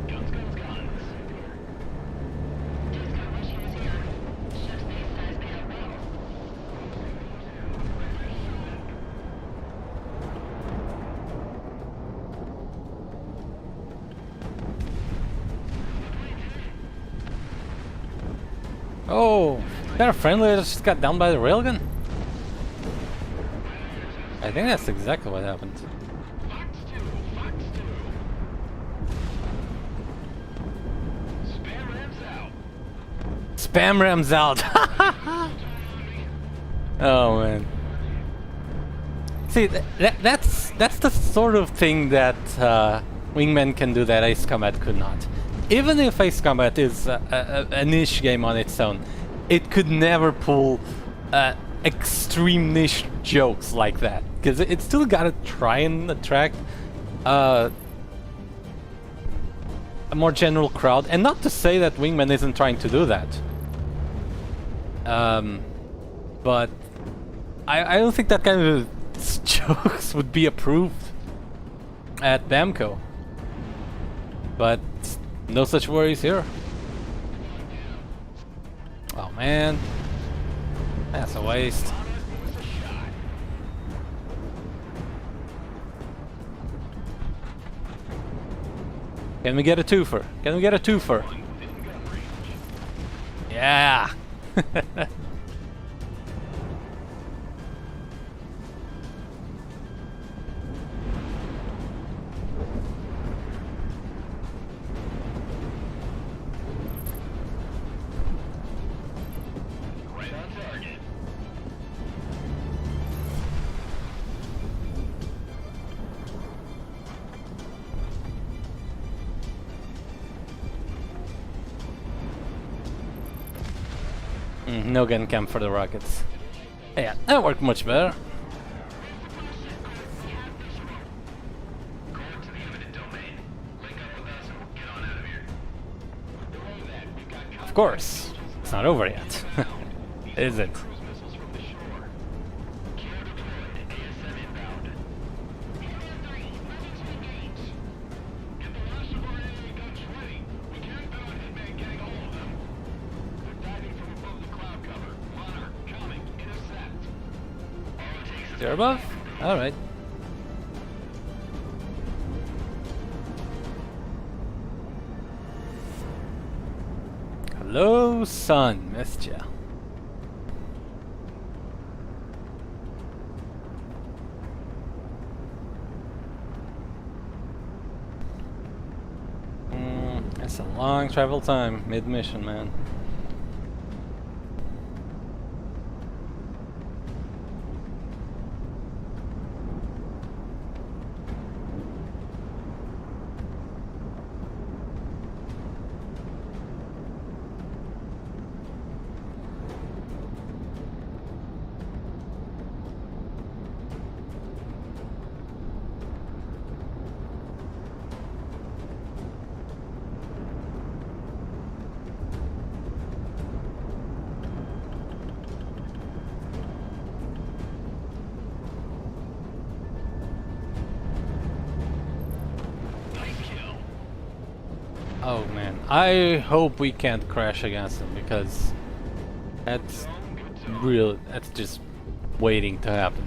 Guns, guns, guns. Just kinda wish he was here. Ship's base size made it well. Oh, that a friendly that just got down by the railgun? I think that's exactly what happened. Fox 2, Fox 2. Spam rams out. Spam rams out. Oh man. See, that's the sort of thing that Wingman can do that Ace Combat could not. Even if Ace Combat is a niche game on its own, it could never pull extreme niche jokes like that, because it still gotta try and attract a more general crowd. And not to say that Wingman isn't trying to do that, but I don't think that kind of jokes would be approved at Bamco. But no such worries here. Oh man, that's a waste. Can we get a twofer? Can we get a twofer? Yeah. Right on target. No gun cam for the rockets. Yeah, that worked much better. Go to the eminent domain. Link up with us and we'll get on out of here. Below that, we've got Of course, it's not over yet. Is it? cruise missiles from the shore. Kilo deployed. ASM inbound. Hitman 3, moving to engage. Get the last of our enemy guns ready. We can't bet on Hitman getting all of them. They're diving from above the cloud cover. Monarch, coming. Intercept. All it takes is They're above? Alright. Hello, sun. Missed ya. That's a long travel time mid-mission, man. Oh man, I hope we can't crash against them because that's real. That's just waiting to happen.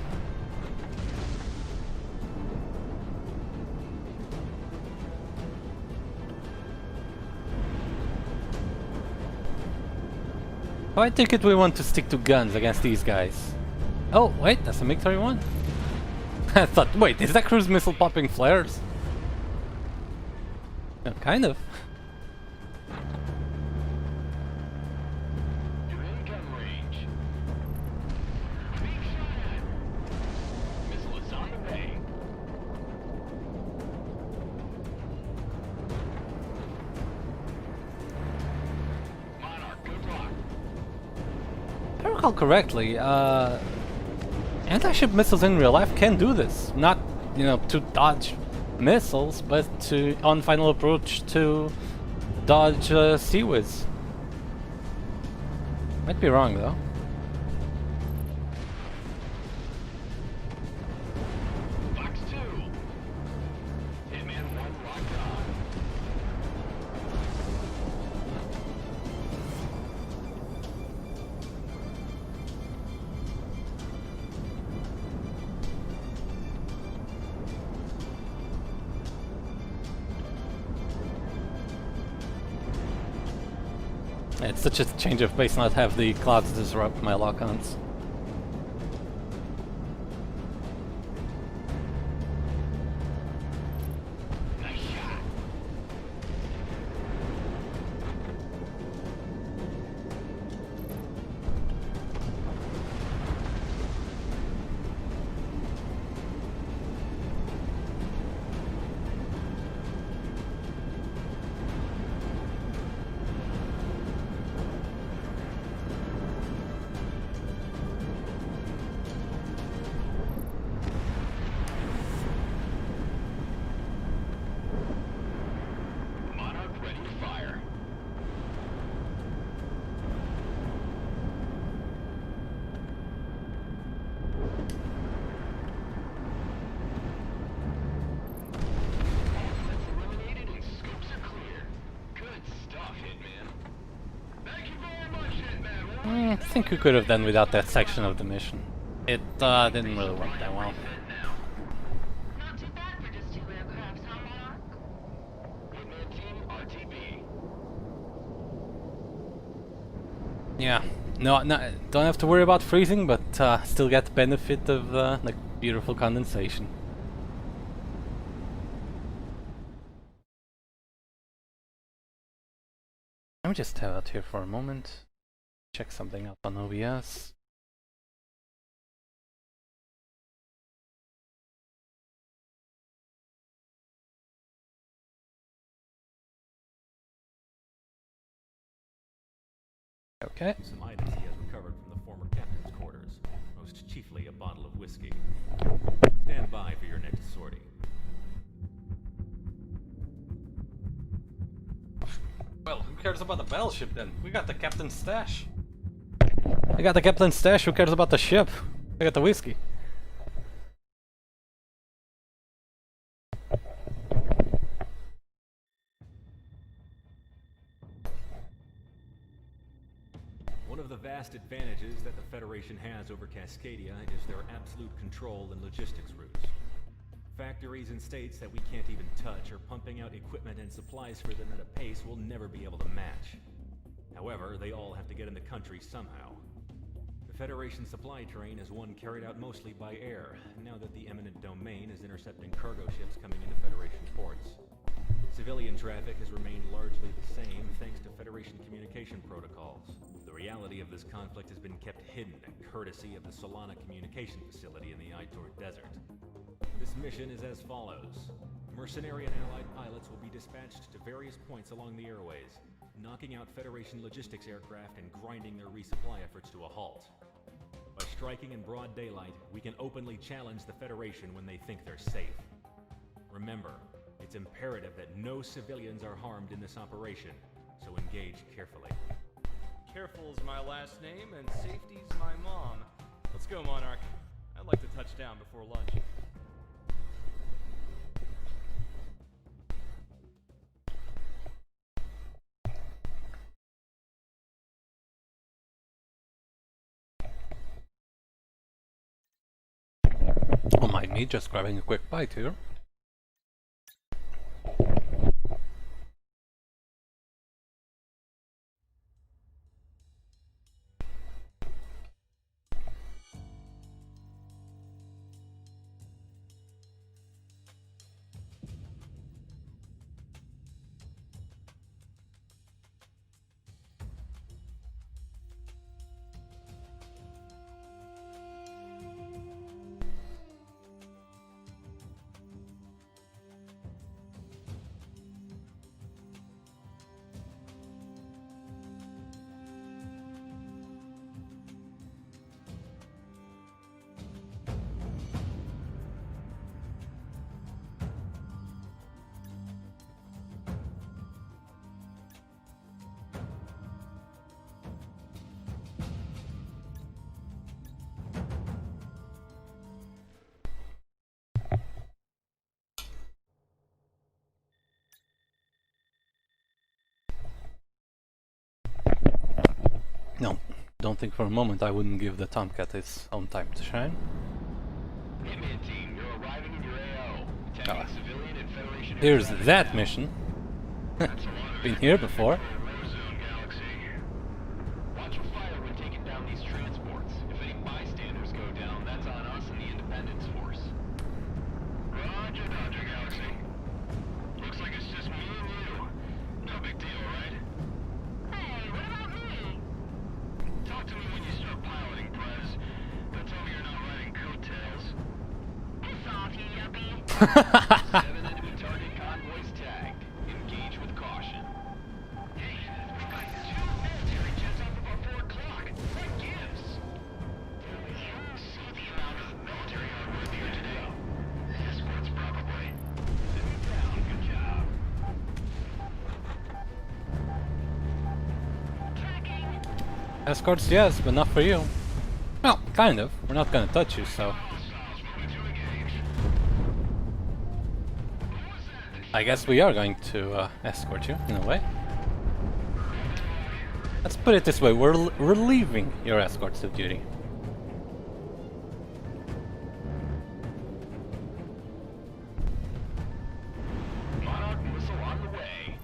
Oh, I take it we want to stick to guns against these guys. Oh, wait, that's a MiG-31? I thought, wait, is that cruise missile popping flares? Yeah, kind of. To income range. Big shot. Missile is on the way. Monarch, good luck. If I recall correctly, anti-ship missiles in real life can do this. Not, you know, to dodge missiles, but to, on final approach, to dodge Sea Whiz. Might be wrong though. Fox 2. Hitman 1 locked on. It's such a change of pace not have the clouds disrupt my lock-ons. Nice shot. Monarch ready to fire. Assets eliminated and scopes are clear. Good stuff, Hitman. Thank you very much, Hitman. I think we could have done without that section of the mission. It didn't really work that well. Not too bad for just 2 aircrafts, huh, Monarch? Hitman team RTB. Yeah, no, don't have to worry about freezing, but still get the benefit of like beautiful condensation. Let me just have out here for a moment. Check something out on OBS. Okay. Some items he has recovered from the former captain's quarters, most chiefly a bottle of whiskey. Stand by for your next sortie. Well, who cares about the battleship then? We got the captain's stash. I got the captain's stash, who cares about the ship? I got the whiskey. One of the vast advantages that the Federation has over Cascadia is their absolute control in logistics routes. Factories and states that we can't even touch are pumping out equipment and supplies for them at a pace we'll never be able to match. However, they all have to get in the country somehow. The Federation supply train is one carried out mostly by air, now that the eminent domain is intercepting cargo ships coming into Federation ports. Civilian traffic has remained largely the same thanks to Federation communication protocols. The reality of this conflict has been kept hidden courtesy of the Solana communication facility in the Aitor Desert. This mission is as follows. Mercenary and allied pilots will be dispatched to various points along the airways, knocking out Federation logistics aircraft and grinding their resupply efforts to a halt. By striking in broad daylight, we can openly challenge the Federation when they think they're safe. Remember, it's imperative that no civilians are harmed in this operation, so engage carefully. Careful is my last name, and safety's my mom. Let's go, Monarch. I'd like to touch down before lunch. Me just grabbing a quick bite here. No, don't think for a moment I wouldn't give the Tomcat its own time to shine. Hitman team, you're arriving in your AO. Attacking civilian and Federation Here's aircraft. that mission. That's a lot of Been here before. Red Zone Galaxy. Watch your fire when taking down these transports. If any bystanders go down, that's on us and the Independence Force. Roger, Dodger Galaxy. Looks like it's just me and you. No big deal, right? Hey, what about me? Talk to me when you start piloting, Prez. Don't tell me you're not riding coattails. Piss off, you yuppie. 7 enemy target convoys tagged. Engage with caution. Hey, we've got 2 military jets off of our 4 o'clock. What gives? You see the amount of military hardware here today? Escorts, probably. Sit down. Good job. Tracking. Escorts, yes, but not for you. Well, kind of. We're not gonna touch you, so... Hostiles moving to engage. I guess we are going to escort you, in a way. Let's put it this way, we're relieving your escorts of duty. Monarch missile on the way.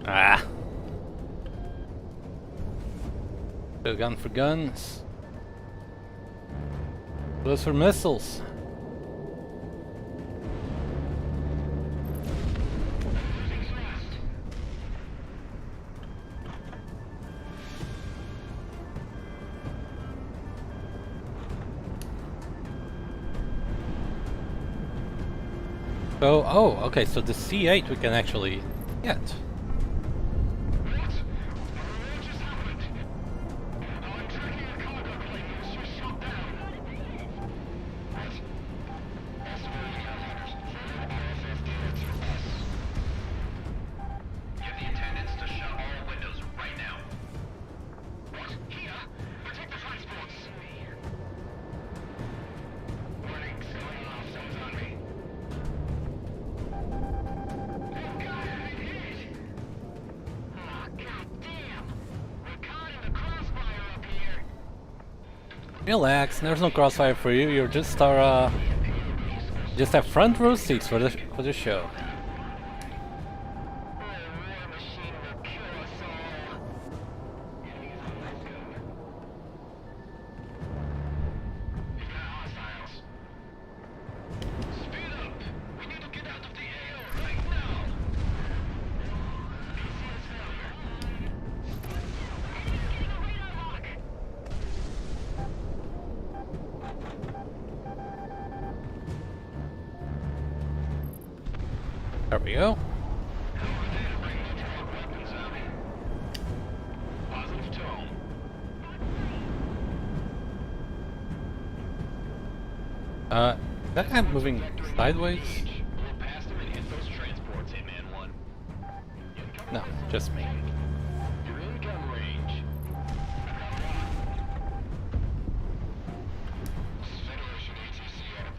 Ah! Still gun for guns. Those for missiles. So, oh, okay, so the C8 we can actually get. What? What just happened? I'm tracking a cargo plane that was just shot down. What? RFF data to us. Get the attendants to shut all windows right now. What? Here? Protect the transports. Warning, going off. Someone's on me. Oh god, I've been hit! Oh god damn! We're caught in the crossfire up here. Relax, there's no crossfire for you. You're just our just have front row seats for the show. The war machine will kill us all. We've got hostiles. Speed up! We need to get out of the AO right now! PCS failure. Getting a radar lock. There we go. Weapons out. Positive tone. That guy moving sideways? Pull past him and hit those transports, Hitman 1. No, just me. You're in gun range. Federation ATC out of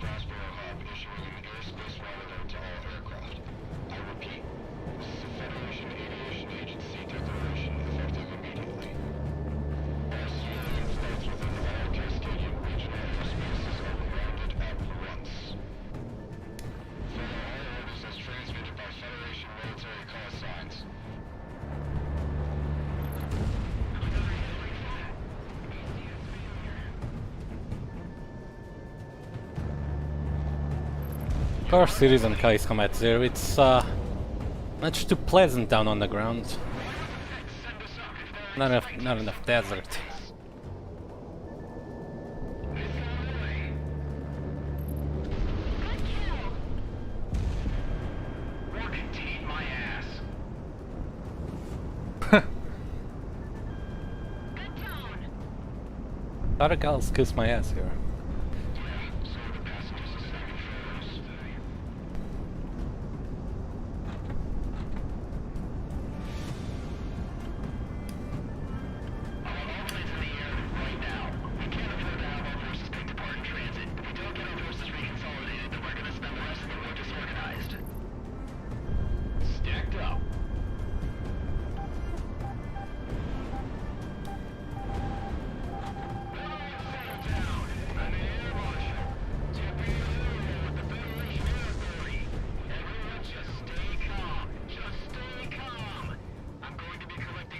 course it isn't Kai's Combat Zero, it's much too pleasant down on the ground. Not enough desert. Lot of girls kiss my ass here.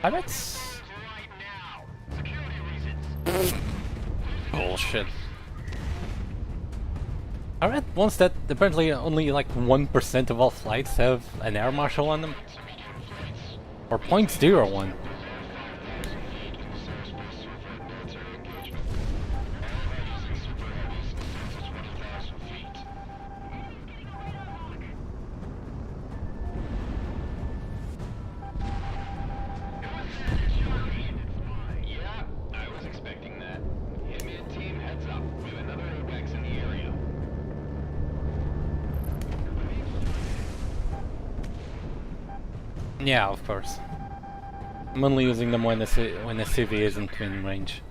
That's bullshit. I read once that apparently only like 1% of all flights have an air marshal on them. Or 0.01. Yeah, of course. I'm only using them when the CV isn't in range.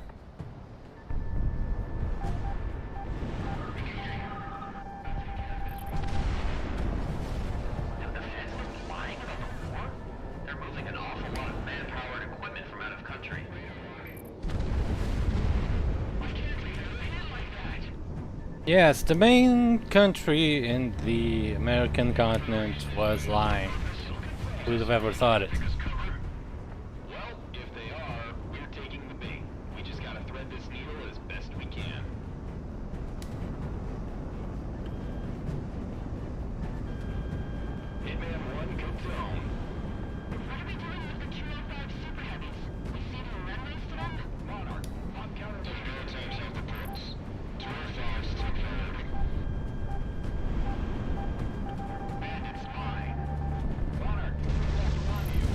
Yes, the main country in the American continent was lying. Who would have ever thought it? Well, if they are, we're taking the bait. We just gotta thread this needle as best we can. Hitman 1 confirmed. What are we doing with the 205 Super Heavies? We saving runways for them? Monarch, on counter. Those prototypes have the ports. 205 still forwarding. Bandits mine. Monarch, on you.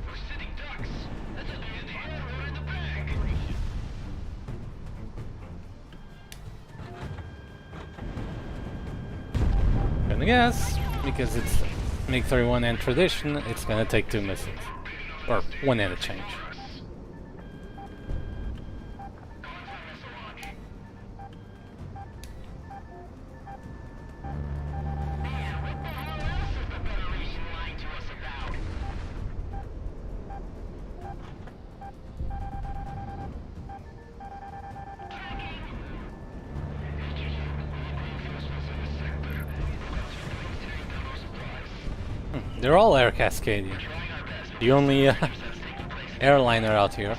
We're sitting ducks. That's a big deal. We're in the bag. Gonna guess, because it's MiG-31 and tradition, it's gonna take 2 missiles. Or 1 and a change. Man, what the hell else is the Federation lying to us about? They're all Air Cascadian. The only airliner out here.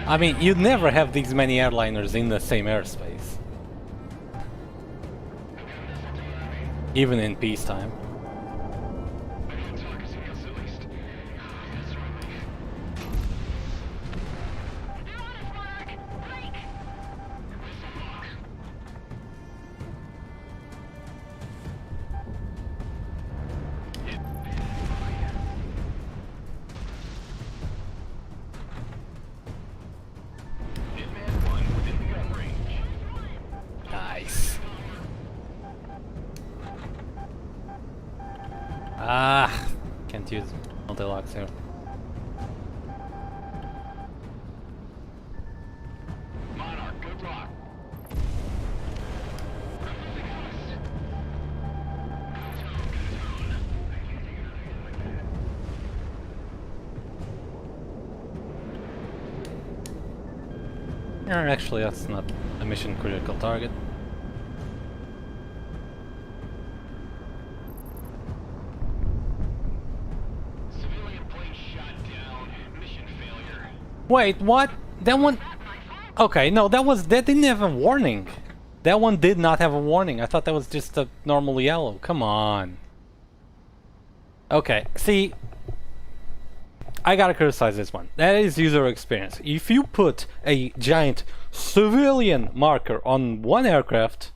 I mean, you'd never have these many airliners in the same airspace. Even in peacetime. Hitman 1 within gun range. Nice. Ah, can't use multi-locks here. Monarch, good luck. Actually, that's not a mission critical target. Civilian plane shot down. Mission failure. Wait, what? That one... Okay, no, that didn't have a warning. That one did not have a warning. I thought that was just a normal yellow. Come on. Okay, see, I gotta criticize this one. That is user experience. If you put a giant civilian marker on one aircraft,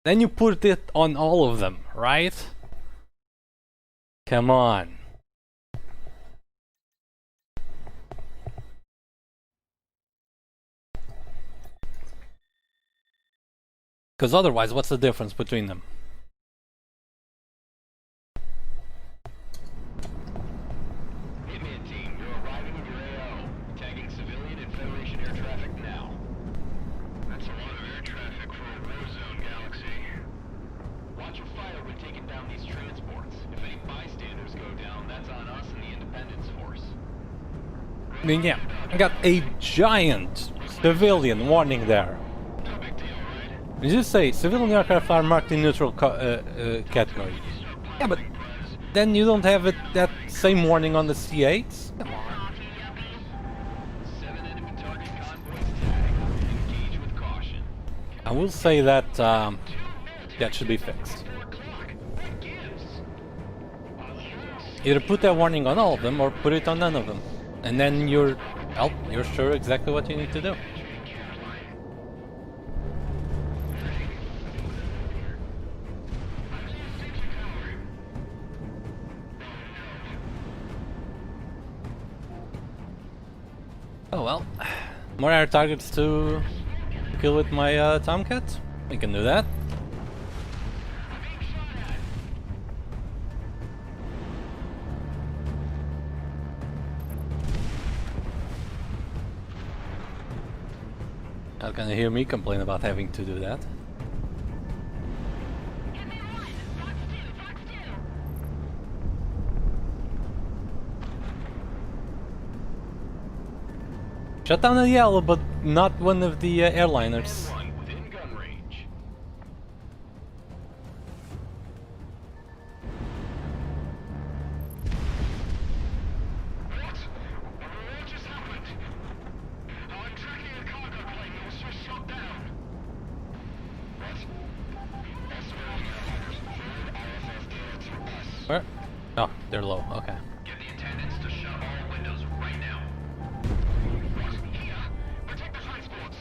then you put it on all of them, right? Come on. Because otherwise, what's the difference between them? Wingman team, you're arriving in your AO. Tagging civilian and Federation air traffic now. That's a lot of air traffic for a war zone, Galaxy. Watch your fire when taking down these transports. If any bystanders go down, that's on us and the Independence Force. I mean, yeah, I got a giant civilian warning there. No big deal, right? You just say civilian aircraft are marked in neutral category. Yeah, but then you don't have that same warning on the C8s? Come on. 7 enemy target convoys tagged. Engage with caution. I will say that that should be fixed. 4 o'clock. What gives? Either put that warning on all of them or put it on none of them. And then you're sure exactly what you need to do. Oh well, more air targets to kill with my Tomcat? We can do that. Not gonna hear me complain about having to do that. Shut down the yellow, but not one of the airliners. Run within gun range. What? What just happened? I'm tracking a cargo plane that was just shot down. What? Where? Oh, they're low. Okay. Get the attendants to shut all windows right now. What? Here? Protect the transports.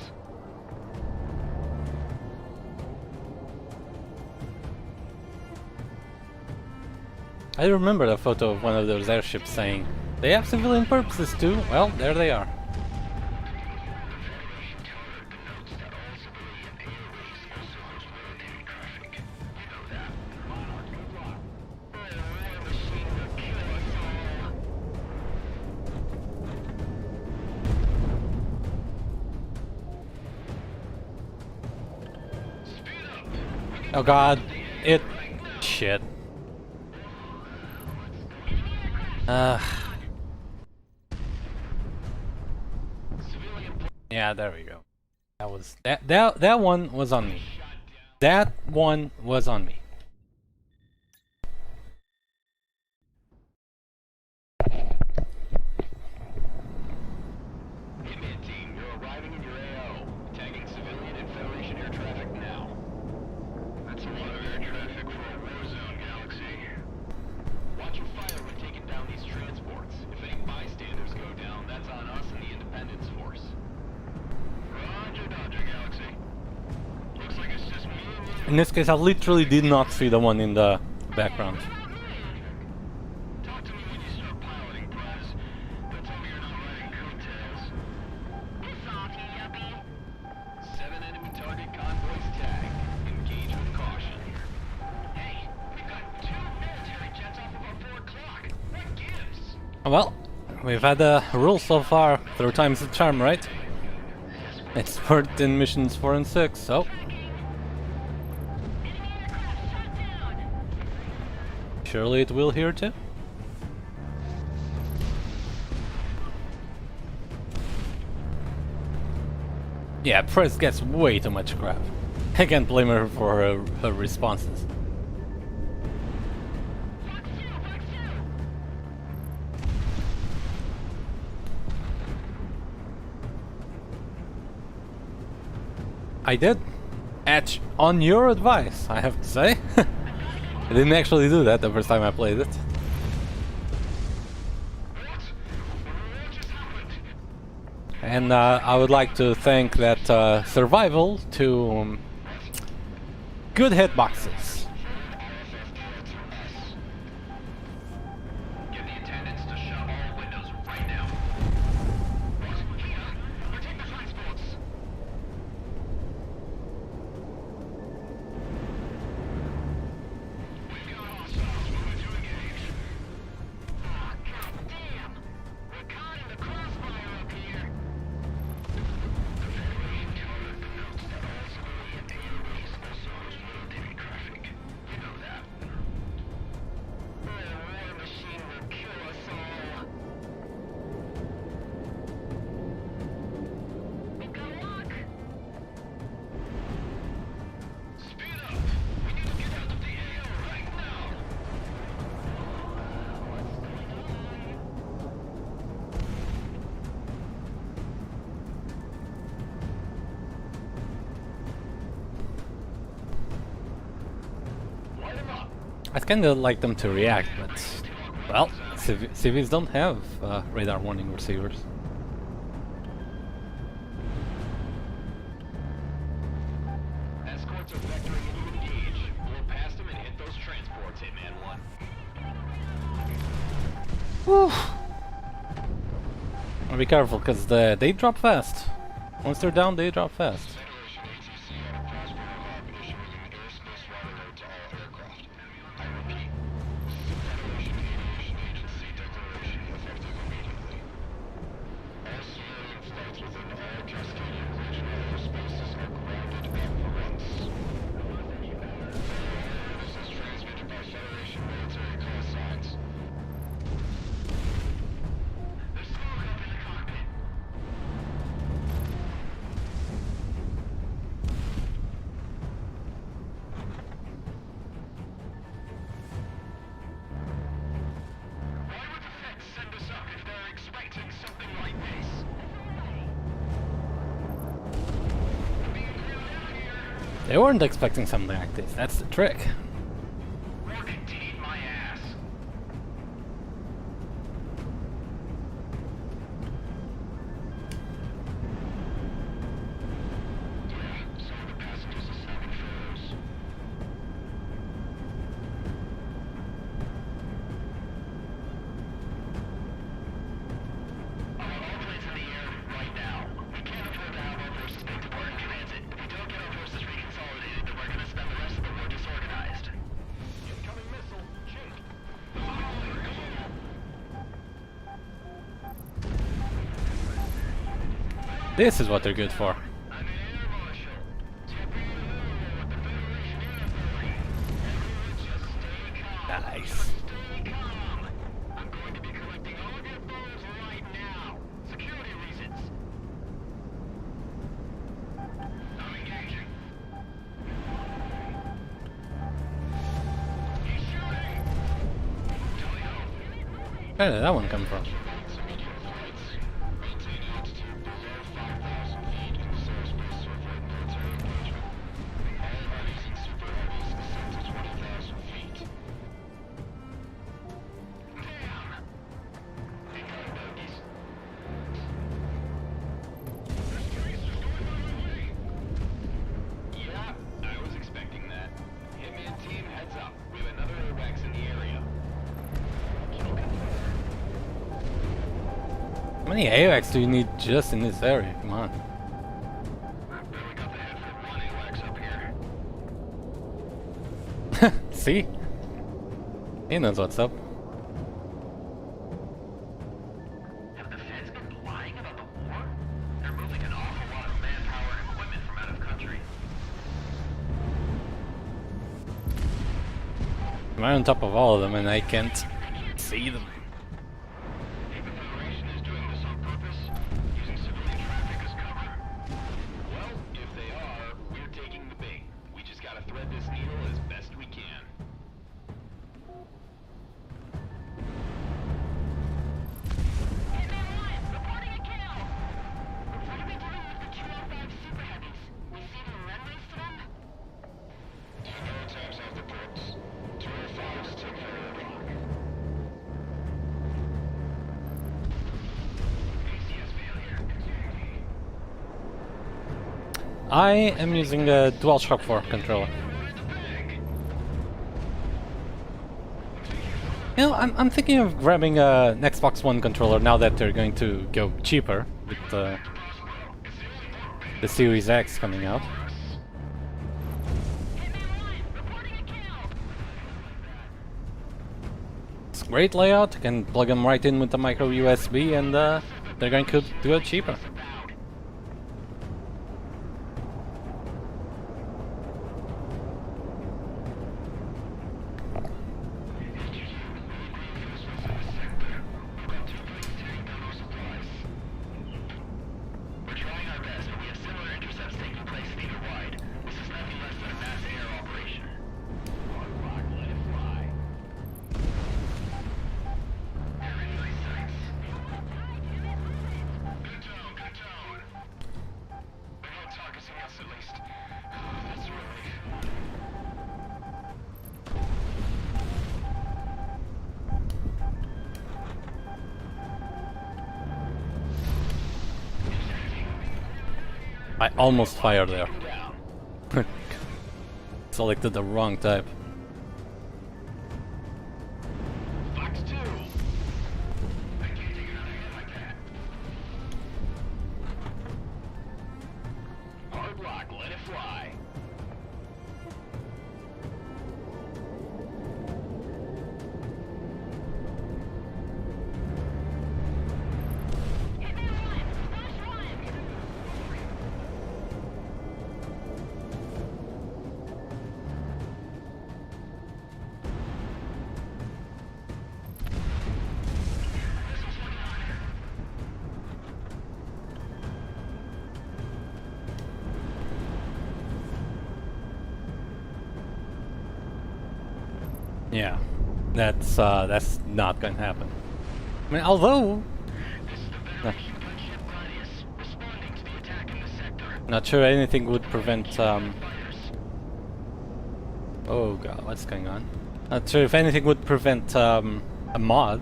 I remember a photo of one of those airships saying, "They have civilian purposes too." Well, there they are. Oh god, shit. Yeah, there we go. That one was on me. That one was on me. Wingman team, you're arriving in your AO. Tagging civilian and Federation air traffic now. That's a lot of air traffic for a war zone, Galaxy. Watch your fire when taking down these transports. If any bystanders go down, that's on us and the Independence Force. Roger, Dodger, Galaxy. Looks like it's just me and you. In this case, I literally did not see the one in the background. Talk to me when you start piloting, Prez. But tell me you're not riding coattails. Piss off, you yuppie. 7 enemy target convoys tagged. Engage with caution. Hey, we've got 2 military jets off of our 4 o'clock. What gives? Well, we've had a rule so far. 3 times the charm, right? It's worked in missions 4 and 6, so surely it will here too. Yeah, Press gets way too much crap. I can't blame her for her responses. I did. On your advice, I have to say. I didn't actually do that the first time I played it. And I would like to thank that survival to good hitboxes. Get the attendants to shut all windows right now. Protect the transports. We've got hostiles moving to engage. Oh, goddamn! We're caught in the crossfire up here. The Federation tower connotes that all civilian AOEs also host military traffic. You know that. The war machine will kill us all. We've got luck. Speed up! We need to get out of the AO right now! Light 'em up! I'd kinda like them to react, but... Well, civvies don't have radar warning receivers. Escorts are vectoring into engage. Blow past them and hit those transports, Hitman 1. Whew. Be careful, because they drop fast. Once they're down, they drop fast. Federation ATC on a crossfire hub issuing an airspace right alert to all aircraft. I repeat, this is a Federation Aviation Agency declaration effective immediately. All civilian flights within all Cascadian regional airspaces are grounded at once. This is transmitted by Federation military call signs. There's smoke up in the cockpit. Why would the Feds send us up if they're expecting something like this? We're being grilled out here. They weren't expecting something like this, that's the trick. Or contain my ass. Yeah, some of the passengers are snapping photos. All planes in the air right now. We can't afford to have our forces picked apart in transit. If we don't get our forces reconsolidated, then we're gonna spend the rest of the war disorganized. Incoming missile. Shoot. This is what they're good for. I'm an air marshal. What the Federation ain't afraid. Everyone just stay calm. Nice. Stay calm. I'm going to be collecting all of your photos right now. Security reasons. I'm engaging. He's shooting! Tally ho. Where did that one come from? Commence immediate flights. Maintain altitude below 5,000 feet in the airspace to avoid military engagement. All heavies and super heavies descend to 20,000 feet. Damn! Incoming bogeys. There's tracers going my way! Yeah, I was expecting that. Hitman team, heads up. We have another airbags in the area. How many AWACS do you need just in this area? Come on. I bet we got the head for one AWACS up here. See? He knows what's up. Have the feds been lying about the war? They're moving an awful lot of manpower and equipment from out of country. I'm on top of all of them and I can't see them. Think the Federation is doing this on purpose? Using civilian traffic as cover? Well, if they are, we're taking the bait. We just gotta thread this needle as best we can. Hitman 1, reporting a kill. What are we doing with the 205 super heavies? We see them run race to them? I am using a DualShock 4 controller. You know, I'm thinking of grabbing an Xbox One controller now that they're going to go cheaper with the Series X coming out. It's a great layout. You can plug them right in with the micro USB, and they're going to do it cheaper. We're trying our best, but we have similar intercepts taking place theater-wide. This is nothing less than a mass air operation. Hard rock, let it fly. Enemy sights. Good tone, good tone. They're not targeting us at least. That's a relief. I almost fired there. Selected the wrong type. Fox 2. I can't take another hit like that. Hard rock, let it fly. Yeah, that's not going to happen. I mean, although This is the Federation gunship Gladius, responding to the attack in this sector. not sure anything would prevent. Fighters. Oh god, what's going on? Not sure if anything would prevent a mod.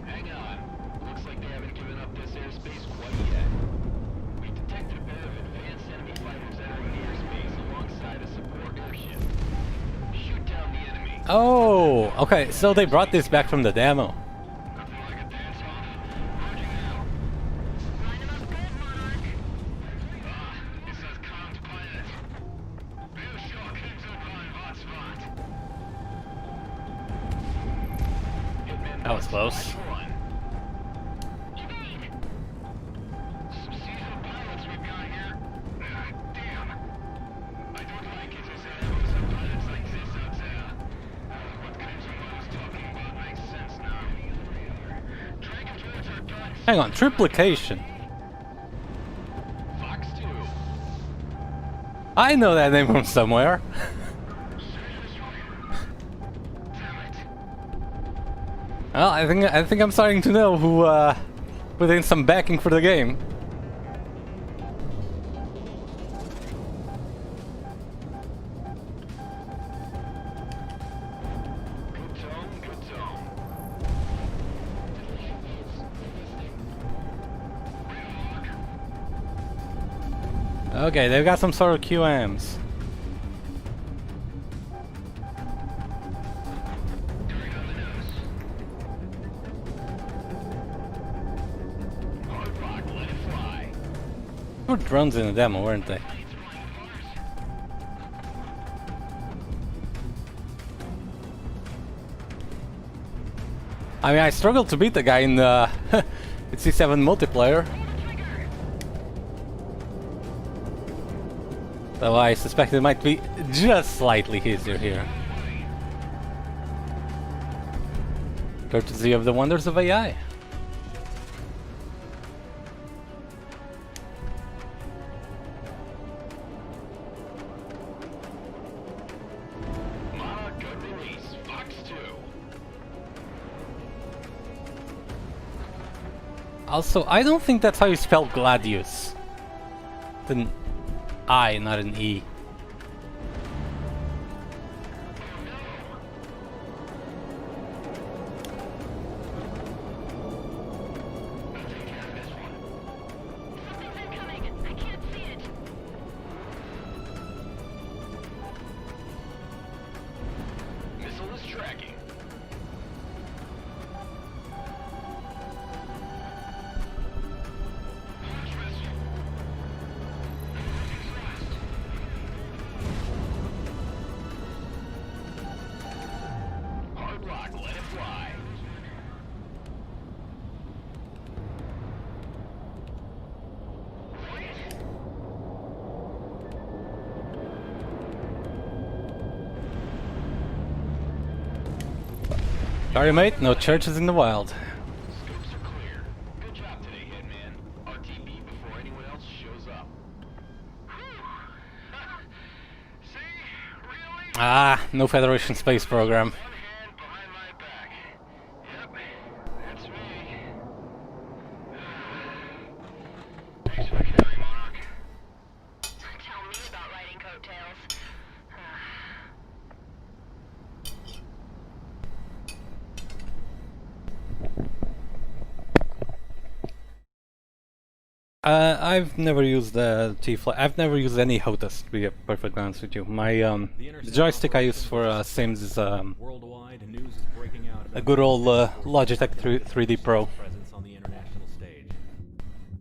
Hang on. Looks like they haven't given up this airspace quite yet. We detected a pair of advanced enemy fighters entering the airspace alongside a support airship. Shoot down the enemy. Oh, okay. So they brought this back from the demo. Nothing like a dance-off. Roger now. Line 'em up good, Monarch. This says comm to pilot. Bioshock heads up on hotspot. Hitman That was close. Flash 1. Some seasoned pilots we've got here. Damn. I don't like it as some pilots like this out there. What Crimson was talking about makes sense now. Drag him towards our guns. Hang on, triplication. Fox 2. I know that name from somewhere. Damn it. Well, I think I'm starting to know who put in some backing for the game. Good tone, good tone. Okay, they've got some sort of QMs. Turn on the nose. Hard rock, let it fly. There were drones in the demo, weren't they? I mean, I struggled to beat the guy in the C7 multiplayer. Though I suspect it might be just slightly easier here. Courtesy of the wonders of AI. Mama, good release. Fox 2. Also, I don't think that's how you spell Gladius. It's an I, not an E. Something's incoming. Sorry, mate. No churches in the wild. Scopes are clear. Good job today, Hitman. RTB before anyone else shows up. See? Really? Ah, no Federation space program. One hand behind my back. Yep, that's me. Thanks for the carry, Monarch. Tell me about riding coattails. I've never used the T-Fly. I've never used any HOTAS, to be perfectly honest with you. My the joystick I use for Sims is Worldwide news is breaking out about a good old Logitech 3D Pro. presence on the international stage.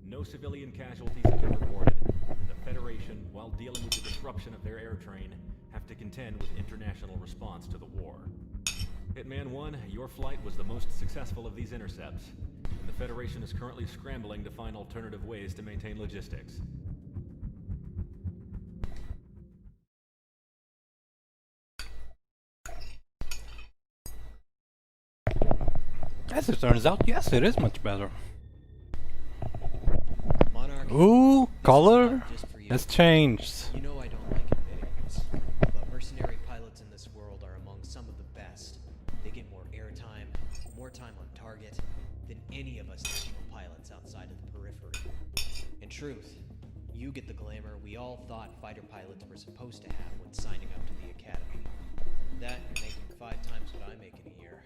No civilian casualties have been reported, and the Federation, while dealing with the disruption of their air train, have to contend with international response to the war. Hitman 1, your flight was the most successful of these intercepts, and the Federation is currently scrambling to find alternative ways to maintain logistics. As it turns out, yes, it is much better. Monarch, Ooh, this is color not just for you. has changed. You know I don't like admitting this, but mercenary pilots in this world are among some of the best. They get more airtime, more time on target, than any of us national pilots outside of the periphery. In truth, you get the glamour we all thought fighter pilots were supposed to have when signing up to the academy. That and making 5 times what I make in a year.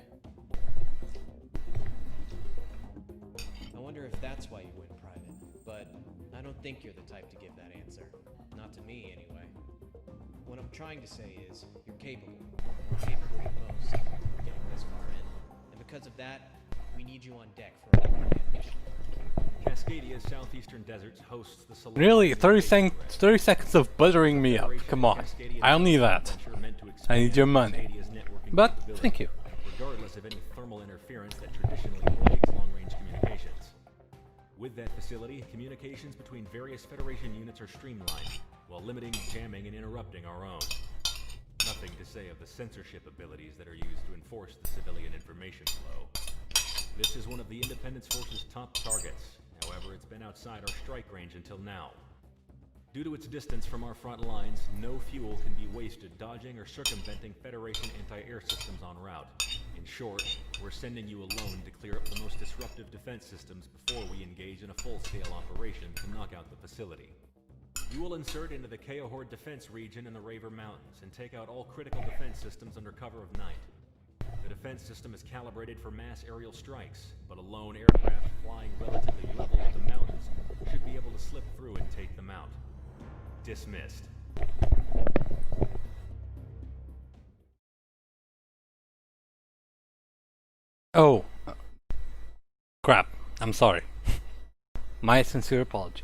I wonder if that's why you went private, but I don't think you're the type to give that answer. Not to me, anyway. What I'm trying to say is, you're capable. More capable than most, getting this far in. And because of that, we need you on deck for a one-man mission. Cascadia's southeastern deserts hosts the Solar Really, 30 State seconds of buttering me up. Come on, I don't need that. I need your money. But thank you. Regardless of any thermal interference that traditionally plagues long-range communications. With that facility, communications between various Federation units are streamlined, while limiting, jamming, and interrupting our own. Nothing to say of the censorship abilities that are used to enforce the civilian information flow. This is one of the Independence Force's top targets. However, it's been outside our strike range until now. Due to its distance from our front lines, no fuel can be wasted dodging or circumventing Federation anti-air systems en route. In short, we're sending you alone to clear up the most disruptive defense systems before we engage in a full-scale operation to knock out the facility. You will insert into the Keohord defense region in the Raver Mountains and take out all critical defense systems under cover of night. The defense system is calibrated for mass aerial strikes, but a lone aircraft flying relatively level with the mountains should be able to slip through and take them out. Dismissed. Oh, crap. I'm sorry. My sincere apologies.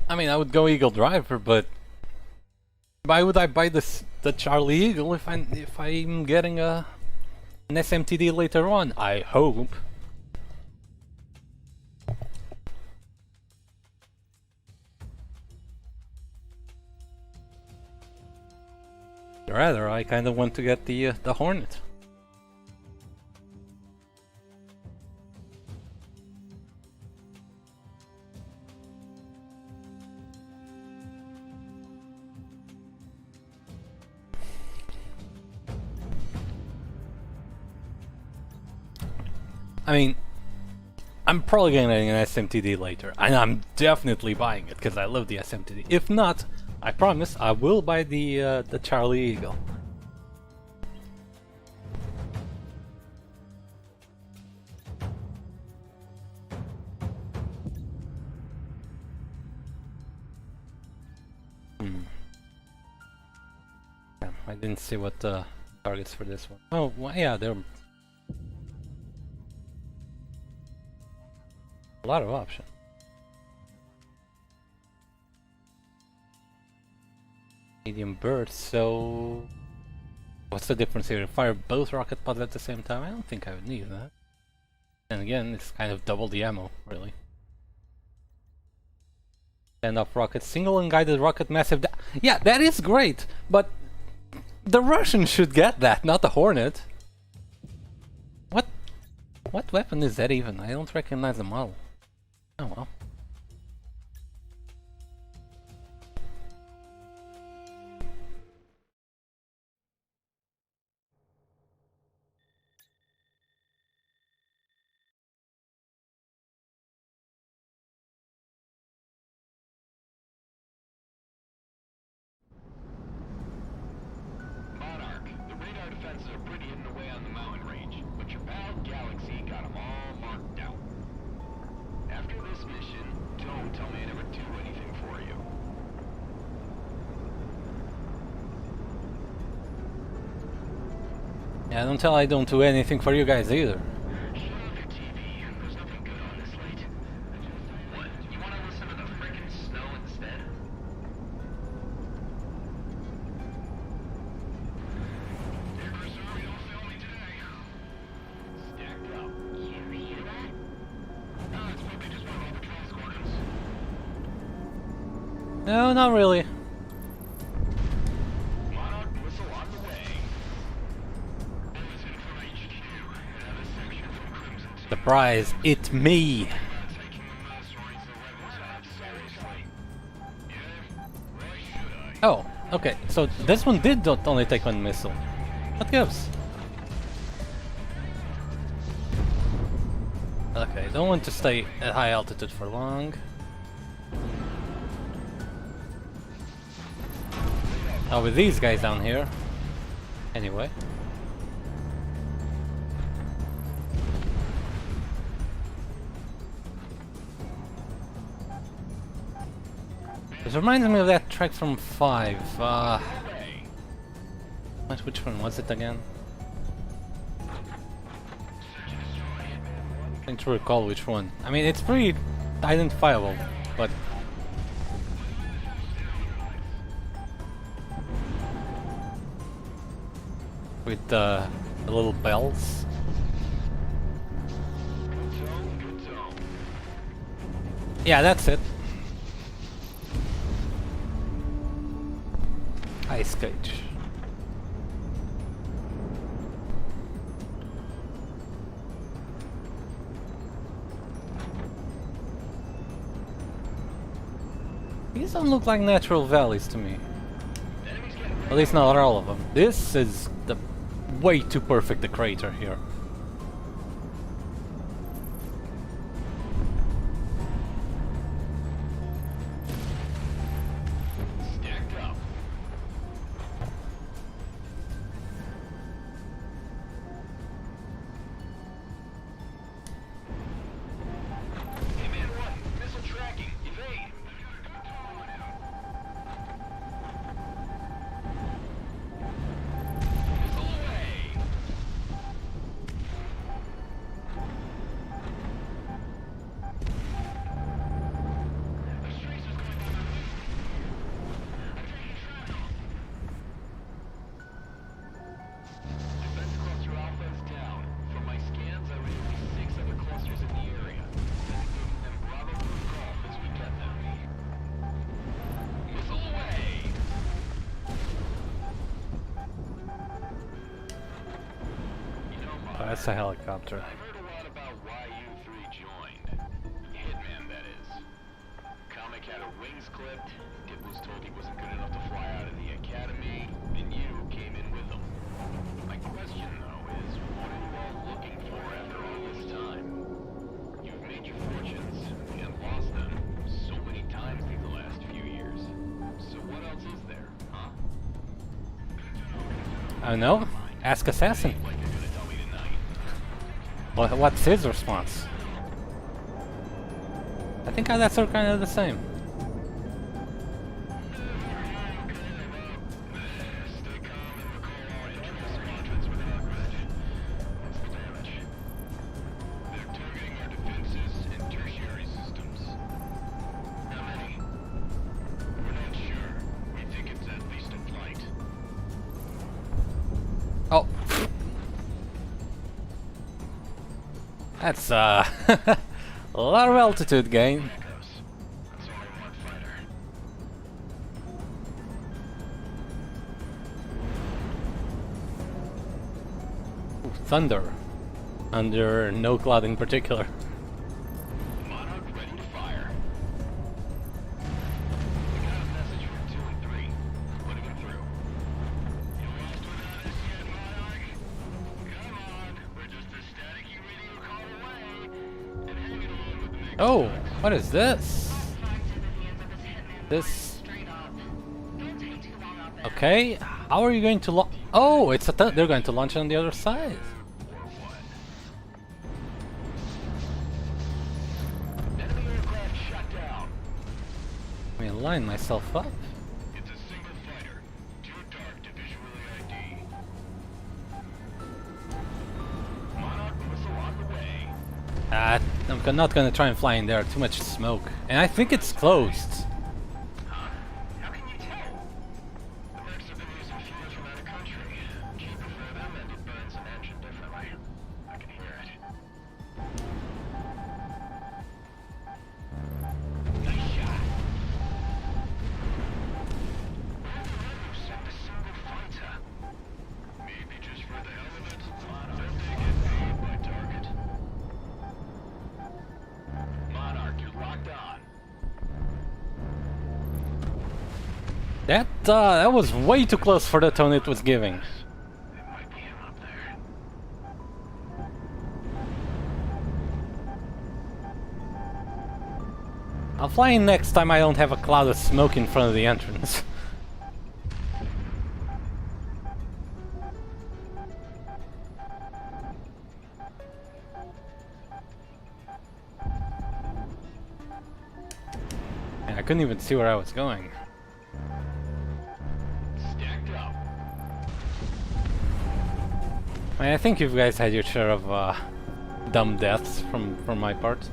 I mean, I would go Eagle Driver, but why would I buy the Charlie Eagle if I'm getting an SMTD later on? I hope. Rather, I kind of want to get the Hornet. I mean, I'm probably getting an SMTD later, and I'm definitely buying it because I love the SMTD. If not, I promise I will buy the Charlie Eagle. I didn't see what the targets for this one. Oh, well, yeah, they're a lot of options. Medium burst, so what's the difference here? Fire both rocket pods at the same time? I don't think I would need that. And again, it's kind of double the ammo, really. Stand-off rocket, single unguided rocket, massive. Yeah, that is great, but the Russians should get that, not the Hornet. What weapon is that even? I don't recognize the model. Oh well. Monarch, the radar defenses are pretty hidden away on the mountain range, but your pal Galaxy got them all marked out. After this mission, don't tell me I never do anything for you. Yeah, don't tell I don't do anything for you guys either. Shut off your TV. There's nothing good on this late. What? You want to listen to the frickin' snow instead? Dear Chris, sorry, don't fail me today. Stacked up. You hear that? No, it's probably just one of all the patrol squadrons. No, not really. Monarch missile on the way. Always in from HQ. Another section from Crimson to Surprise, it's me! taking the mouse rights the rebels have seriously. Yeah? Why should I? Oh, okay, so this one did not only take one missile. What gives? Okay, don't want to stay at high altitude for long. Oh, with these guys down here. Anyway. This reminds me of that track from 5. Which one was it again? I can't recall which one. I mean, it's pretty identifiable, but... with the little bells. Yeah, that's it. Ice cage. These don't look like natural valleys to me. At least not all of them. This is the way too perfect the crater here. Stacked up. Hey man, 1, missile tracking, evade. Missile away. There's tracers going down the road. I'm taking shrapnel. Defense cluster Alpha is down. From my scans, I read at least 6 other clusters in the area. And Bravo Group Golf as we get them. Missile away! You know, Oh, Mark, that's a helicopter. I've heard a lot about why you 3 joined. Hitman, that is. Comic had her wings clipped, Dip was told he wasn't good enough to fly out of the academy, and you came in with him. My question, though, is what are you all looking for after all this time? You've made your fortunes, and lost them, so many times in the last few years. So what else is there, huh? I don't know. Ask Assassin. Like you're gonna tell me tonight. What's his response? I think that's all kind of the same. Stay calm and recall our internal squadrons without red. What's the damage? They're targeting our defenses and tertiary systems. How many? We're not sure. We think it's at least a flight. Oh. That's a lot of altitude gain. Echoes. That's only one fighter. thunder under no cloud in particular. Monarch ready to fire. We got a message from 2 and 3. Putting it through. You lost without us yet, Monarch? Come on, we're just a staticky radio call away. And hanging along with the next Oh, what is this? This. Straight up. Don't take too long on this. Okay, how are you going to launch? Oh, it's they're going to launch it on the other side. enemy aircraft shut down. Let me line myself up. It's a single fighter. Too dark to visually ID. Monarch missile on the way. I'm not gonna try and fly in there. Too much smoke, and I think it's closed. How can you tell? The mercs have been using fuel from out of country. Cheaper for them, and it burns an engine differently. I can hear it. Nice shot. Sent a single fighter. Maybe just for the hell of it. Don't they get paid by target? Monarch, you're locked on. That was way too close for the tone it was giving. It might be him up there. I'll fly in next time I don't have a cloud of smoke in front of the entrance. And I couldn't even see where I was going. Stacked up. I mean, I think you guys had your share of dumb deaths from my part.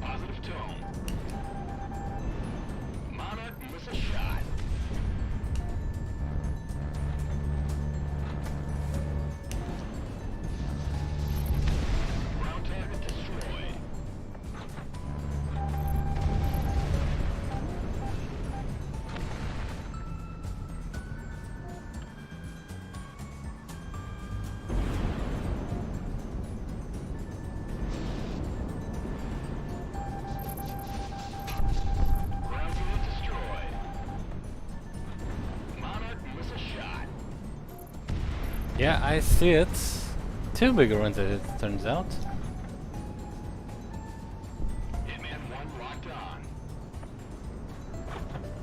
Positive tone. Monarch missile shot. Ground target destroyed. Ground unit destroyed. Monarch missile shot. Yeah, I see it. Two bigger ones, as it turns out. Hitman 1 locked on.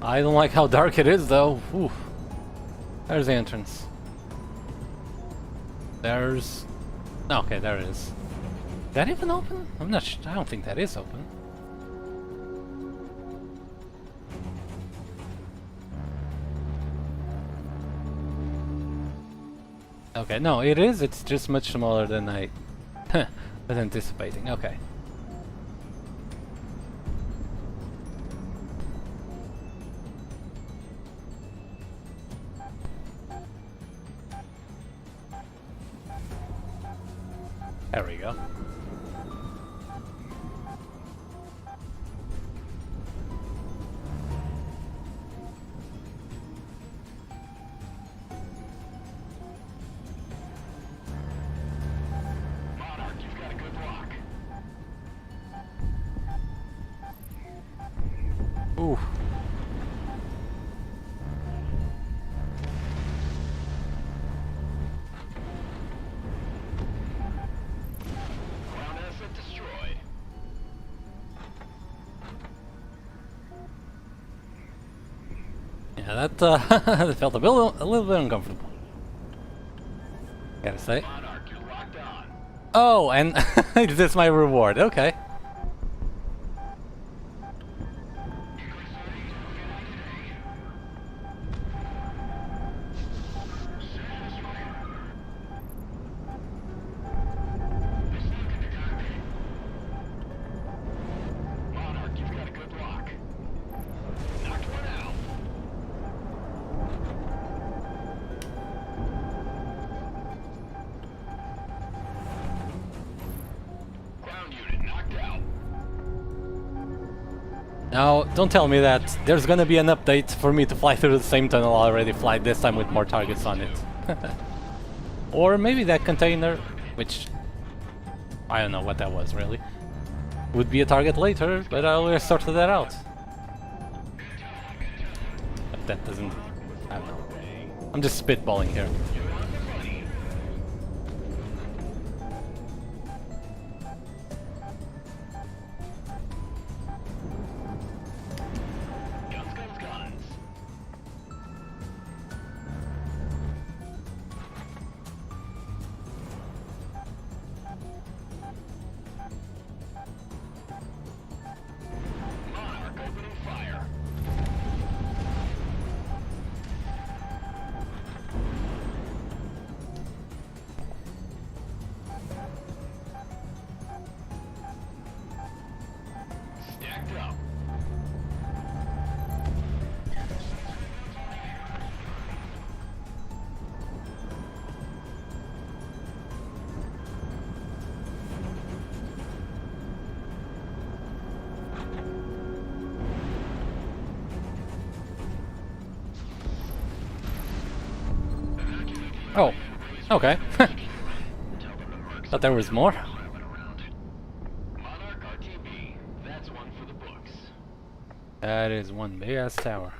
I don't like how dark it is, though. Ooh. There's the entrance. There's... Okay, there it is. Is that even open? I'm not I don't think that is open. Okay, no, it is. It's just much smaller than I was anticipating. Okay. There we go. Monarch, you've got a good lock. Ooh. Ground asset destroyed. Yeah, that that felt a little bit uncomfortable. Gotta say. Monarch, you're locked on. Oh, and is this my reward? Okay. Monarch, you've got a good lock. Knocked one out. Now, don't tell me that there's gonna be an update for me to fly through the same tunnel I already fly, this time with more targets on it. Or maybe that container, which I don't know what that was really, would be a target later, but I already sorted that out. But that doesn't... I don't know. I'm just spitballing here. Oh, okay. Thought there was more. Monarch RTB, that's one for the books. That is one big ass tower.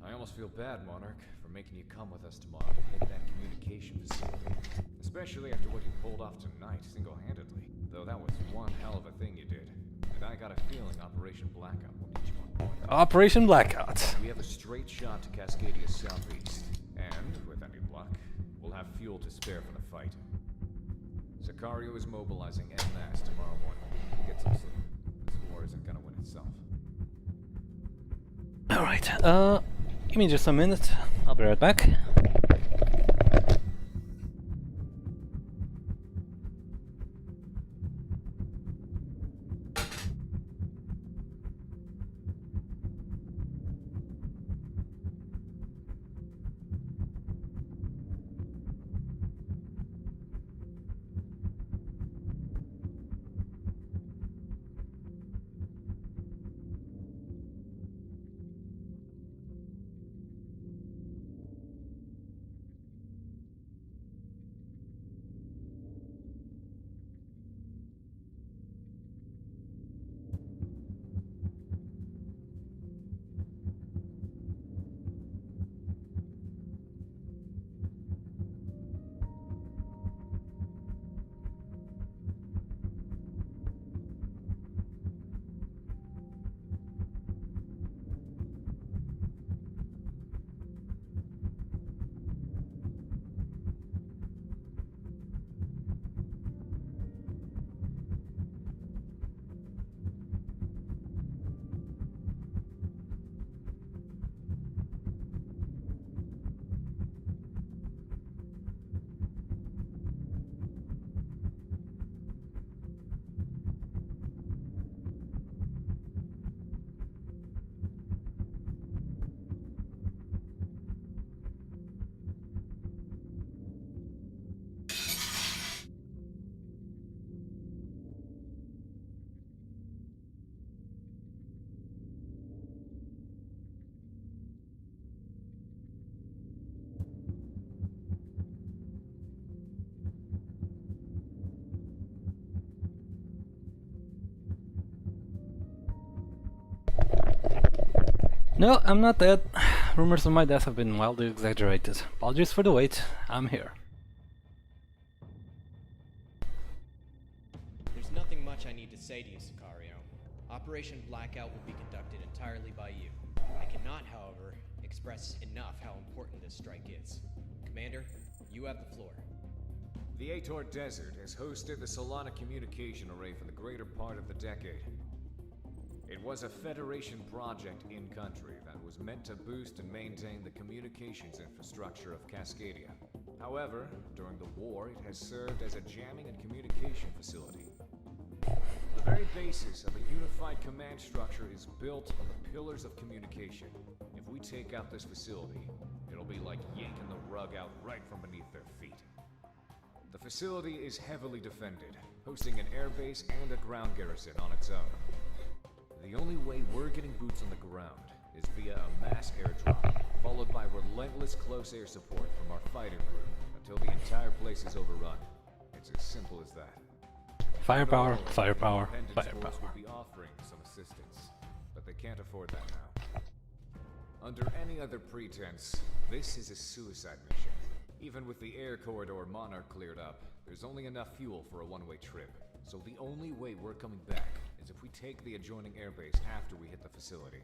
I almost feel bad, Monarch, for making you come with us tomorrow to hit that communication facility. Especially after what you pulled off tonight, single-handedly. Though that was one hell of a thing you did. And I got a feeling Operation Blackout will need you on point. Operation Blackout. We have a straight shot to Cascadia's southeast. And, with any luck, we'll have fuel to spare for the fight. Sicario is mobilizing en masse tomorrow morning. Get some sleep. This war isn't gonna win itself. Alright, give me just a minute. I'll be right back. No, I'm not dead. Rumors of my death have been wildly exaggerated. Apologies for the wait. I'm here. There's nothing much I need to say to you, Sicario. Operation Blackout will be conducted entirely by you. I cannot, however, express enough how important this strike is. Commander, you have the floor. The Ator Desert has hosted the Solana communication array for the greater part of the decade. It was a Federation project in-country that was meant to boost and maintain the communications infrastructure of Cascadia. However, during the war, it has served as a jamming and communication facility. The very basis of a unified command structure is built on the pillars of communication. If we take out this facility, it'll be like yanking the rug out right from beneath their feet. The The facility is heavily defended, hosting an airbase and a ground garrison on its own. The only way we're getting boots on the ground is via a mass airdrop, followed by relentless close air support from our fighter group until the entire place is overrun. It's as simple as that. Firepower, Overall, firepower, Independence firepower. Force will be offering some assistance, but they can't afford that now. Under any other pretense, this is a suicide mission. Even with the air corridor Monarch cleared up, there's only enough fuel for a one-way trip. So the only way we're coming back is if we take the adjoining airbase after we hit the facility.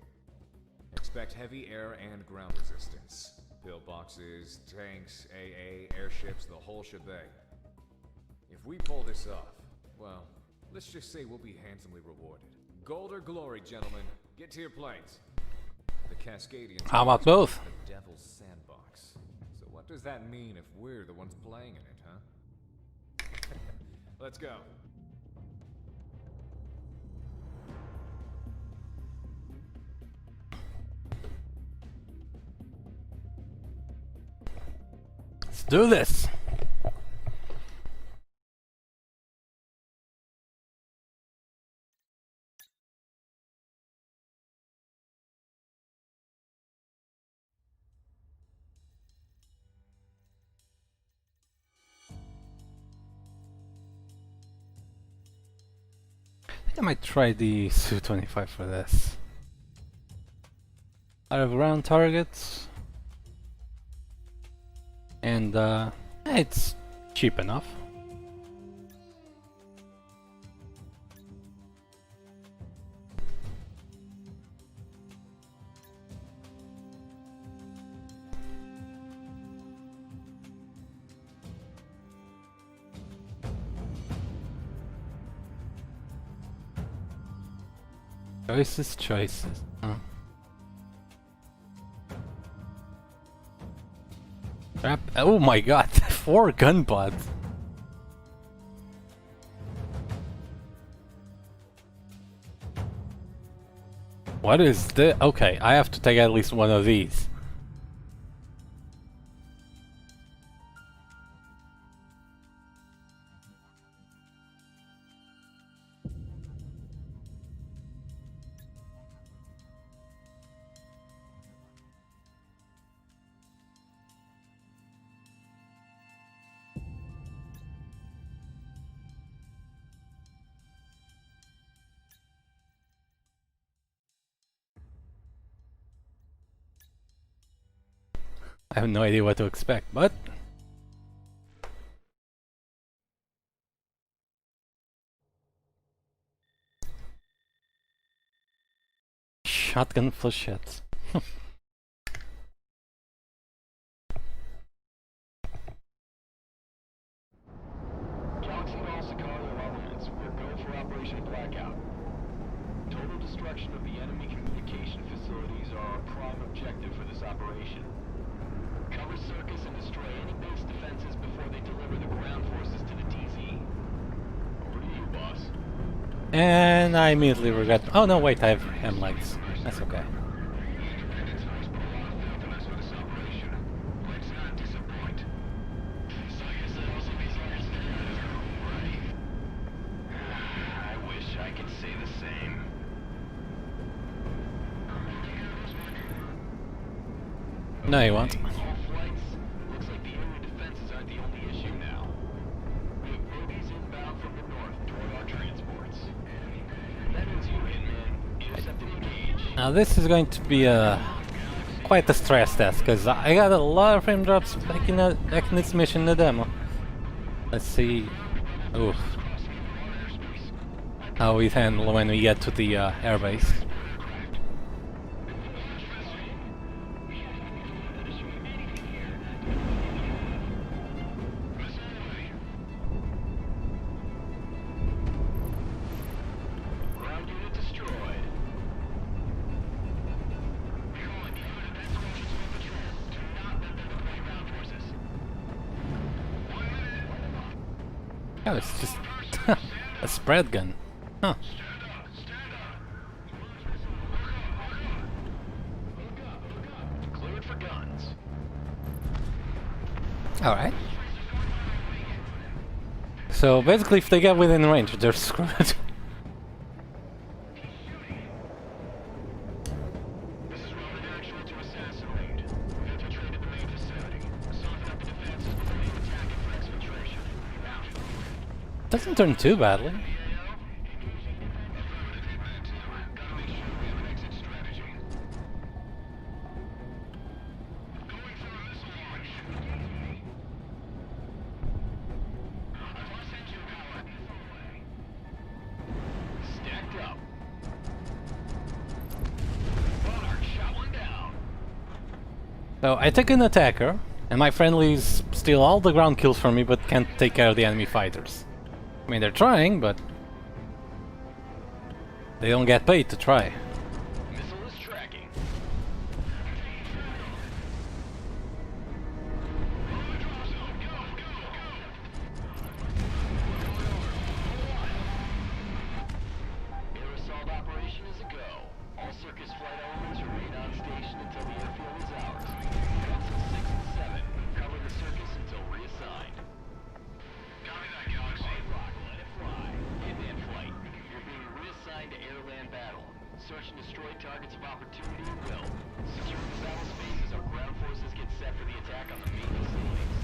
Expect heavy air and ground resistance. Pillboxes, tanks, AA, airships, the whole shebang. If we pull this off, well, let's just say we'll be handsomely rewarded. Gold or glory, gentlemen. Get to your planes. The Cascadians How about both? the devil's sandbox. So what does that mean if we're the ones playing in it, huh? Let's go. Let's do this! I might try the Su-25 for this. I have ground targets. And it's cheap enough. Choices. Huh. Crap. Oh my god, 4 gun pods. What is this? Okay, I have to take at least one of these. I have no idea what to expect, but shotgun flechettes. Galaxy and all Sicario elements, we're go for Operation Blackout. Total destruction of the enemy communication facilities are our prime objective for this operation. Cover Circus and destroy any base defenses before they deliver the ground forces to the DZ. Over to you, boss. And I immediately regret. Oh no, wait, I have M legs. That's okay. Independence Force put a lot of filthiness with this operation. Let's not disappoint. So I guess that also means like right? I wish I could say the same. No, you won't. All flights. Looks like the area defenses aren't the only issue now. We have bogies inbound from the north toward our transports. That means you, Hitman. Intercept and engage. Now this is going to be quite a stress test, because I got a lot of frame drops back in this mission in the demo. Let's see. Oof. How we handle when we get to the airbase. Ground unit destroyed. Oh, it's just a spread gun. Huh. Cleared for guns. Alright. So basically, if they get within range, they're screwed. This is Roman actual to assassinate. We've infiltrated the main facility. Soften up the defenses before you attack it for exfiltration. Out. Doesn't turn too badly. So I take an attacker, and my friendlies steal all the ground kills from me, but can't take care of the enemy fighters. I mean, they're trying, but they don't get paid to try. Missile is tracking. Air assault operation is a go. All circus flight elements remain on station until the airfield is ours. Council 6 and 7. Cover the circus until reassigned. Copy that, Galaxy. Rock, let it fly. Hitman flight. You're being reassigned to air-land battle. Search and destroy targets of opportunity at will. Secure the battle space as our ground forces get set for the attack on the main facilities.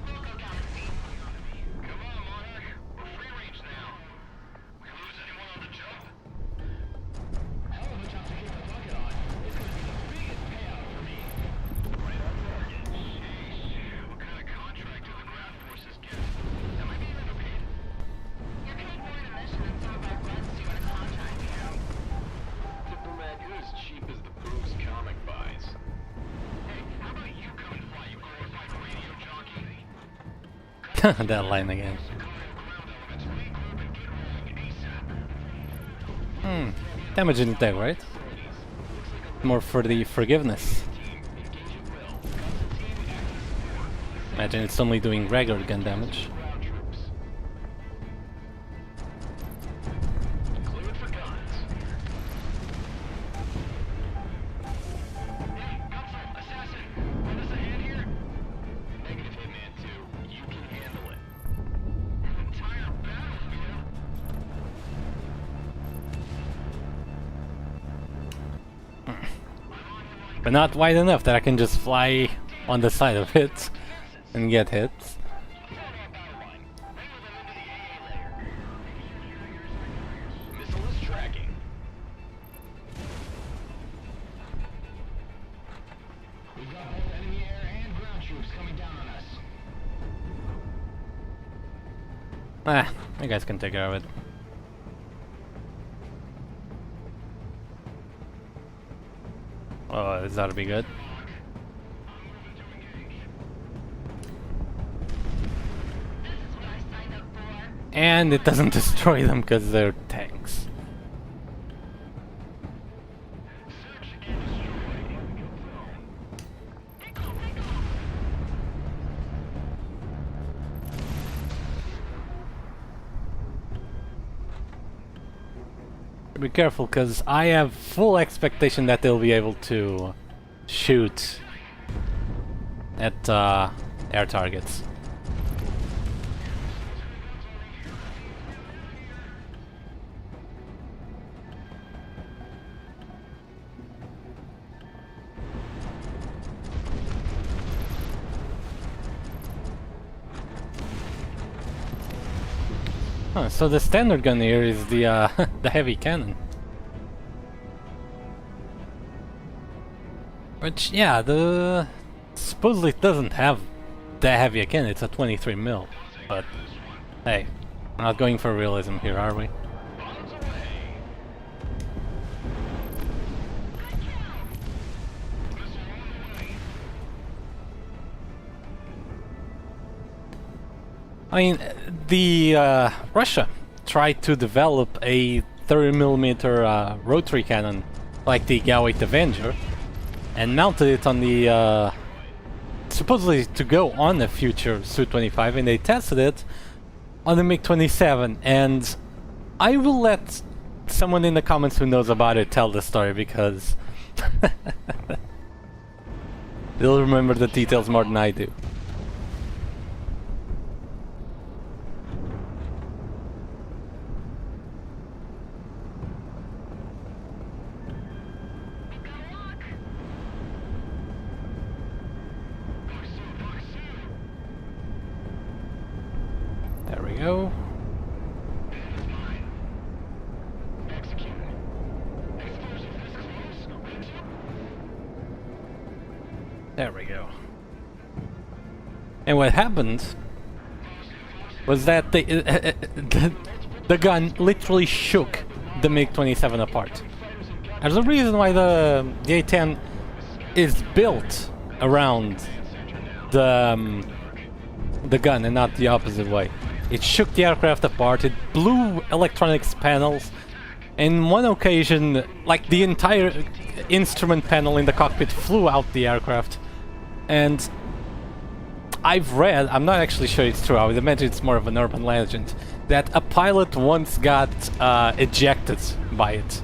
Local Galaxy. Come on, Monarch. We're free range now. We lose anyone on the jump? Hell of a job to keep the bucket on. It's gonna be the biggest payout for me. Right on target. Sheesh. What kind of contract do the ground forces get? Am I being underpaid? You're paid more in a mission than some of our grunts do in a contract, you know. Diplomat, you're as cheap as the Boobs comic buys. Hey, how about you come and fly, you glorified radio jockey? That line again. Damage didn't take, right? More for the forgiveness. Imagine it's only doing regular gun damage. Ground troops. Cleared for guns. Hey, Council, Assassin, lend us a hand here? Negative, Hitman 2. You can handle it. An entire battlefield? But not wide enough that I can just fly on the side of it and get hits. Missile is tracking. We've got both enemy air and ground troops coming down on us. Ah, you guys can take care of it. Oh, this ought to be good. This is what I signed up for. And it doesn't destroy them because they're tanks. Search and destroy. Be careful, because I have full expectation that they'll be able to shoot at air targets. Huh, so the standard gun here is the the heavy cannon. Which, yeah, the supposedly it doesn't have that heavy a cannon. It's a 23 mil. But hey, we're not going for realism here, are we? Bombs away. I mean, the Russia tried to develop a 30mm rotary cannon like the TugaAvenger and mounted it on the supposedly to go on the future Su-25, and they tested it on the MiG-27. And I will let someone in the comments who knows about it tell the story, because they'll remember the details more than I do. go. There we go. And what happened was that the gun literally shook the MiG-27 apart. There's a reason why the A-10 is built around the gun and not the opposite way. It shook the aircraft apart, it blew electronics panels. In one occasion, like the entire instrument panel in the cockpit flew out the aircraft. And I've read, I'm not actually sure it's true, I would imagine it's more of an urban legend, that a pilot once got ejected by it.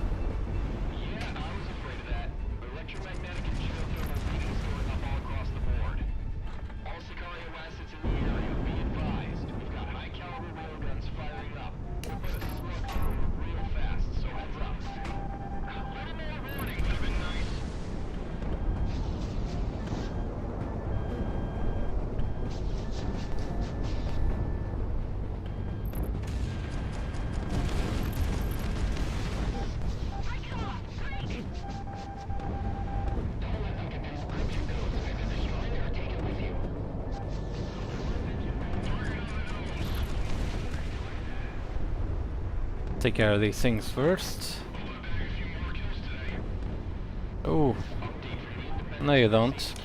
Take care of these things first. Oh, no you don't.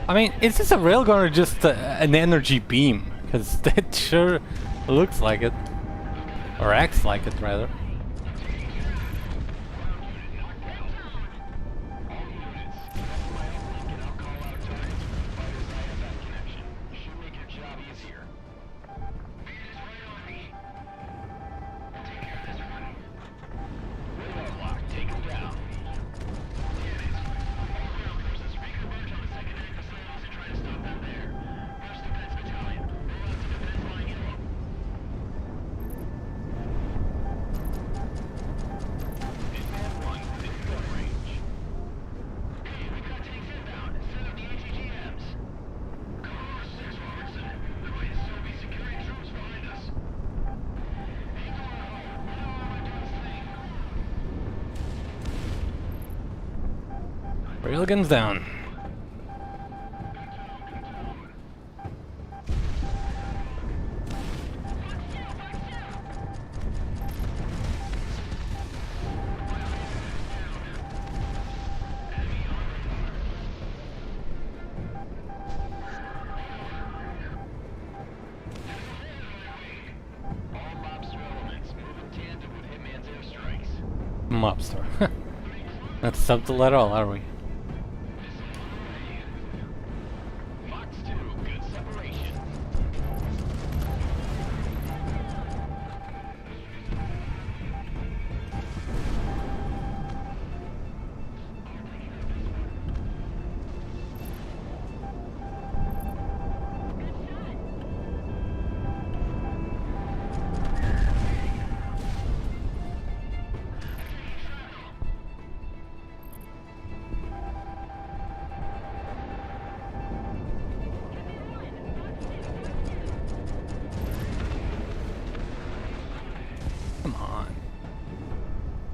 I mean, is this a railgun or just an energy beam? Because that sure looks like it. Or acts like it, rather. Railguns down. Mobster. Not subtle at all, are we? Come on.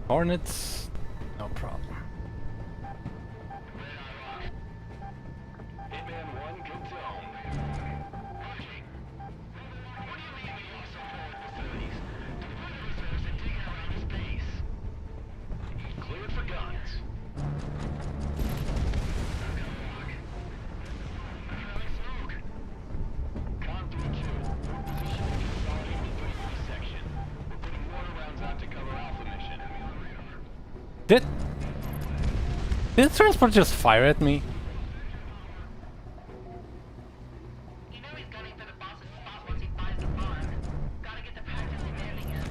Hornets, no problem. Did the transport just fire at me? You know he's gunning for the boss's spot once he buys the farm. Gotta get the practice demanding it.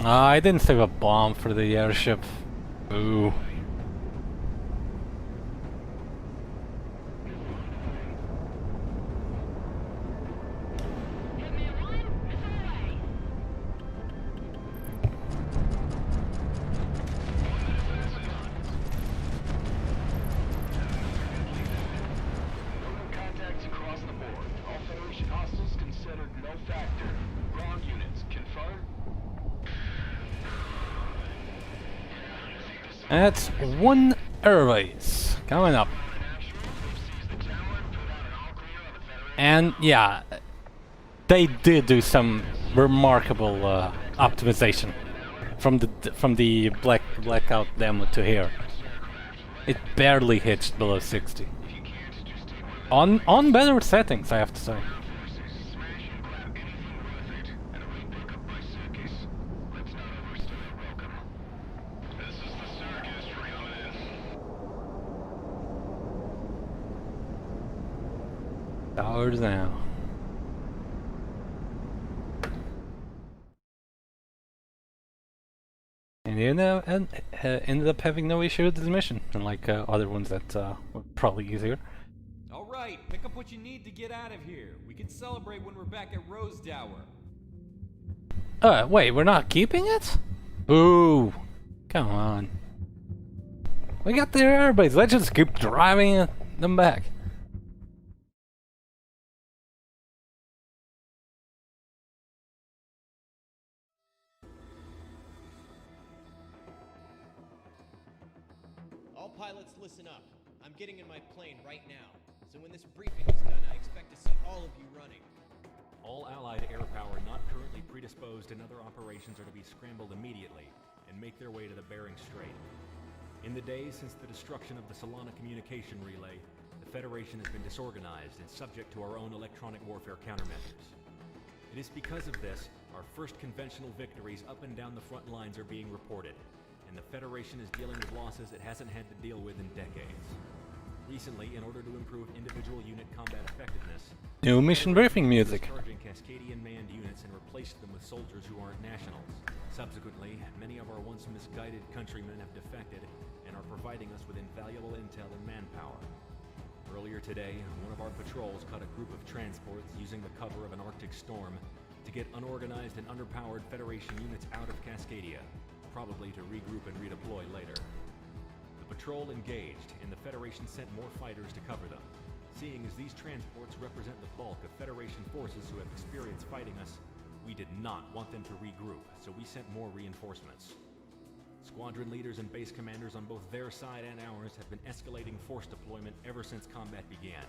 I didn't save a bomb for the airship. Ooh. Contacts across the board. All Federation hostiles considered no factor. Ground units, confirm? That's one airways coming up. And yeah, they did do some remarkable optimization from the blackout demo to here. It barely hitched below 60. On better settings, I have to say. Towers now. And you know, and ended up having no issue with this mission, unlike other ones that were probably easier. Alright, pick up what you need to get out of here. We can celebrate when we're back at Rose Tower. Wait, we're not keeping it? Boo! Come on. We got their airbase, let's just keep driving them back. All pilots, listen up. I'm getting in my plane right now. So when this briefing is done, I expect to see all of you running. All Allied air power not currently predisposed in other operations are to be scrambled immediately and make their way to the Bering Strait. In the days since the destruction of the Solana communication relay, the Federation has been disorganized and subject to our own electronic warfare countermeasures. It is because of this, our first conventional victories up and down the front lines are being reported, and the Federation is dealing with losses it hasn't had to deal with in decades. Recently, in order to improve individual unit combat effectiveness, New mission briefing music. Charging Cascadian manned units and replaced them with soldiers who aren't nationals. Subsequently, many of our once misguided countrymen have defected and are providing us with invaluable intel and manpower. Earlier today, one of our patrols caught a group of transports using the cover of an Arctic storm to get unorganized and underpowered Federation units out of Cascadia, probably to regroup and redeploy later. The patrol engaged, and the Federation sent more fighters to cover them. Seeing as these transports represent the bulk of Federation forces who have experience fighting us, we did not want them to regroup, so we sent more reinforcements. Squadron leaders and base commanders on both their side and ours have been escalating force deployment ever since combat began.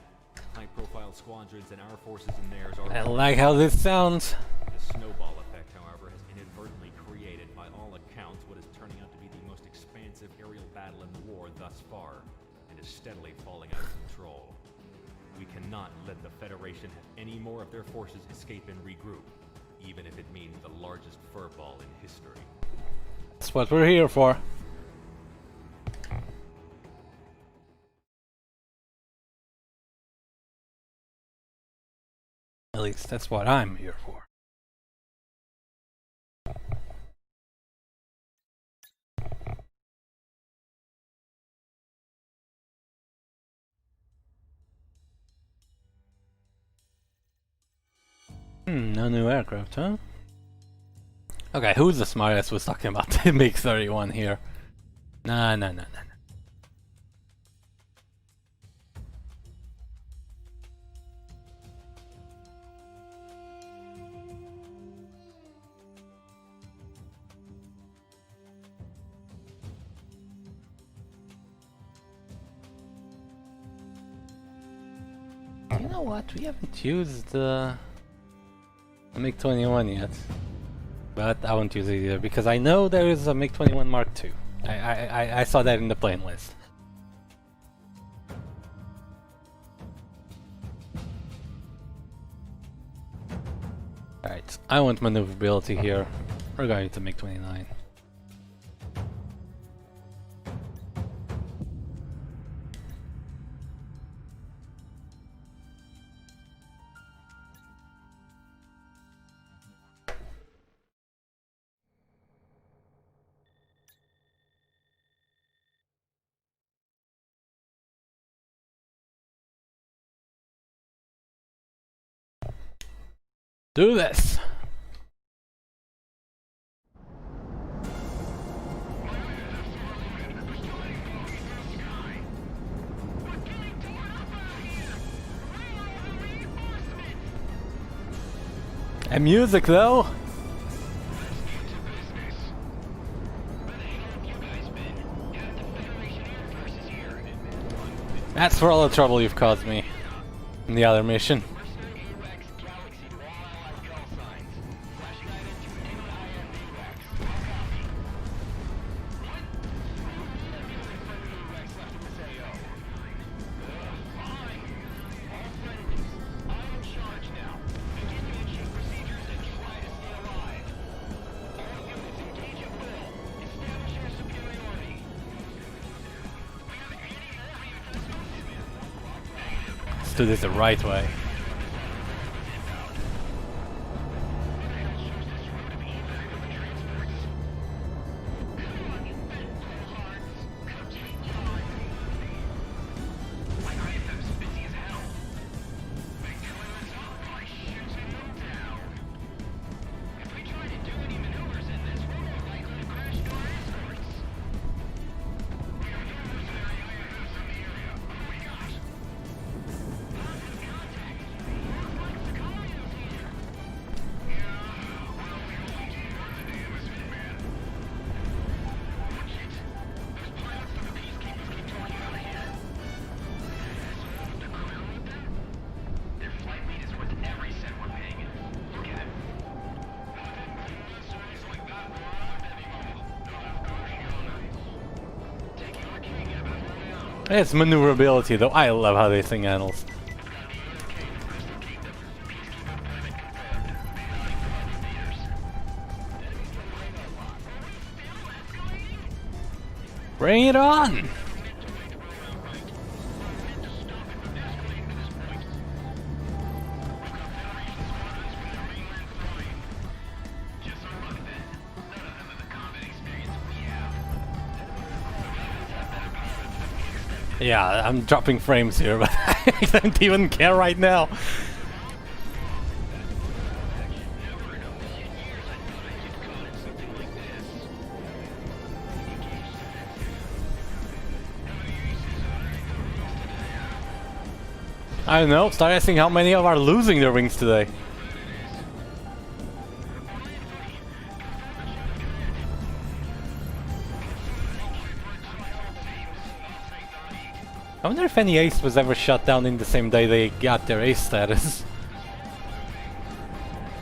High-profile squadrons and our forces and theirs are... I like how this sounds. The snowball effect, however, has inadvertently created, by all accounts, what is turning out to be the most expansive aerial battle in the war thus far, and is steadily falling out of control. We cannot let the Federation have any more of their forces escape and regroup, even if it means the largest furball in history. That's what we're here for. At least that's what I'm here for. No new aircraft, huh? Okay, who's the smartest was talking about the MiG-31 here? Nah. You know what? We haven't used the MiG-21 yet. But I won't use it either, because I know there is a MiG-21 Mark II. I saw that in the plane list. Alright, I want maneuverability here. We're going to MiG-29. do this. And music though. That's for all the trouble you've caused me in the other mission. Let's do this the right way. It's maneuverability though. I love how this thing handles. Bring it on! Yeah, I'm dropping frames here, but I don't even care right now. I don't know, start asking how many of are losing their wings today. I wonder if any ace was ever shut down in the same day they got their ace status.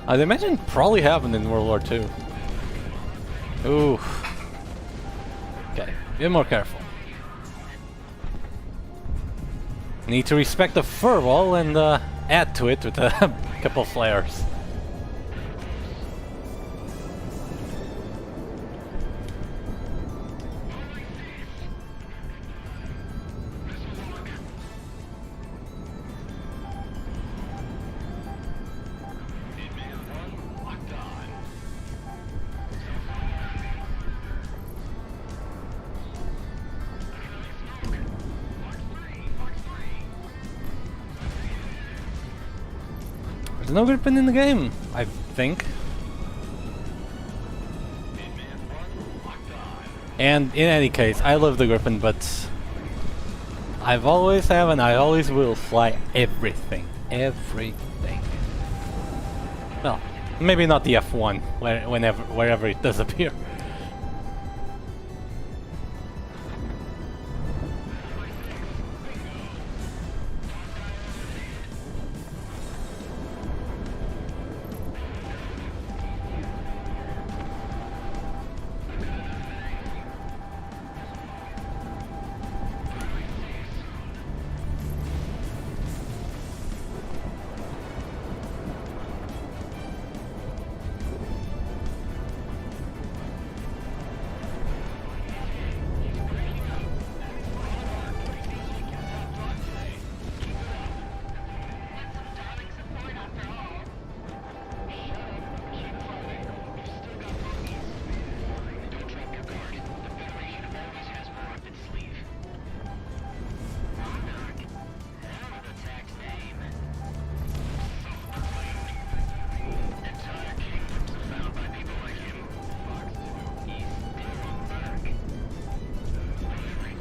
I'd imagine probably happened in World War II. Ooh. Okay, be more careful. Need to respect the fur wall and add to it with a couple flares. There's no gripping in the game, I think. And in any case, I love the Griffin, but I've always have and I always will fly everything. Everything. Well, maybe not the F1, wherever it does appear.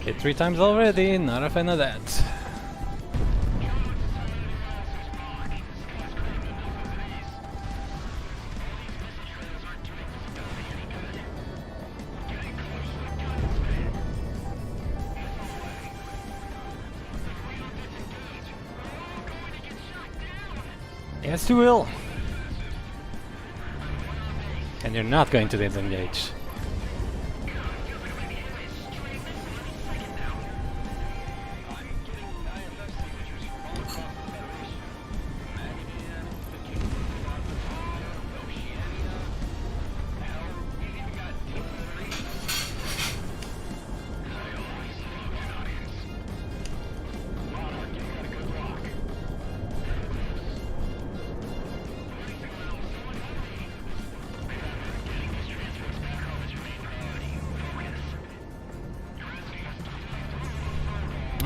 Hit 3 times already, not a fan of that. Yes, you will. And you're not going to disengage.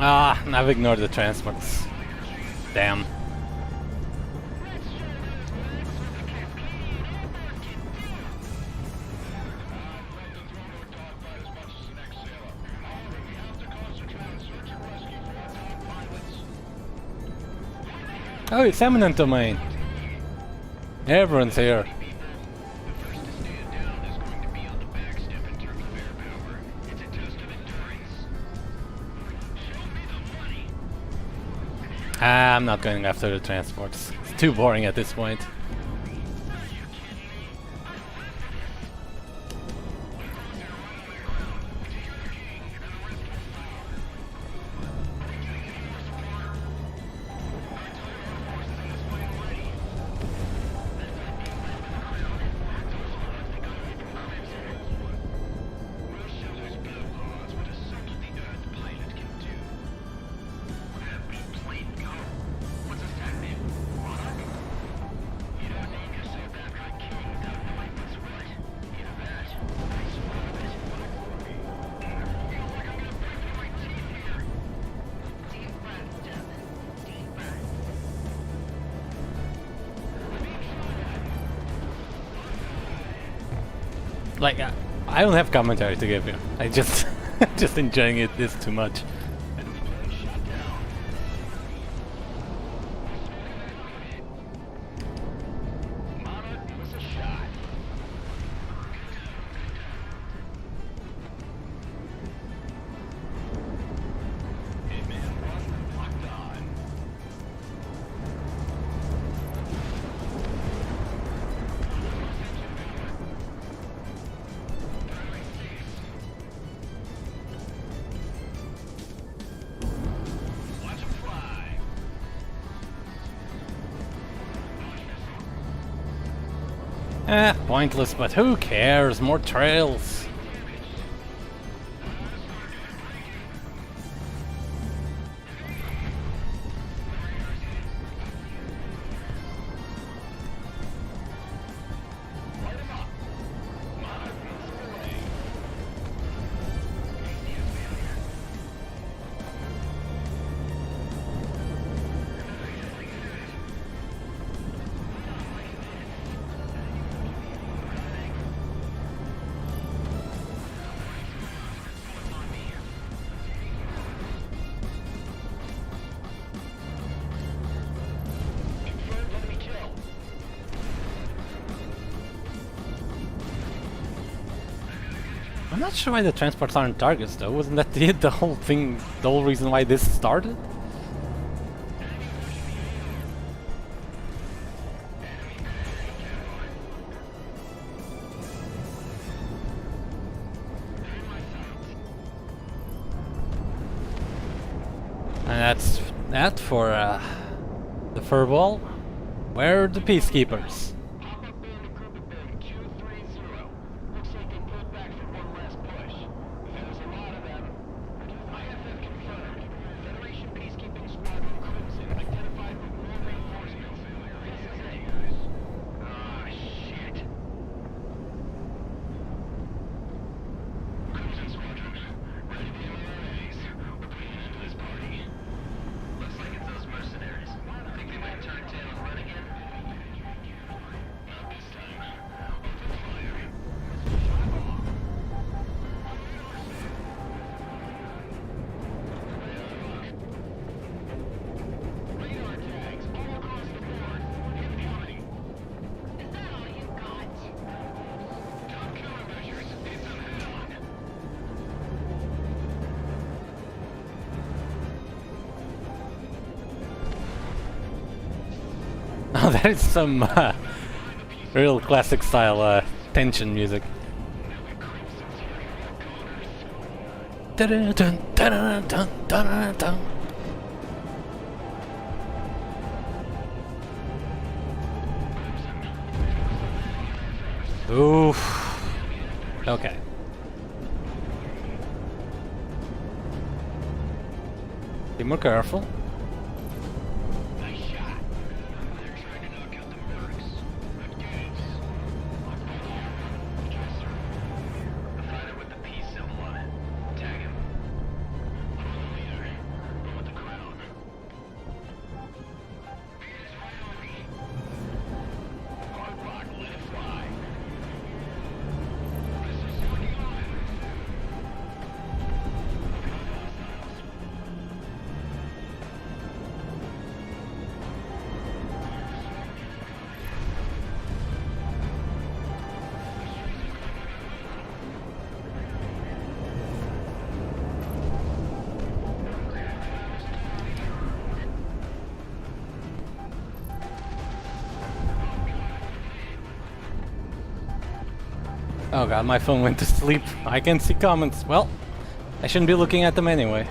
Ah, I've ignored the transports. Damn. Oh, it's eminent domain. Everyone's here. I'm not going after the transports. It's too boring at this point. Like, I don't have commentary to give you. I just just enjoying it this too much. Pointless, but who cares? More trails. I'm not sure why the transports aren't targets though. Wasn't that the whole thing, the whole reason why this started? And that's that for the furball. Where are the peacekeepers? That is some real classic style tension music. Dun, dun, dun, dun, dun, dun. Oof. Okay. Be more careful. Nice shot. They're trying to knock out the mercs. Good games. Yes, sir. The fighter with the peace symbol on it. Tag him. I'm the leader. I'm with the crown. Beat is right on me. Hard rock, let it fly. Missiles swinging on. Oh god, my phone went to sleep. I can't see comments. Well, I shouldn't be looking at them anyway.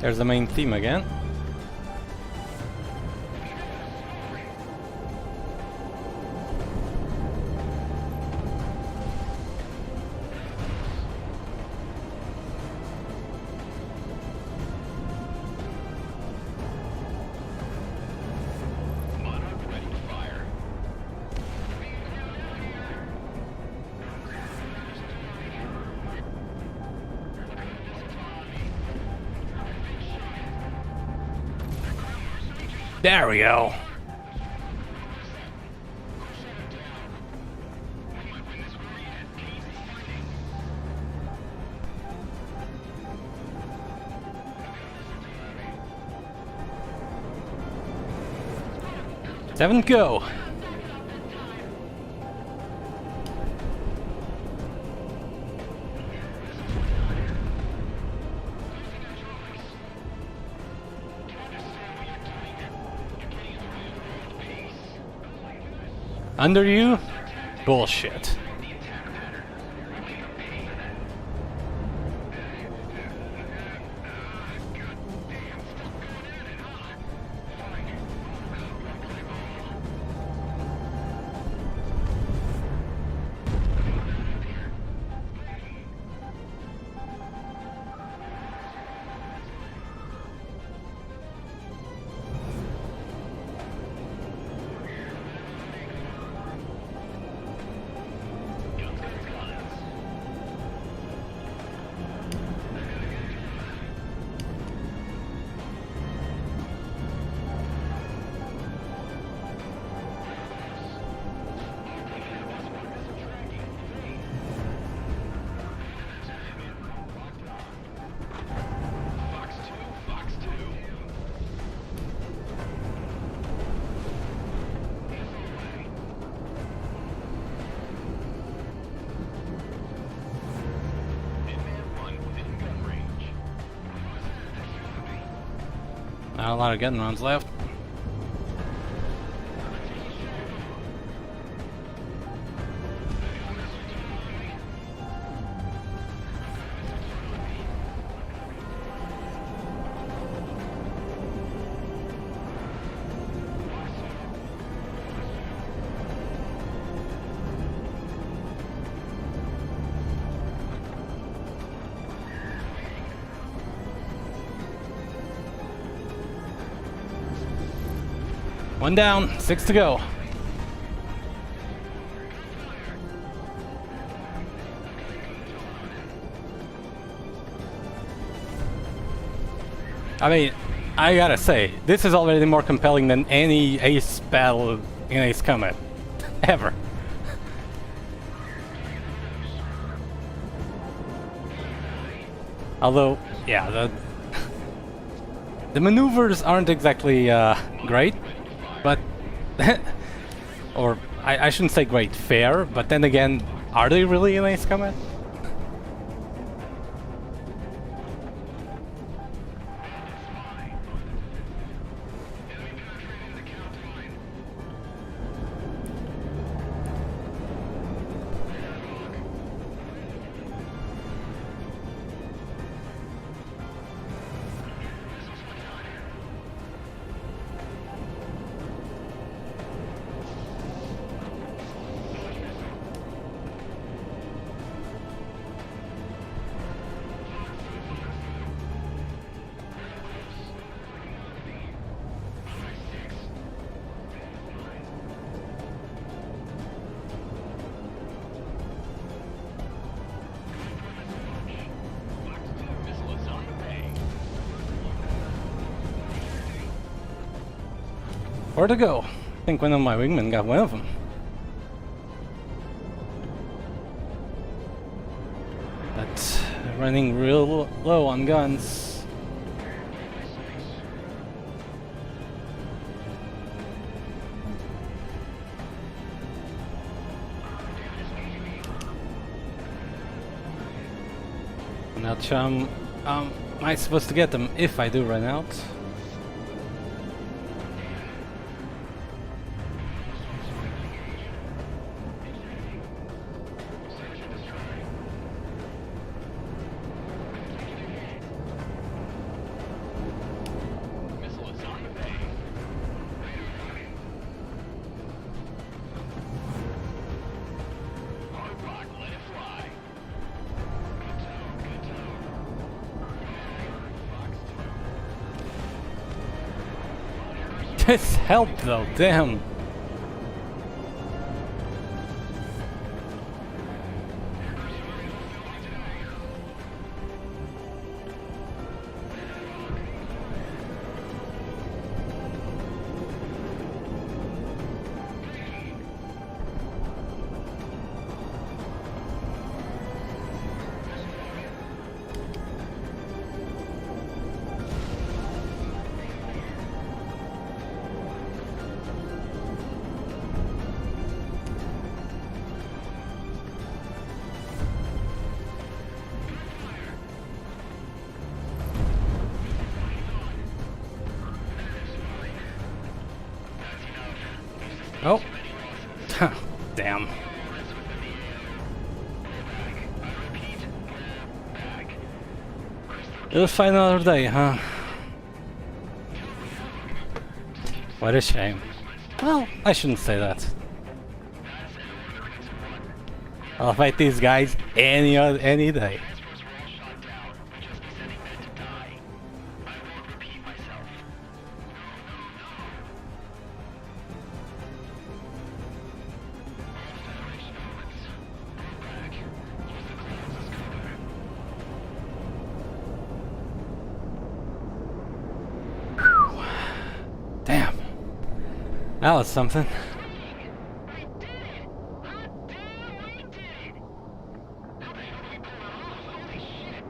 There's the main theme again. Monarch ready to fire. There we go. Seven, go. Under you? Bullshit. Not a lot of gun rounds left. One down, 6 to go. I mean, I gotta say, this is already more compelling than any Ace battle in Ace Combat. Ever. Although, yeah, the maneuvers aren't exactly great, but... or, I shouldn't say great, fair, but then again, are they really in Ace Combat? Where to go? I think one of my wingmen got one of them. But running real low on guns. Now, chum, am I supposed to get them if I do run out? This helped though, damn. Oh, damn. It'll find another day, huh? What a shame. Well, I shouldn't say that. I'll fight these guys any day. Damn. That was something. I did it! Hot damn, we did it! How the hell did we pull it off? Holy shit!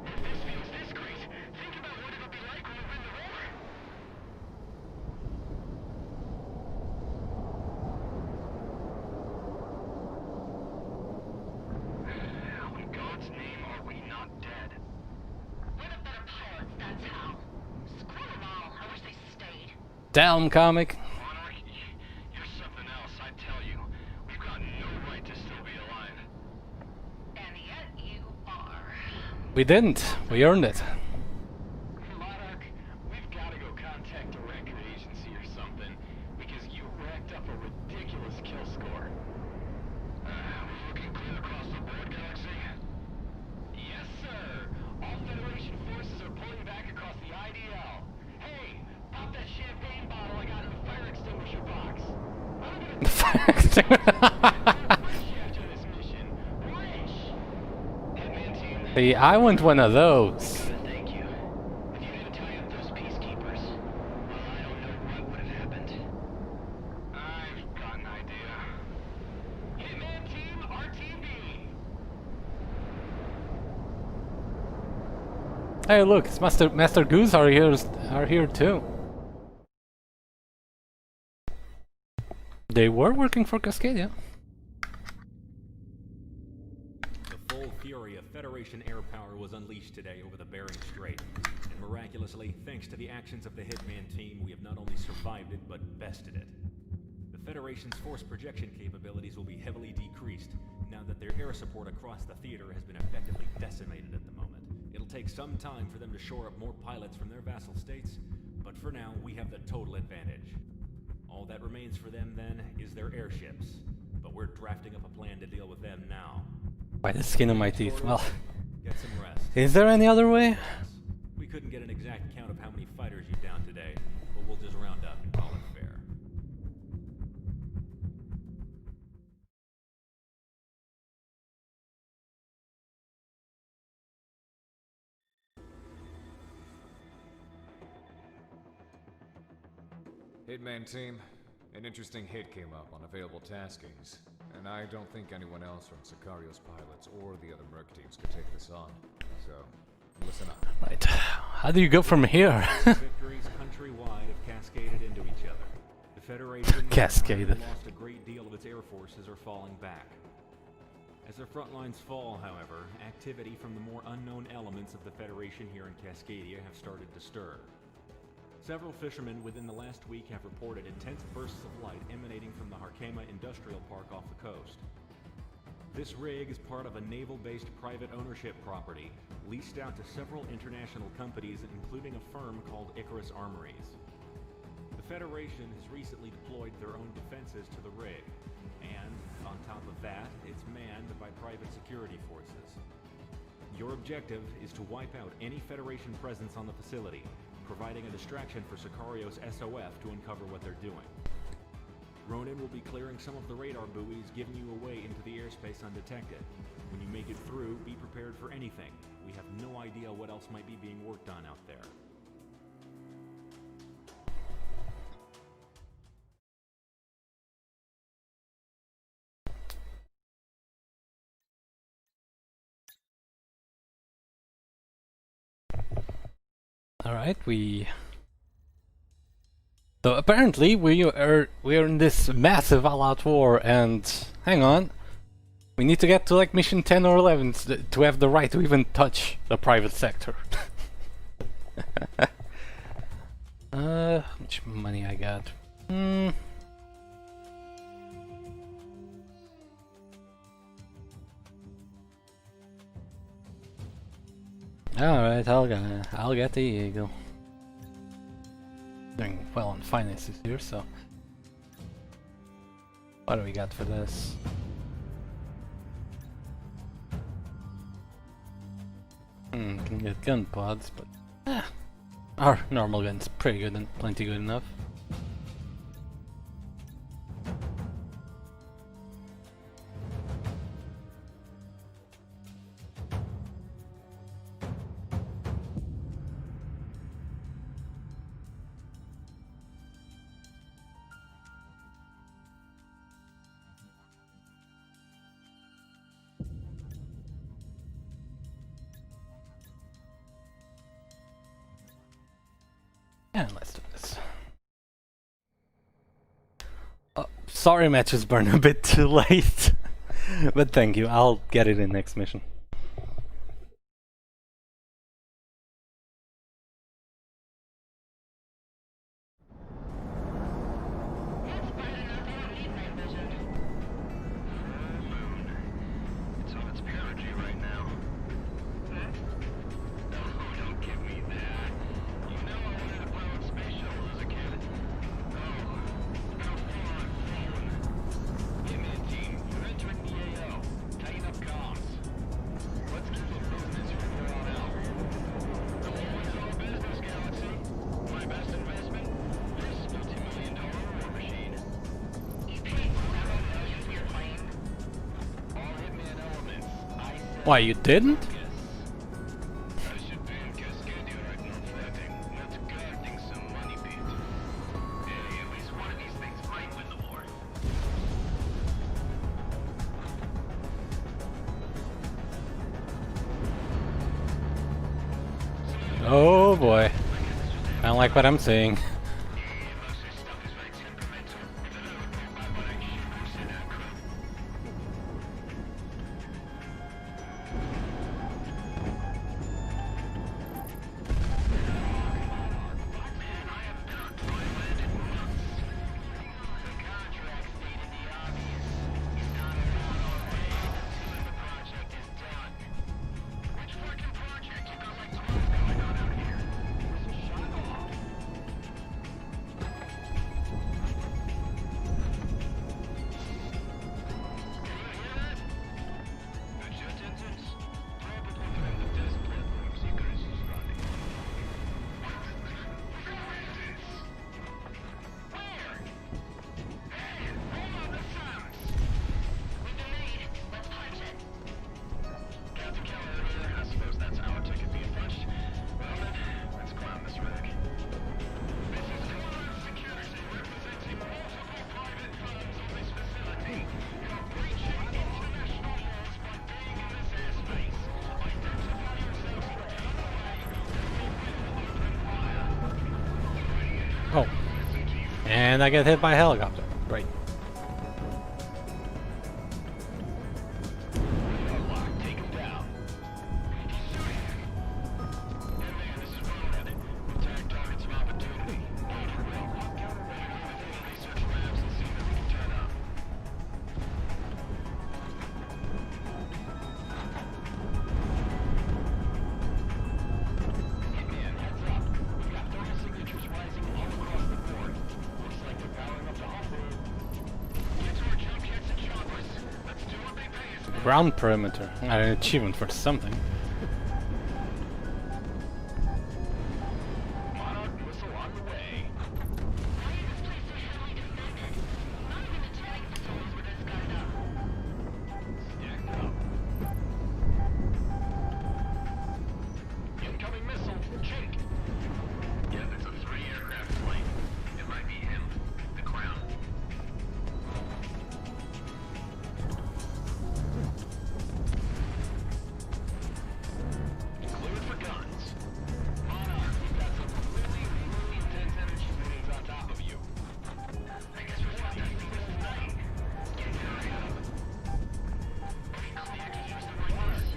If this feels this great, think about what it'll be like when we win the war. How in God's name are we not dead? We're the better pilots, that's how. Screw them all. I wish they stayed. Down, comic. Monarch, you're something else, I tell you. We've got no right to still be alive. And yet you are. We didn't. We earned it. Monarch, we've got to go contact the record agency or something, because you racked up a ridiculous kill score. We looking clear across the board, Galaxy? Yes, sir. All Federation forces are pulling back across the IDL. Hey, pop that champagne bottle I got in the fire extinguisher box. I'm gonna after this mission. Wish! Hitman team, See, I want one of those. thank you. If you need a Hey, look, it's Master Goose are here too. They were working for Cascadia. The full fury of Federation air power was unleashed today over the Bering Strait. And miraculously, thanks to the actions of the Hitman team, we have not only survived it, but bested it. The Federation's force projection capabilities will be heavily decreased, now that their air support across the theater has been effectively decimated at the moment. It'll take some time for them to shore up more pilots from their vassal states, but for now, we have the total advantage. All that remains for them, then, is their airships. But we're drafting up a plan to deal with them now. By the skin of my teeth. Well, Get some rest. is there any other way? We couldn't get an exact count of how many fighters you downed today, but we'll just round up and call it fair. Hitman team, an interesting hit came up on available taskings, and I don't think anyone else from Sicario's pilots or the other merc teams could take this on. So, listen up. Right. How do you go from here? Victories countrywide have cascaded into each other. The Federation Cascaded. having lost a great deal of its air forces are falling back. As their front lines fall, however, activity from the more unknown elements of the Federation here in Cascadia have started to stir. Several fishermen within the last week have reported intense bursts of light emanating from the Harkema Industrial Park off the coast. This rig is part of a naval-based private ownership property, leased out to several international companies, including a firm called Icarus Armories. The Federation has recently deployed their own defenses to the rig, and, on top of that, it's manned by private security forces. Your objective is to wipe out any Federation presence on the facility, providing a distraction for Sicario's SOF to uncover what they're doing. Ronin will be clearing some of the radar buoys, giving you a way into the airspace undetected. When you make it through, be prepared for anything. We have no idea what else might be being worked on out there. Alright, So apparently we are in this massive all-out war, and hang on, we need to get to like mission 10 or 11 to have the right to even touch the private sector. How much money I got? Alright, I'll get the eagle. Doing well on finances here, so what do we got for this? Can get gun pods, but our normal gun's pretty good and plenty good enough. And let's do this. Oh, sorry, matches burn a bit too late, but thank you. I'll get it in next mission. That's bright enough. You don't need night vision. It's on its perigee right now. Hmm? No, don't give me that. You know I wanted to pilot space shuttle as a kid. Oh, how far I've flown. Hitman team, you're entering the AO. Tighten up comms. Let's keep it business from here on out. The whole is all business, Galaxy. My best investment? This multi-million-dollar war machine. You paid $7 million for your plane? All Hitman elements. I said Why, you didn't? I should be in Cascadia right now flagging, not guarding some money pit. Hey, at least one of these things might win the war. Oh boy. I don't like what I'm seeing. Oh. And I get hit by a helicopter. Great. Ground perimeter. An achievement for something. Incoming missile, Jake. Yeah, that's a 3-aircraft flight. It might be him, the Crown. Cleared for guns. Monarch, we've got some really, really intense energy fittings on top of you. I guess we're just testing this tonight. Get carried up. Are we clear to use the rings?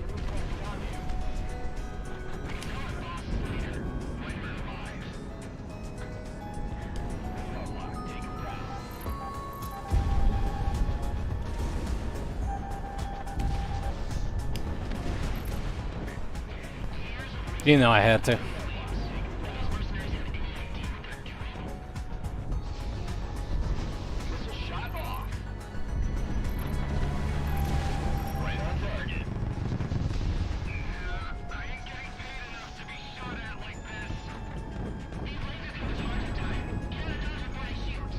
Wingman alive. Take him down. You know I had to. Missile shot off. Right on target. I ain't getting paid enough to be shot at like this. These lasers have a charging time. Can't dodge it when I shoot.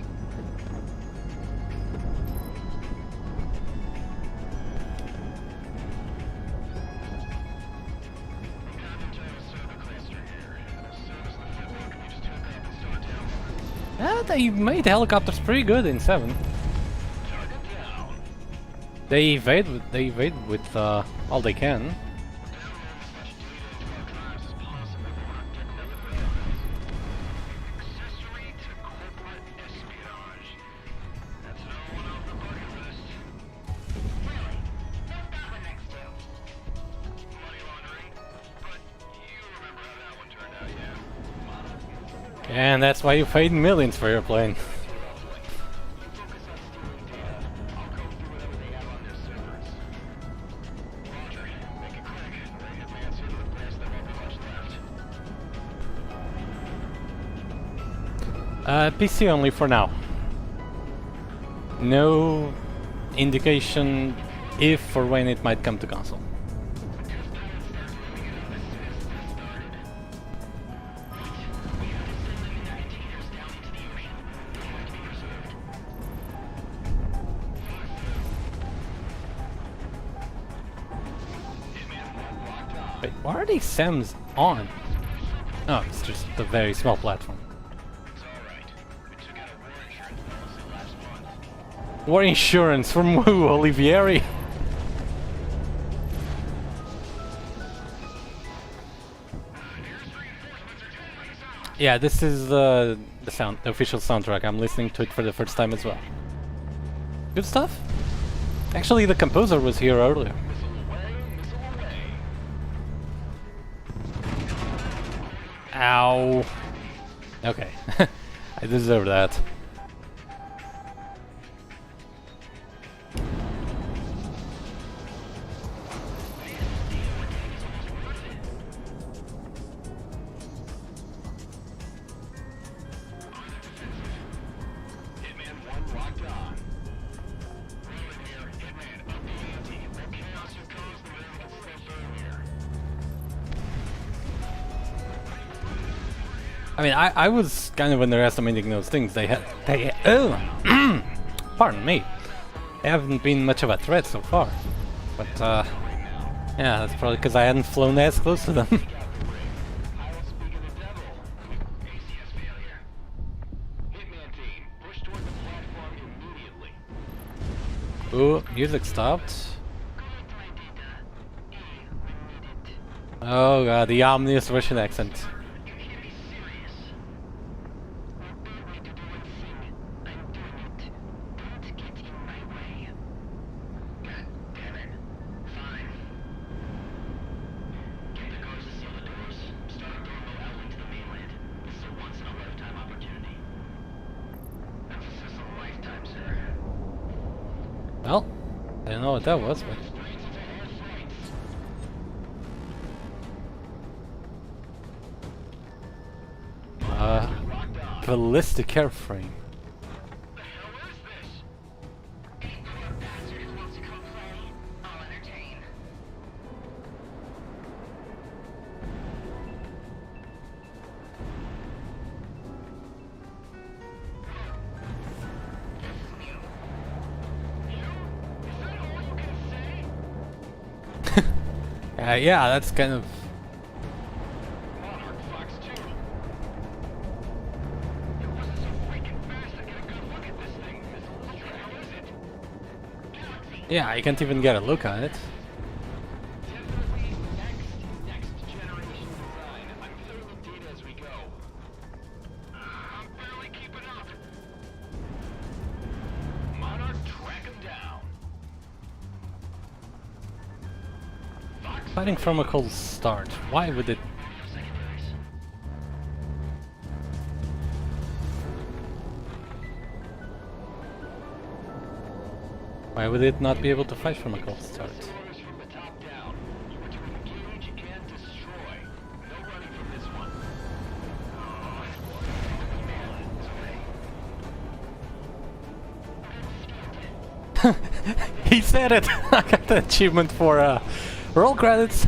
Yeah, they made helicopters pretty good in 7. They evade with all they can. Accessory to corporate espionage. That's another one off the bucket list. Really? What's that one next to? Money laundering. But you remember how that one turned out, yeah? And that's why you paid millions for your plane. You focus on stealing data. I'll go through whatever they have on their servers. Roger. Make it quick. Ready to advance into the place that won't be much left. PC only for now. No indication if or when it might come to console. Wait, why are these SAMs on? Oh, it's just a very small platform. It's alright. We took out a war insurance policy last month. War insurance from who, Olivieri? Here's Yeah, this is the official soundtrack. I'm listening to it for the first time as well. Good stuff. Actually, the composer was here earlier. Ow. Okay. I deserve that. I mean, I was kind of underestimating those things. Oh, pardon me. They haven't been much of a threat so far. But, yeah, that's probably because I hadn't flown as close to them. Ooh, music stopped. Oh god, the ominous Russian accent. Well, I don't know what that was, but... ballistic airframe. Yeah, that's kind of... Yeah, I can't even get a look at it. Fighting from a cold start. Why would it... Why would it not be able to fight from a cold start? He said it! I got the achievement for roll credits.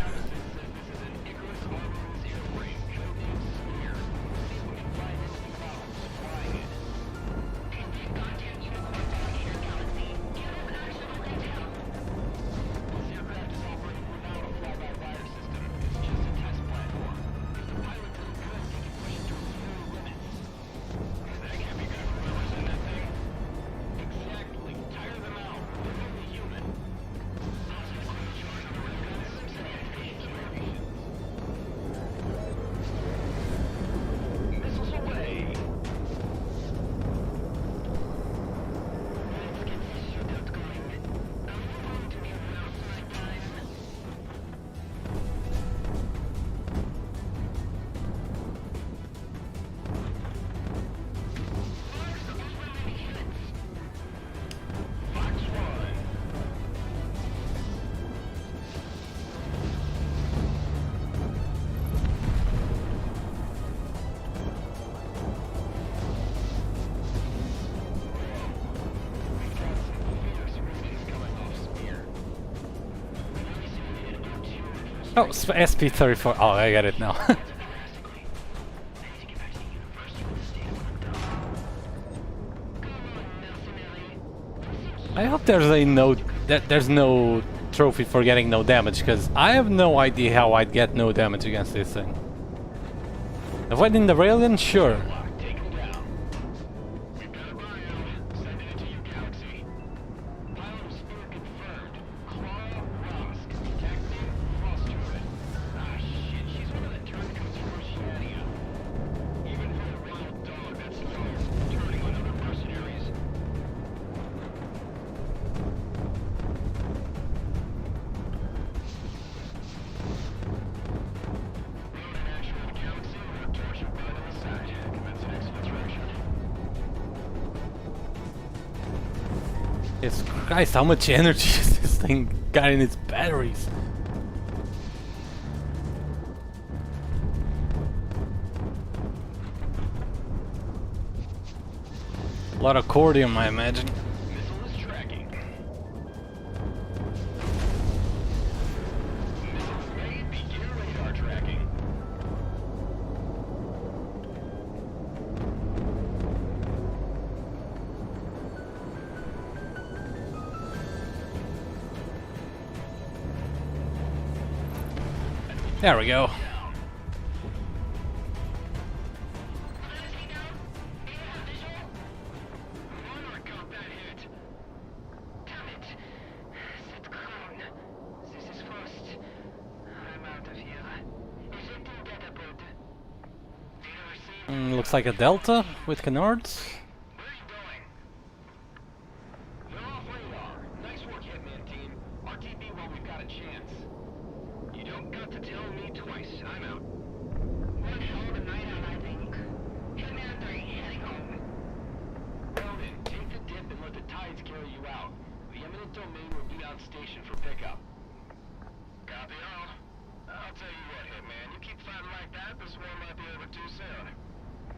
Oh, SP34. Oh, I get it now. I hope there's no trophy for getting no damage, because I have no idea how I'd get no damage against this thing. Avoiding the railgun? Sure. Even Jesus Christ, how much energy is this thing got in its batteries? A lot of cordium, I imagine. Missile is tracking. Missiles made. Begin radar tracking. There we go. Monarch got that hit. Damn it. That clown. This is first. I'm out of here. Ejecting data pod. Looks like a Delta with canards. Where are you going? You're off radar. Nice work, Hitman team. RTB while we've got a chance. You don't got to tell me twice. I'm out. One hell of a night out, I think. Hitman 3 heading home. Well then, take the dip and let the tides carry you out. The eminent domain will be on station for pickup. Copy all. I'll tell you what, Hitman. You keep fighting like that, this war might be over too soon.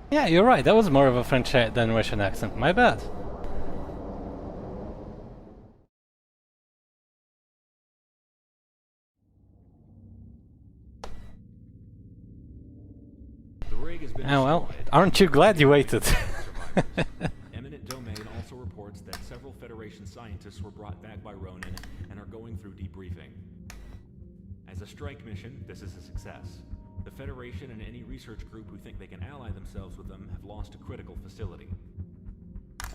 Yeah, you're right. That was more of a French than Russian accent. My bad. The rig has been Oh well, destroyed. aren't you glad you waited? Eminent Domain also reports that several Federation scientists were brought back by Ronin and are going through debriefing. As a strike mission, this is a success. The Federation and any research group who think they can ally themselves with them have lost a critical facility.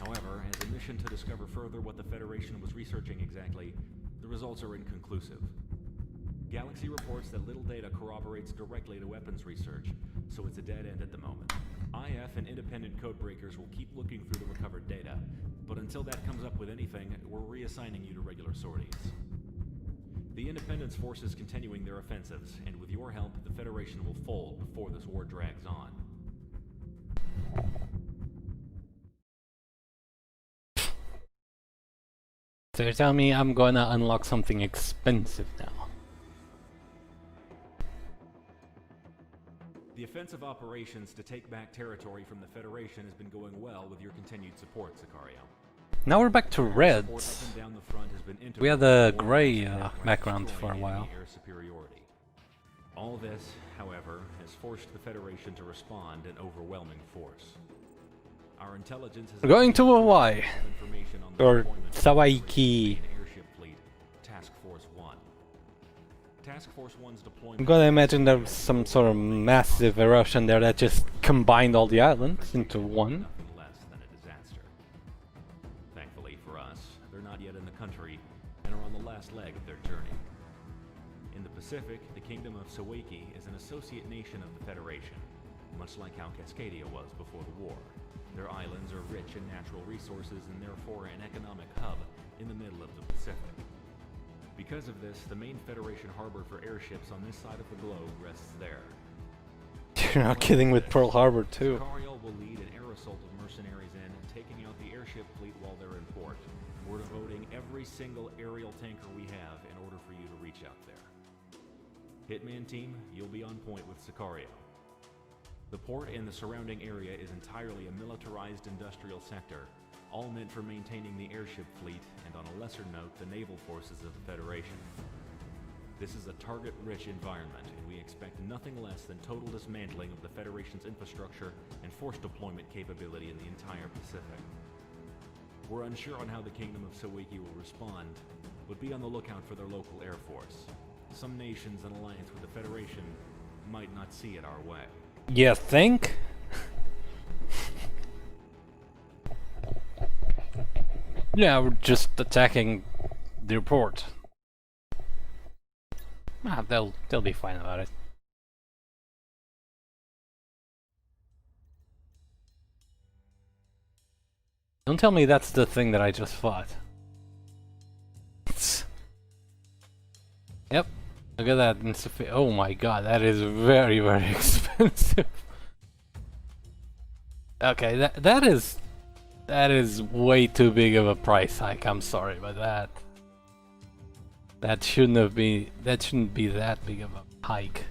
However, as a mission to discover further what the Federation was researching exactly, the results are inconclusive. Galaxy reports that little data corroborates directly to weapons research, so it's a dead end at the moment. IF and independent codebreakers will keep looking through the recovered data, but until that comes up with anything, we're reassigning you to regular sorties. The Independence forces continuing their offensives, and with your help, the Federation will fold before this war drags on. So you tell me I'm gonna unlock something expensive now. The offensive operations to take back territory from the Federation has been going well with your continued support, Sicario. Now we're back to red. Support up and down the front has been We had integral a to war grey and aircraft background destroying for a enemy while. air superiority. All this, however, has forced the Federation to respond in overwhelming force. Our intelligence has We're going to Hawaii. information on the Or deployment of the Sawaiki. Federation airship fleet, Task Force 1. Task Force 1's deployment. I'm gonna imagine there was some sort of massive erosion there that just combined all the islands into one. Nothing less than a disaster. Thankfully for us, they're not yet in the country and are on the last leg of their journey. In the Pacific, the Kingdom of Sawaiki is an associate nation of the Federation, much like how Cascadia was before the war. Their islands are rich in natural resources and therefore an economic hub in the middle of the Pacific. Because of this, the main Federation harbor for airships on this side of the globe rests there. You're not kidding with Pearl Harbor too. Sicario will lead an air assault of mercenaries in, taking out the airship fleet while they're in port. We're devoting every single aerial tanker we have in order for you to reach out there. Hitman team, you'll be on point with Sicario. The port and the surrounding area is entirely a militarized industrial sector, all meant for maintaining the airship fleet and, on a lesser note, the naval forces of the Federation. This is a target-rich environment, and we expect nothing less than total dismantling of the Federation's infrastructure and force deployment capability in the entire Pacific. We're unsure on how the Kingdom of Sawaiki will respond, but be on the lookout for their local air force. Some nations in alliance with the Federation might not see it our way. You think? Yeah, we're just attacking the port. Ah, they'll be fine about it. Don't tell me that's the thing that I just fought. Yep. Look at that. Oh my god, that is very, very expensive. Okay, that is That is way too big of a price hike. I'm sorry about that. That shouldn't be that big of a hike.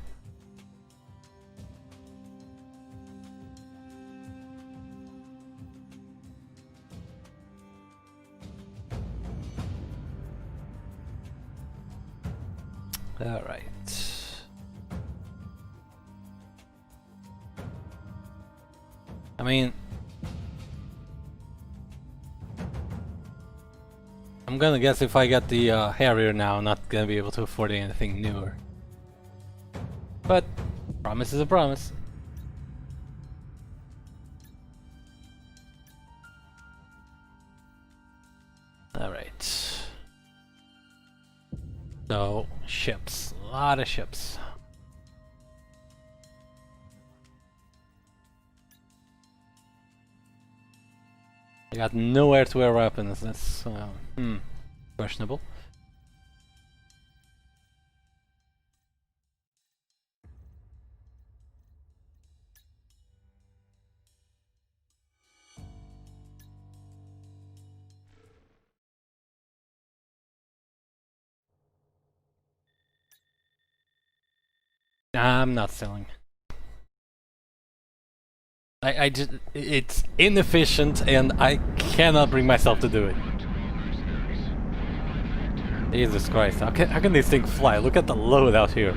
All right. I mean, I'm gonna guess if I get the Harrier now, I'm not gonna be able to afford anything newer. But promise is a promise. All right. So ships, a lot of ships. I got no air-to-air weapons. That's questionable. I'm not selling. I just, it's inefficient and I cannot bring myself to do it. Jesus Christ, how can this thing fly? Look at the load out here.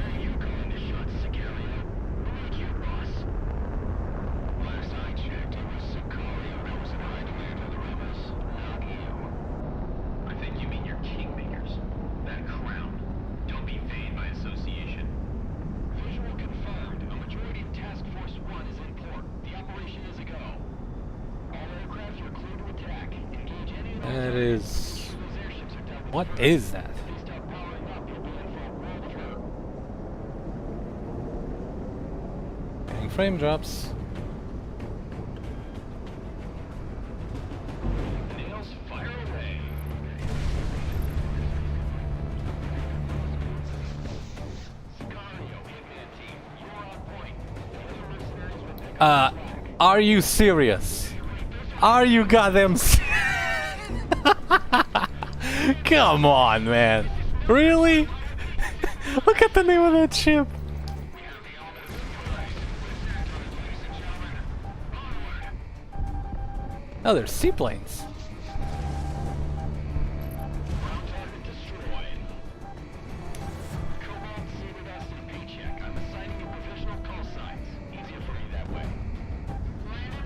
That is... What is that? Getting frame drops. Are you serious? Are you goddamn serious? Come on, man. Really? Look at the name of that ship. Oh, there's seaplanes.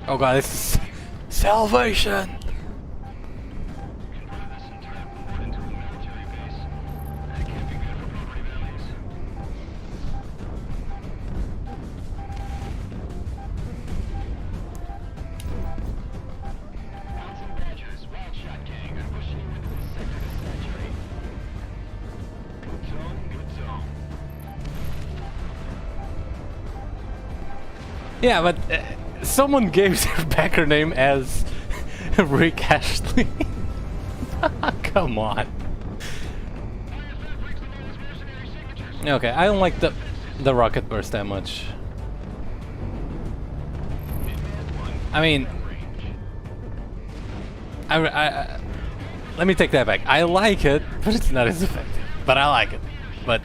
Oh god, this is salvation. Yeah, but someone gave their backer name as Rick Ashley. Come on. Okay, I don't like the rocket burst that much. I mean, let me take that back. I like it, but it's not as effective. But I like it. But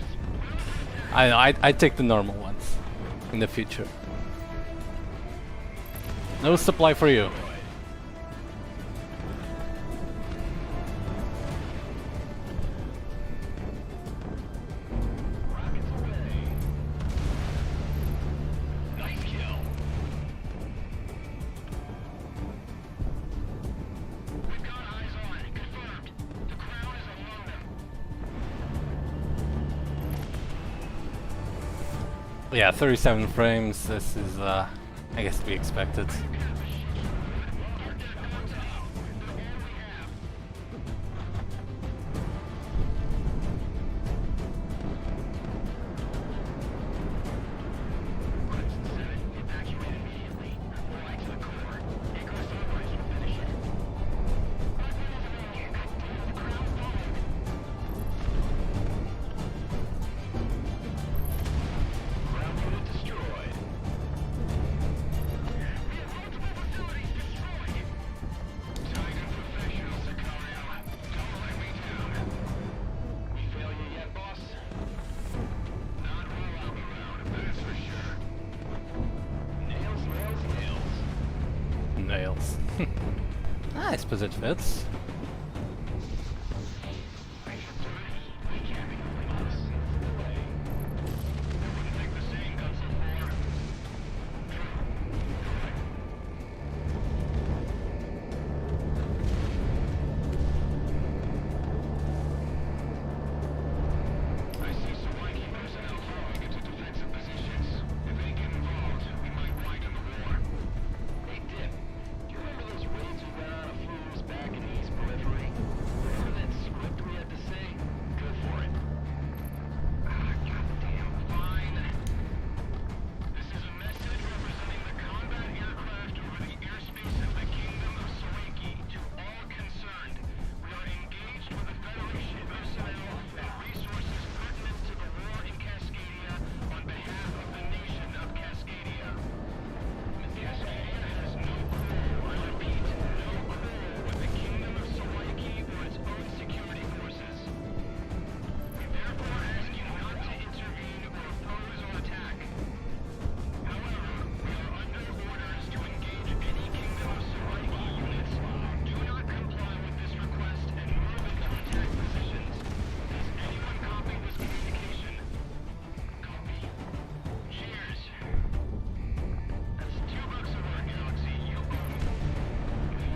I take the normal ones in the future. No supply for you. Nice kill. We've got eyes on it. Confirmed. The Crown is among them. Yeah, 37 frames. This is, I guess, to be expected. else. I suppose it fits.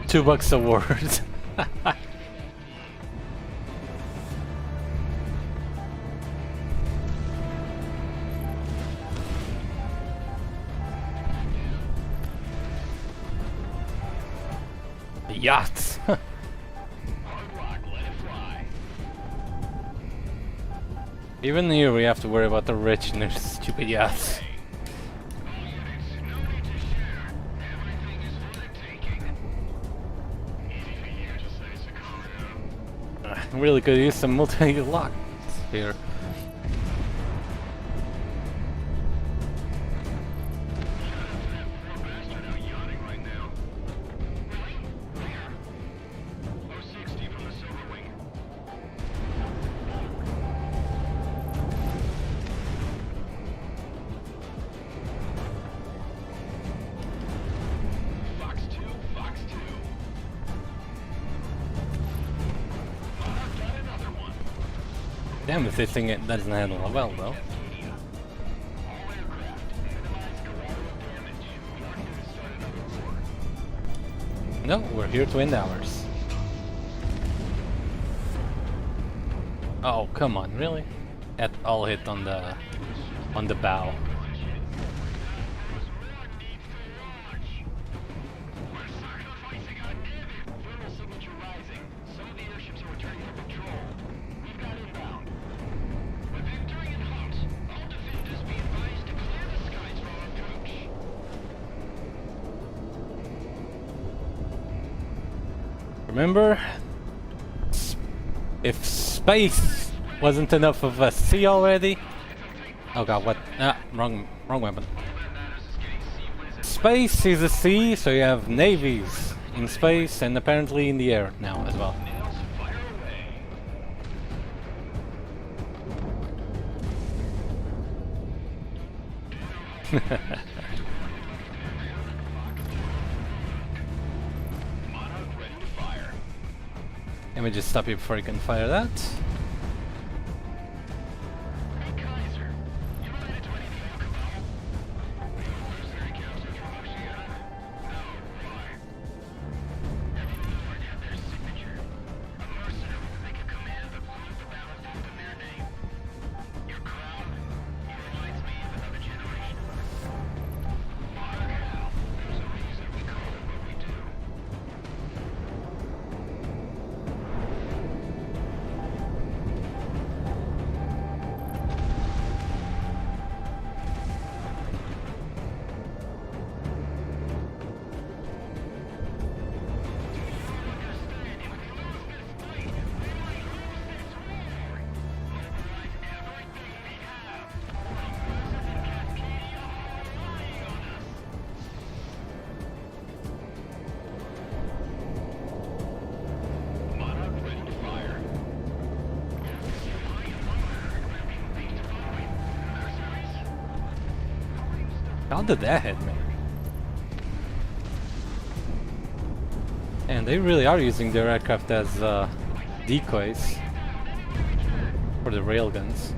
$2 a word. Yachts. Even here we have to worry about the rich and their stupid yachts. Really could use some multi-locks here. Damn if this thing doesn't handle well though. No, we're here to end ours. Oh, come on, really? At all hit on the bow. Remember, if space wasn't enough of a sea already. Oh god, what? Ah, wrong weapon. Space is a sea, so you have navies in space and apparently in the air now as well. Let me just stop you before you can fire that. How did that hit me? And they really are using their aircraft as decoys for the railguns.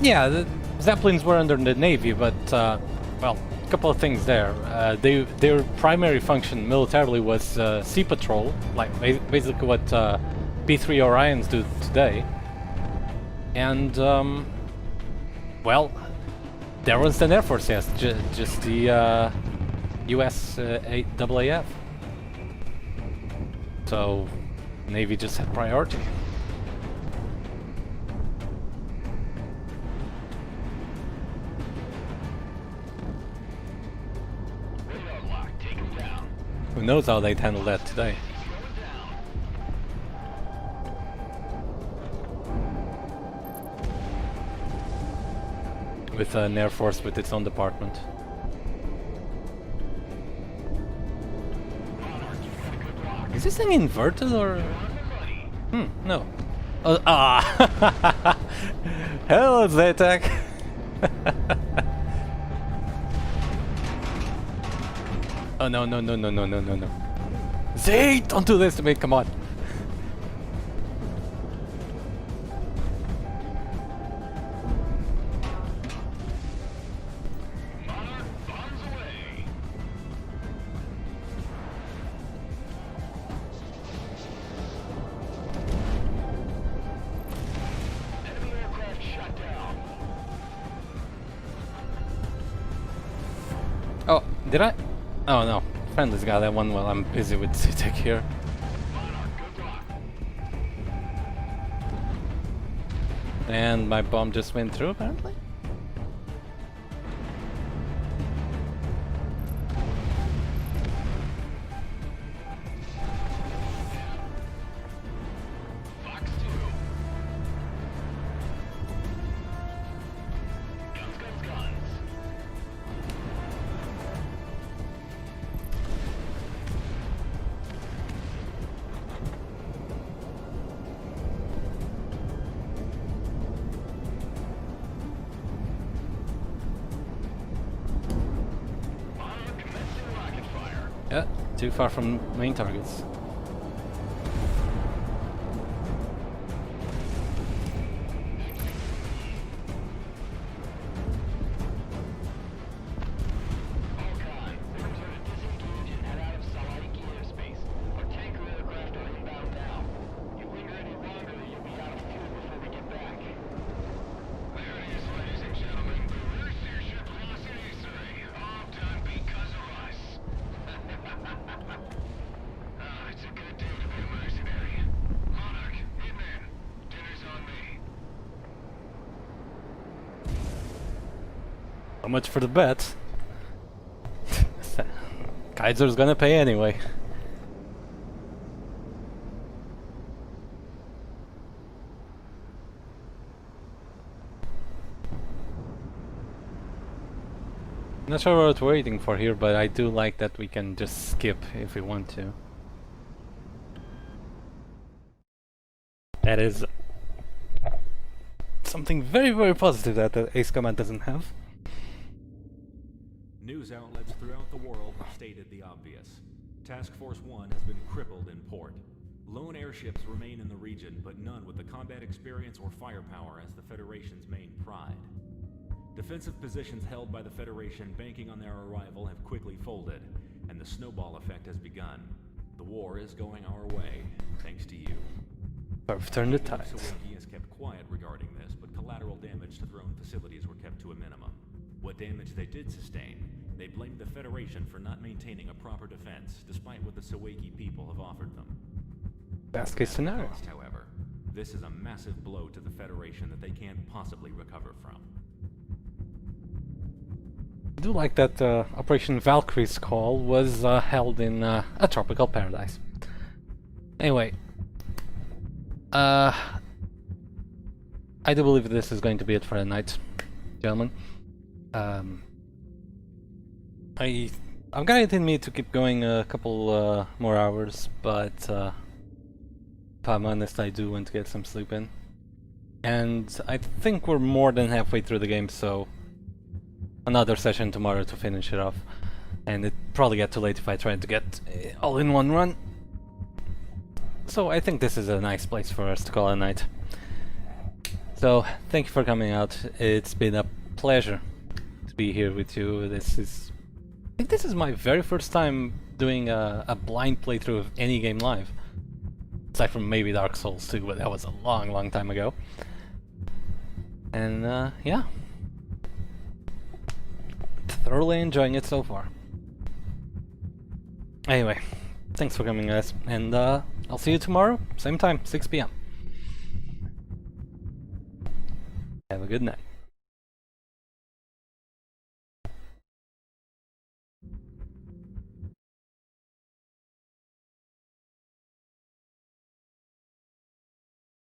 Yeah, the Zeppelins were under the Navy, but, well, a couple of things there. Their primary function militarily was sea patrol, like basically what P-3 Orions do today. And, well, there was an Air Force, yes, just the US AAF. So, Navy just had priority. Who knows how they'd handle that today? With an Air Force with its own department. Is this thing inverted or? No. Hello, Zaytek! Oh no. Zay, don't do this to me, come on. Oh, did I? Oh no, friendly's got that one while I'm busy with Zaytek here. And my bomb just went through apparently? Yeah, too far from main targets. How much for the bet? Kaiser's gonna pay anyway. Not sure what we're waiting for here, but I do like that we can just skip if we want to. That is something very, very positive that the Ace Command doesn't have. News outlets throughout the world have stated the obvious. Task Force 1 has been crippled in port. Lone airships remain in the region, but none with the combat experience or firepower as the Federation's main pride. Defensive positions held by the Federation banking on their arrival have quickly folded, and the snowball effect has begun. The war is going our way, thanks to you. I've turned the tides. Sawiki has kept quiet regarding this, but collateral damage to their own facilities were kept to a minimum. What damage they did sustain, they blamed the Federation for not maintaining a proper defense, despite what the Sawiki people have offered them. Best case scenario. Cost, however, this is a massive blow to the Federation that they can't possibly recover from. I do like that Operation Valkyrie's call was held in a tropical paradise. Anyway, I do believe this is going to be it for the night, gentlemen. I've got it in me to keep going a couple more hours, but if I'm honest, I do want to get some sleep in. And I think we're more than halfway through the game, so another session tomorrow to finish it off. And it'd probably get too late if I tried to get all in one run. So I think this is a nice place for us to call it a night. So thank you for coming out. It's been a pleasure to be here with you. I think this is my very first time doing a blind playthrough of any game live. Aside from maybe Dark Souls 2, but that was a long time ago. And yeah. Thoroughly enjoying it so far. Anyway, thanks for coming, guys, and I'll see you tomorrow, same time, 6 PM. Have a good night.